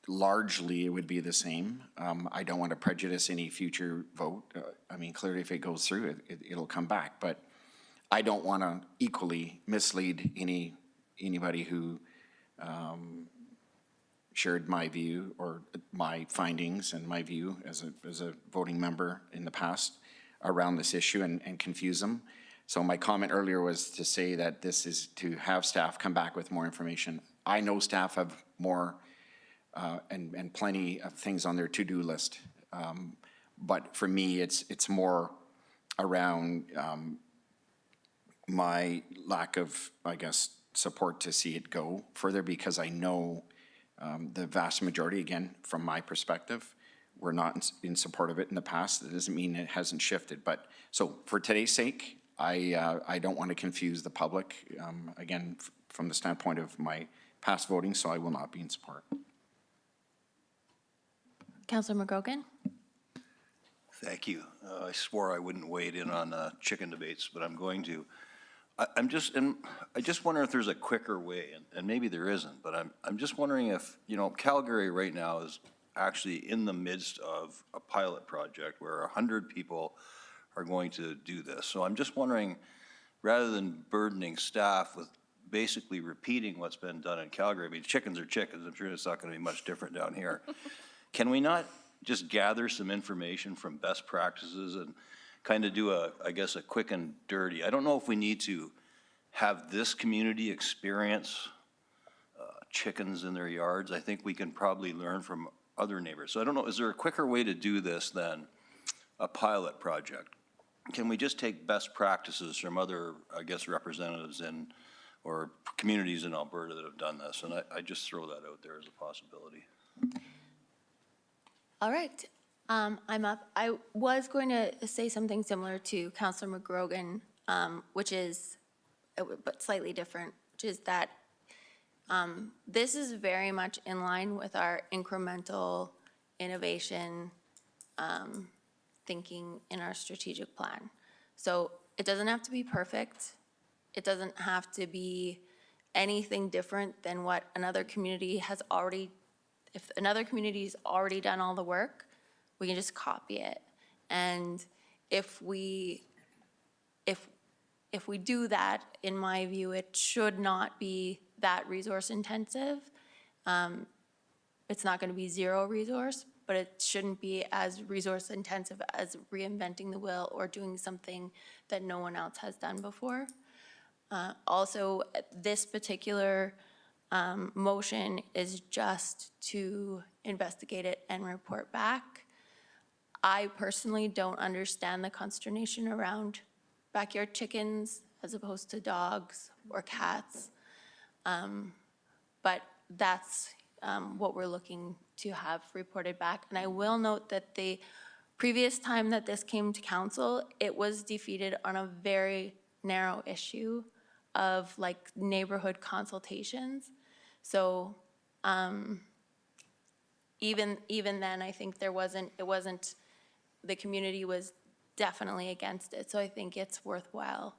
F: largely it would be the same. I don't want to prejudice any future vote. I mean, clearly if it goes through, it'll come back. But I don't want to equally mislead anybody who shared my view or my findings and my view as a voting member in the past around this issue and confuse them. So my comment earlier was to say that this is to have staff come back with more information. I know staff have more and plenty of things on their to-do list. But for me, it's more around my lack of, I guess, support to see it go further, because I know the vast majority, again, from my perspective, were not in support of it in the past. That doesn't mean it hasn't shifted. But so for today's sake, I don't want to confuse the public, again, from the standpoint of my past voting, so I will not be in support.
A: Councillor McGrogan?
O: Thank you. I swore I wouldn't wade in on chicken debates, but I'm going to. I just wonder if there's a quicker way, and maybe there isn't, but I'm just wondering if, Calgary right now is actually in the midst of a pilot project where 100 people are going to do this. So I'm just wondering, rather than burdening staff with basically repeating what's been done in Calgary, I mean, chickens are chickens, I'm sure it's not going to be much different down here. Can we not just gather some information from best practices and kind of do I guess, a quick and dirty? I don't know if we need to have this community experience chickens in their yards. I think we can probably learn from other neighbors. So I don't know, is there a quicker way to do this than a pilot project? Can we just take best practices from other, I guess, representatives or communities in Alberta that have done this? And I just throw that out there as a possibility.
A: All right, I'm up. I was going to say something similar to Councillor McGrogan, which is, but slightly different, which is that this is very much in line with our incremental innovation thinking in our strategic plan. So it doesn't have to be perfect. It doesn't have to be anything different than what another community has already. If another community's already done all the work, we can just copy it. And if we do that, in my view, it should not be that resource intensive. It's not going to be zero resource, but it shouldn't be as resource intensive as reinventing the wheel or doing something that no one else has done before. Also, this particular motion is just to investigate it and report back. I personally don't understand the consternation around backyard chickens as opposed to dogs or cats. But that's what we're looking to have reported back. And I will note that the previous time that this came to council, it was defeated on a very narrow issue of like neighborhood consultations. So even then, I think it wasn't, the community was definitely against it. So I think it's worthwhile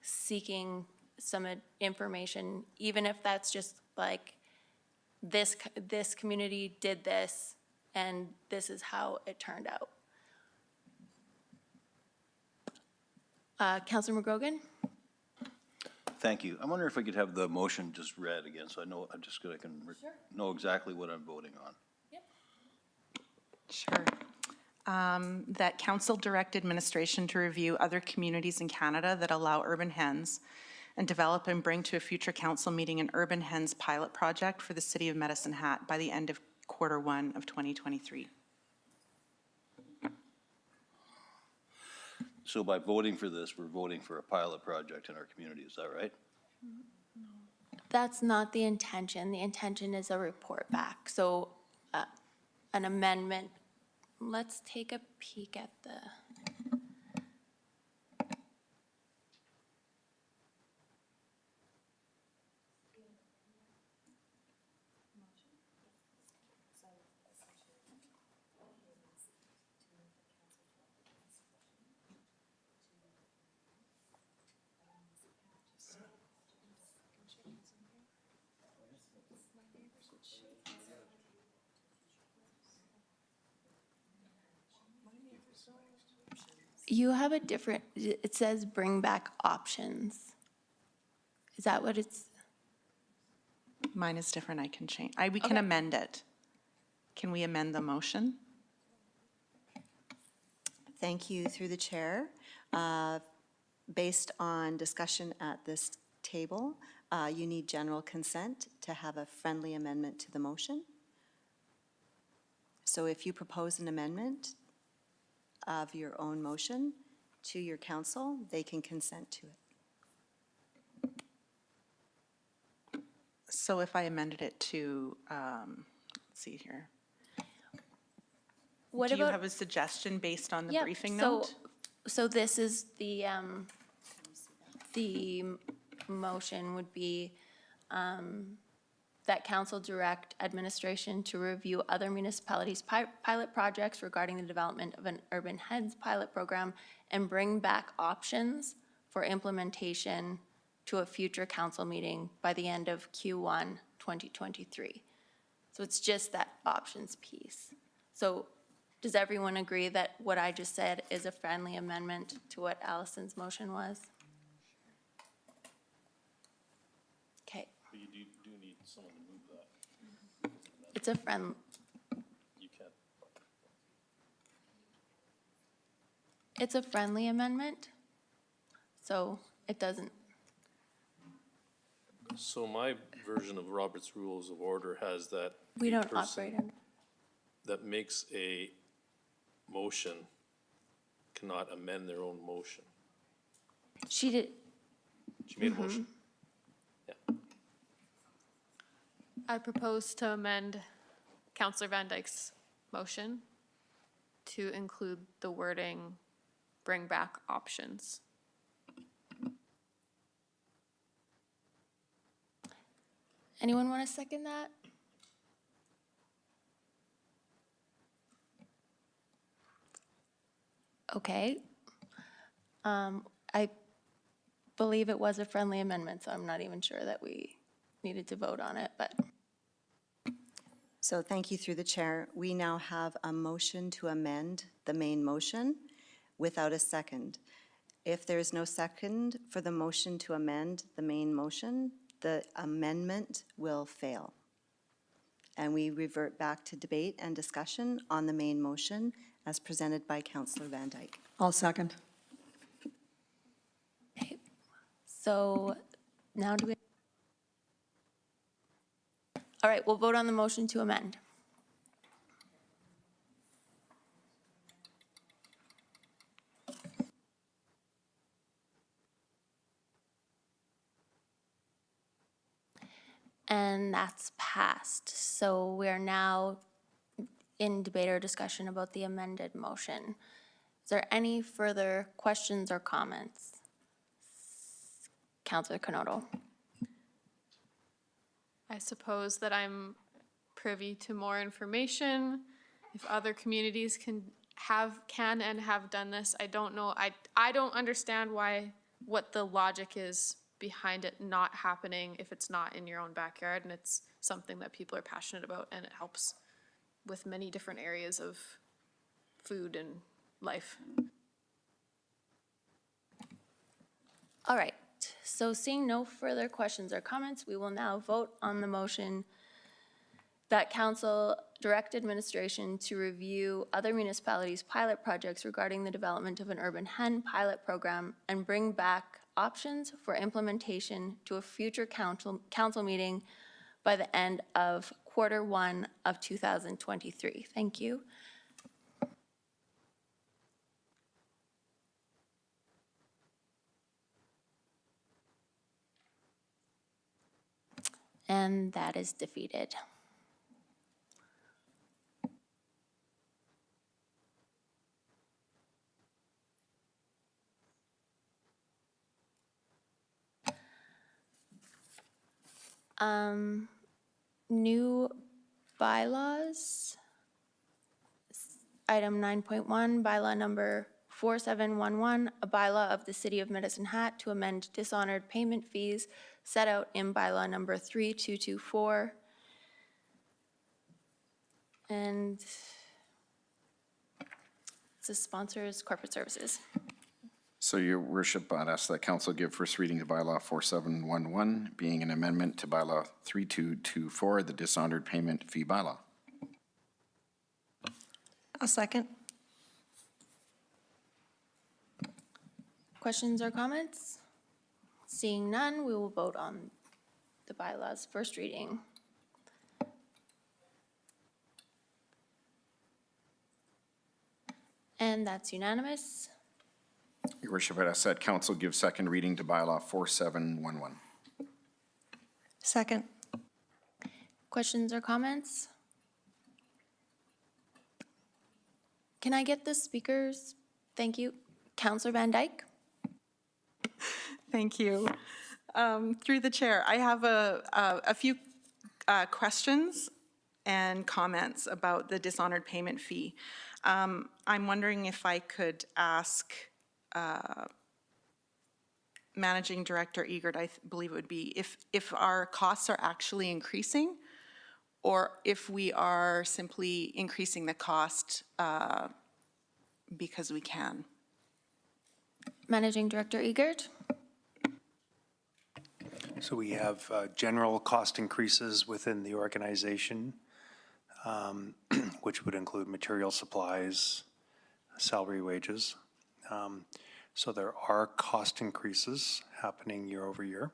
A: seeking some information, even if that's just like, this community did this, and this is how it turned out. Councilor McGrogan?
O: Thank you. I wonder if we could have the motion just read again, so I know, I can know exactly what I'm voting on.
D: Sure. That council direct administration to review other communities in Canada that allow urban hens and develop and bring to a future council meeting an urban hens pilot project for the city of Medicine Hat by the end of Q1 of 2023.
O: So by voting for this, we're voting for a pilot project in our community, is that right?
A: That's not the intention. The intention is a report back. So an amendment, let's take a peek at the. You have a different, it says bring back options. Is that what it's?
D: Mine is different, I can change, we can amend it. Can we amend the motion?
Q: Thank you, through the chair. Based on discussion at this table, you need general consent to have a friendly amendment to the motion. So if you propose an amendment of your own motion to your council, they can consent to it.
D: So if I amended it to, let's see here.
A: What
D: Do you
A: about-
D: have a suggestion based on the
A: Yeah,
D: briefing
A: so-
D: note?
A: So this is the motion would be that council direct administration to review other municipalities' pilot projects regarding the development of an urban heads pilot program and bring back options for implementation to a future council meeting by the end of Q1 2023. So it's just that options piece. So does everyone agree that what I just said is a friendly amendment to what Allison's motion was? Okay.
K: But you do need someone to move that.
A: It's a friend,
K: You can't.
A: it's a friendly amendment, so it doesn't,
K: So my version of Robert's Rules of Order has that.
A: we
K: a
A: don't
K: person
A: operate on.
K: That makes a motion cannot amend their own motion.
A: She did,
K: She made a motion. Yeah.
B: I propose to amend Councillor Van Dyke's motion to include the wording, bring back options.
A: anyone want to second that? Okay. I believe it was a friendly amendment, so I'm not even sure that we needed to vote on it, but.
Q: So thank you, through the chair. We now have a motion to amend the main motion without a second. If there is no second for the motion to amend the main motion, the amendment will fail. And we revert back to debate and discussion on the main motion as presented by Councillor Van Dyke.
I: I'll second.
A: So now do we? All right, we'll vote on the motion to amend. And that's passed. So we are now in debate or discussion about the amended motion. Is there any further questions or comments? Councilor Canoto.
B: I suppose that I'm privy to more information. If other communities can and have done this, I don't know. I don't understand what the logic is behind it not happening if it's not in your own backyard and it's something that people are passionate about and it helps with many different areas of food and life.
A: All right, so seeing no further questions or comments, we will now vote on the motion that council direct administration to review other municipalities' pilot projects regarding the development of an urban hen pilot program and bring back options for implementation to a future council meeting by the end of Q1 of 2023. Thank you. And that is defeated. New bylaws. Item 9.1, bylaw number 4711, a bylaw of the City of Medicine Hat to amend dishonored payment fees set out in bylaw number 3224. And the sponsor is Corporate Services.
F: So, Your Worship, I'd ask that council give first reading to bylaw 4711, being an amendment to bylaw 3224, the dishonored payment fee bylaw.
G: A second.
A: Questions or comments? Seeing none, we will vote on the bylaws first reading. And that's unanimous.
F: Your Worship, I'd ask that council give second reading to bylaw 4711.
G: Second.
A: Questions or comments? Can I get the speakers? Thank you. Councillor Van Dyke?
D: Thank you. Through the chair, I have a few questions and comments about the dishonored payment fee. I'm wondering if I could ask Managing Director Egert, I believe it would be, if our costs are actually increasing or if we are simply increasing the cost because we can.
A: Managing Director Egert?
R: So we have general cost increases within the organization, which would include material supplies, salary, wages. So there are cost increases happening year over year.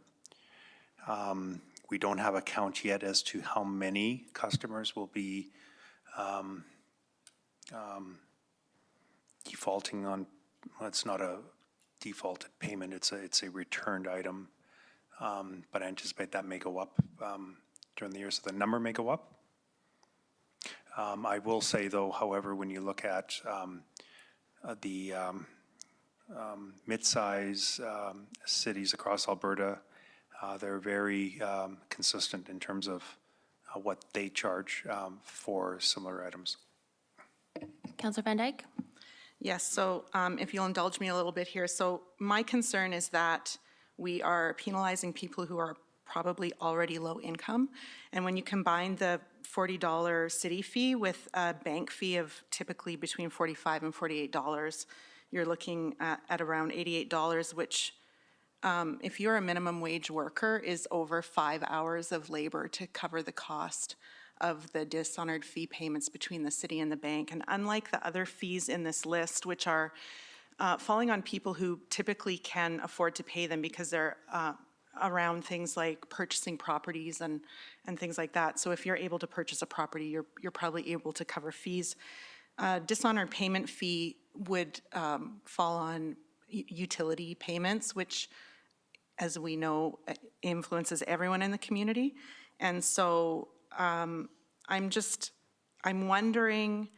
R: We don't have a count yet as to how many customers will be defaulting on, well, it's not a defaulted payment, it's a returned item. But I anticipate that may go up during the year, so the number may go up. I will say though, however, when you look at the mid-size cities across Alberta, they're very consistent in terms of what they charge for similar items.
A: Councillor Van Dyke?
D: Yes, so if you'll indulge me a little bit here. So my concern is that we are penalizing people who are probably already low income. And when you combine the $40 city fee with a bank fee of typically between $45 and $48, you're looking at around $88, which if you're a minimum wage worker is over 5 hours of labor to cover the cost of the dishonored fee payments between the city and the bank. And unlike the other fees in this list, which are falling on people who typically can afford to pay them because they're around things like purchasing properties and things like that. So if you're able to purchase a property, you're probably able to cover fees. Dishonored payment fee would fall on utility payments, which, as we know, influences everyone in the community. And so I'm wondering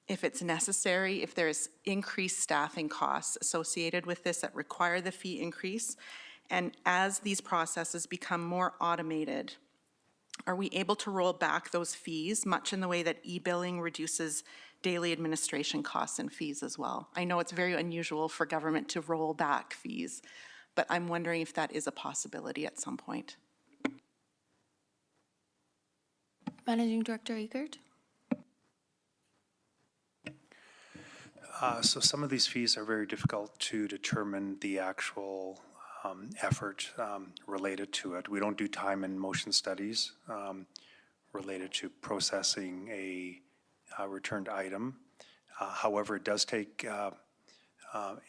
D: if it's necessary, if there's increased staffing costs associated with this that require the fee increase. And as these processes become more automated, are we able to roll back those fees, much in the way that e-billing reduces daily administration costs and fees as well? I know it's very unusual for government to roll back fees, but I'm wondering if that is a possibility at some point.
A: Managing Director Eckert?
R: So some of these fees are very difficult to determine the actual effort related to it. We don't do time and motion studies related to processing a returned item. However, it does take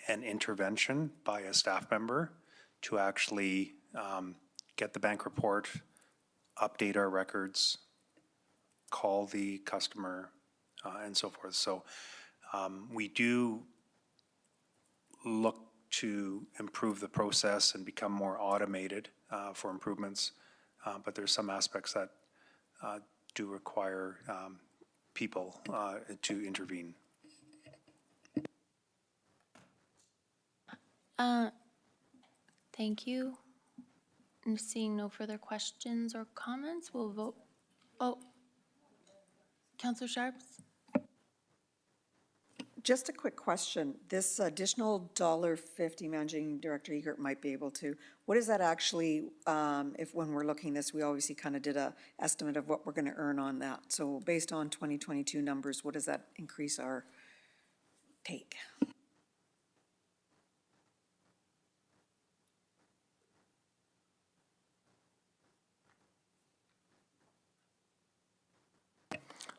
R: an intervention by a staff member to actually get the bank report, update our records, call the customer, and so forth. So we do look to improve the process and become more automated for improvements, but there's some aspects that do require people to intervene.
A: Thank you. And seeing no further questions or comments, we'll vote. Oh, Councillor Sharps?
I: Just a quick question. This additional $1.50, Managing Director Egert might be able to, what is that actually, if when we're looking this, we obviously kind of did a estimate of what we're going to earn on that. So based on 2022 numbers, what does that increase our take?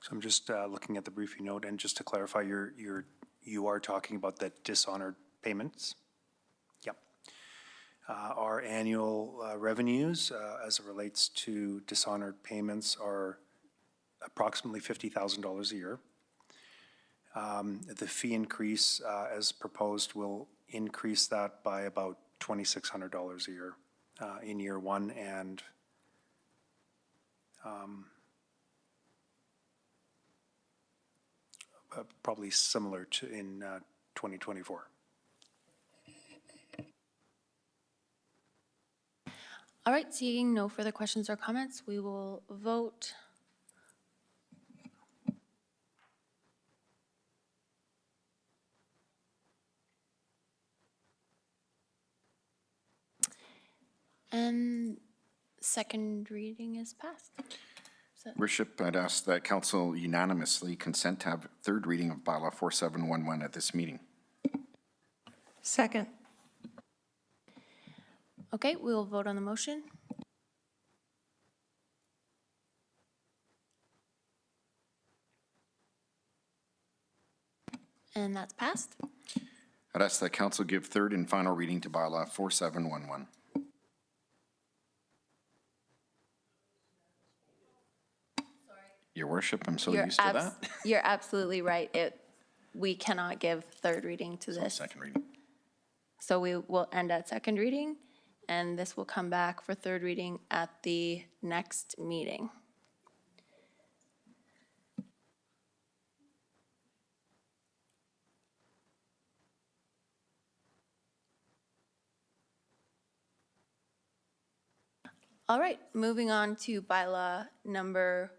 R: So I'm just looking at the briefing note, and just to clarify, you are talking about the dishonored payments? Yep. Our annual revenues as it relates to dishonored payments are approximately $50,000 a year. The fee increase as proposed will increase that by about $2,600 a year in year one, and probably similar to in 2024.
A: All right, seeing no further questions or comments, we will vote. And second reading is passed.
F: Worship, I'd ask that council unanimously consent to have third reading of bylaw 4711 at this meeting.
G: Second.
A: Okay, we will vote on the motion. And that's passed.
F: I'd ask that council give third and final reading to bylaw 4711. Your worship, I'm so used to that.
A: You're absolutely right. We cannot give third reading to this.
F: Second reading.
A: So we will end at second reading, and this will come back for third reading at the next meeting. All right, moving on to bylaw number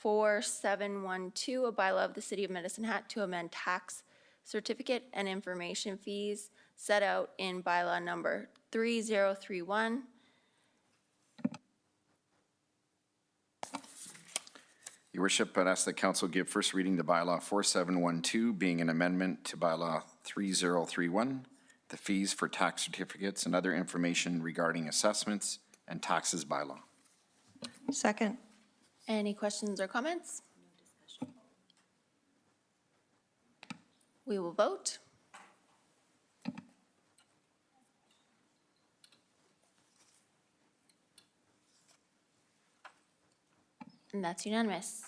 A: 4712, a bylaw of the City of Medicine Hat to amend tax certificate and information fees set out in bylaw number 3031.
F: Your worship, I'd ask that council give first reading to bylaw 4712, being an amendment to bylaw 3031, the fees for tax certificates and other information regarding assessments and taxes bylaw.
G: Second.
A: Any questions or comments? We will vote. And that's unanimous.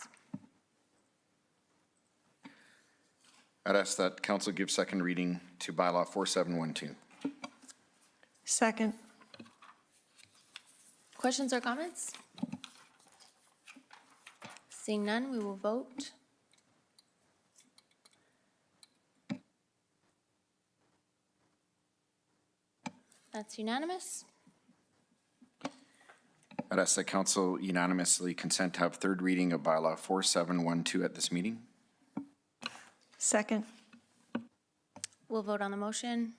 F: I'd ask that council give second reading to bylaw 4712.
G: Second.
A: Questions or comments? Seeing none, we will vote. That's unanimous.
F: I'd ask that council unanimously consent to have third reading of bylaw 4712 at this meeting.
G: Second.
A: We'll vote on the motion.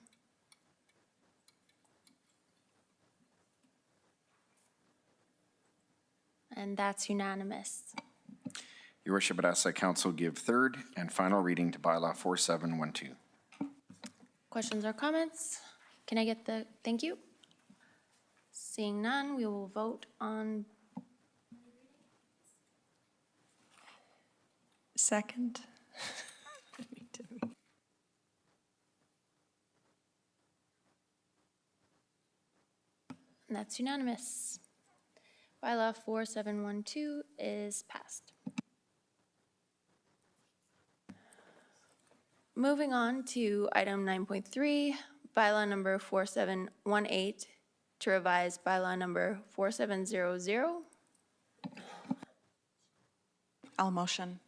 A: And that's unanimous.
F: Your worship, I'd ask that council give third and final reading to bylaw 4712.
A: Questions or comments? Can I get the, thank you. Seeing none, we will vote on,
G: Second.
A: and that's unanimous. Bylaw 4712 is passed. Moving on to item 9.3, bylaw number 4718 to revise bylaw number 4700.
D: I'll motion.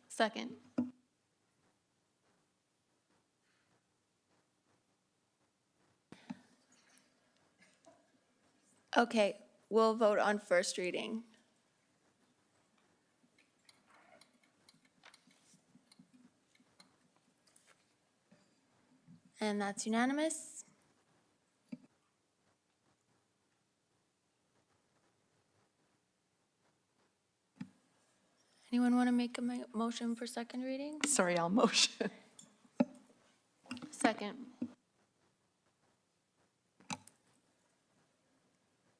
A: Second. Okay, we'll vote on first reading. And that's unanimous. Anyone want to make a motion for second reading?
D: Sorry, I'll motion.
A: Second.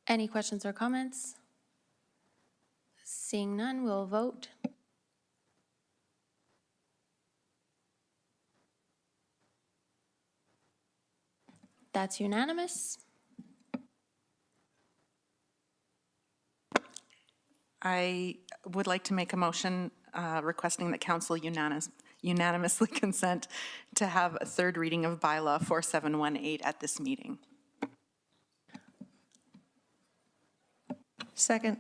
A: Any questions or comments? Seeing none, we'll vote. That's unanimous.
D: I would like to make a motion requesting that council unanimously consent to have a third reading of bylaw 4718 at this meeting.
G: Second.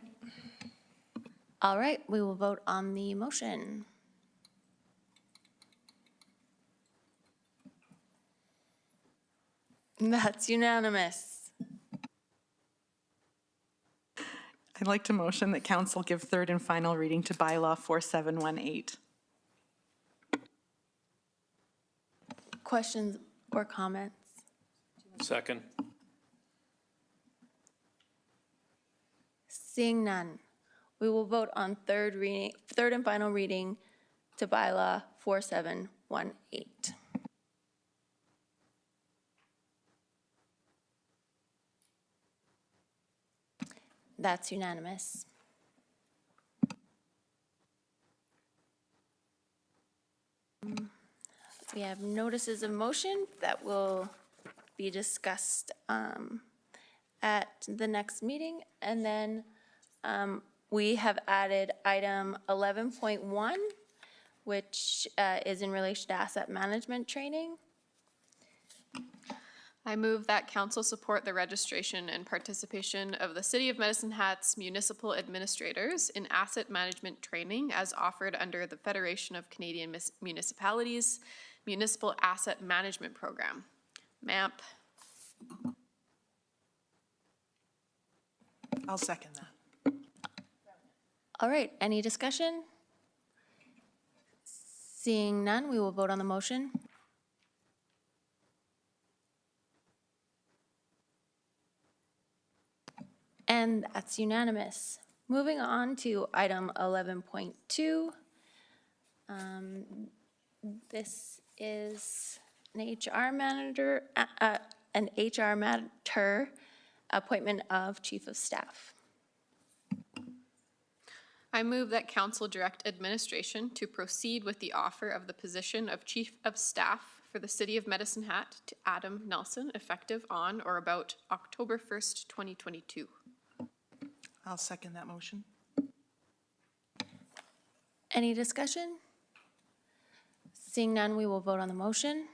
A: All right, we will vote on the motion. That's unanimous.
D: I'd like to motion that council give third and final reading to bylaw 4718.
A: Questions or comments?
K: Second.
A: Seeing none, we will vote on third and final reading to bylaw 4718. That's unanimous. We have notices of motion that will be discussed at the next meeting. And then we have added item 11.1, which is in relation to asset management training.
B: I move that council support the registration and participation of the City of Medicine Hat's municipal administrators in asset management training as offered under the Federation of Canadian Municipalities Municipal Asset Management Program, MAMP.
H: I'll second that.
A: All right, any discussion? Seeing none, we will vote on the motion. And that's unanimous. Moving on to item 11.2. This is an HR matter, appointment of chief of staff.
B: I move that council direct administration to proceed with the offer of the position of chief of staff for the City of Medicine Hat to Adam Nelson, effective on or about October 1st, 2022.
H: I'll second that motion.
A: Any discussion? Seeing none, we will vote on the motion.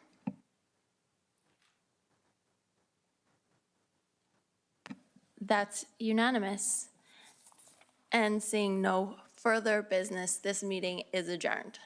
A: That's unanimous. And seeing no further business, this meeting is adjourned.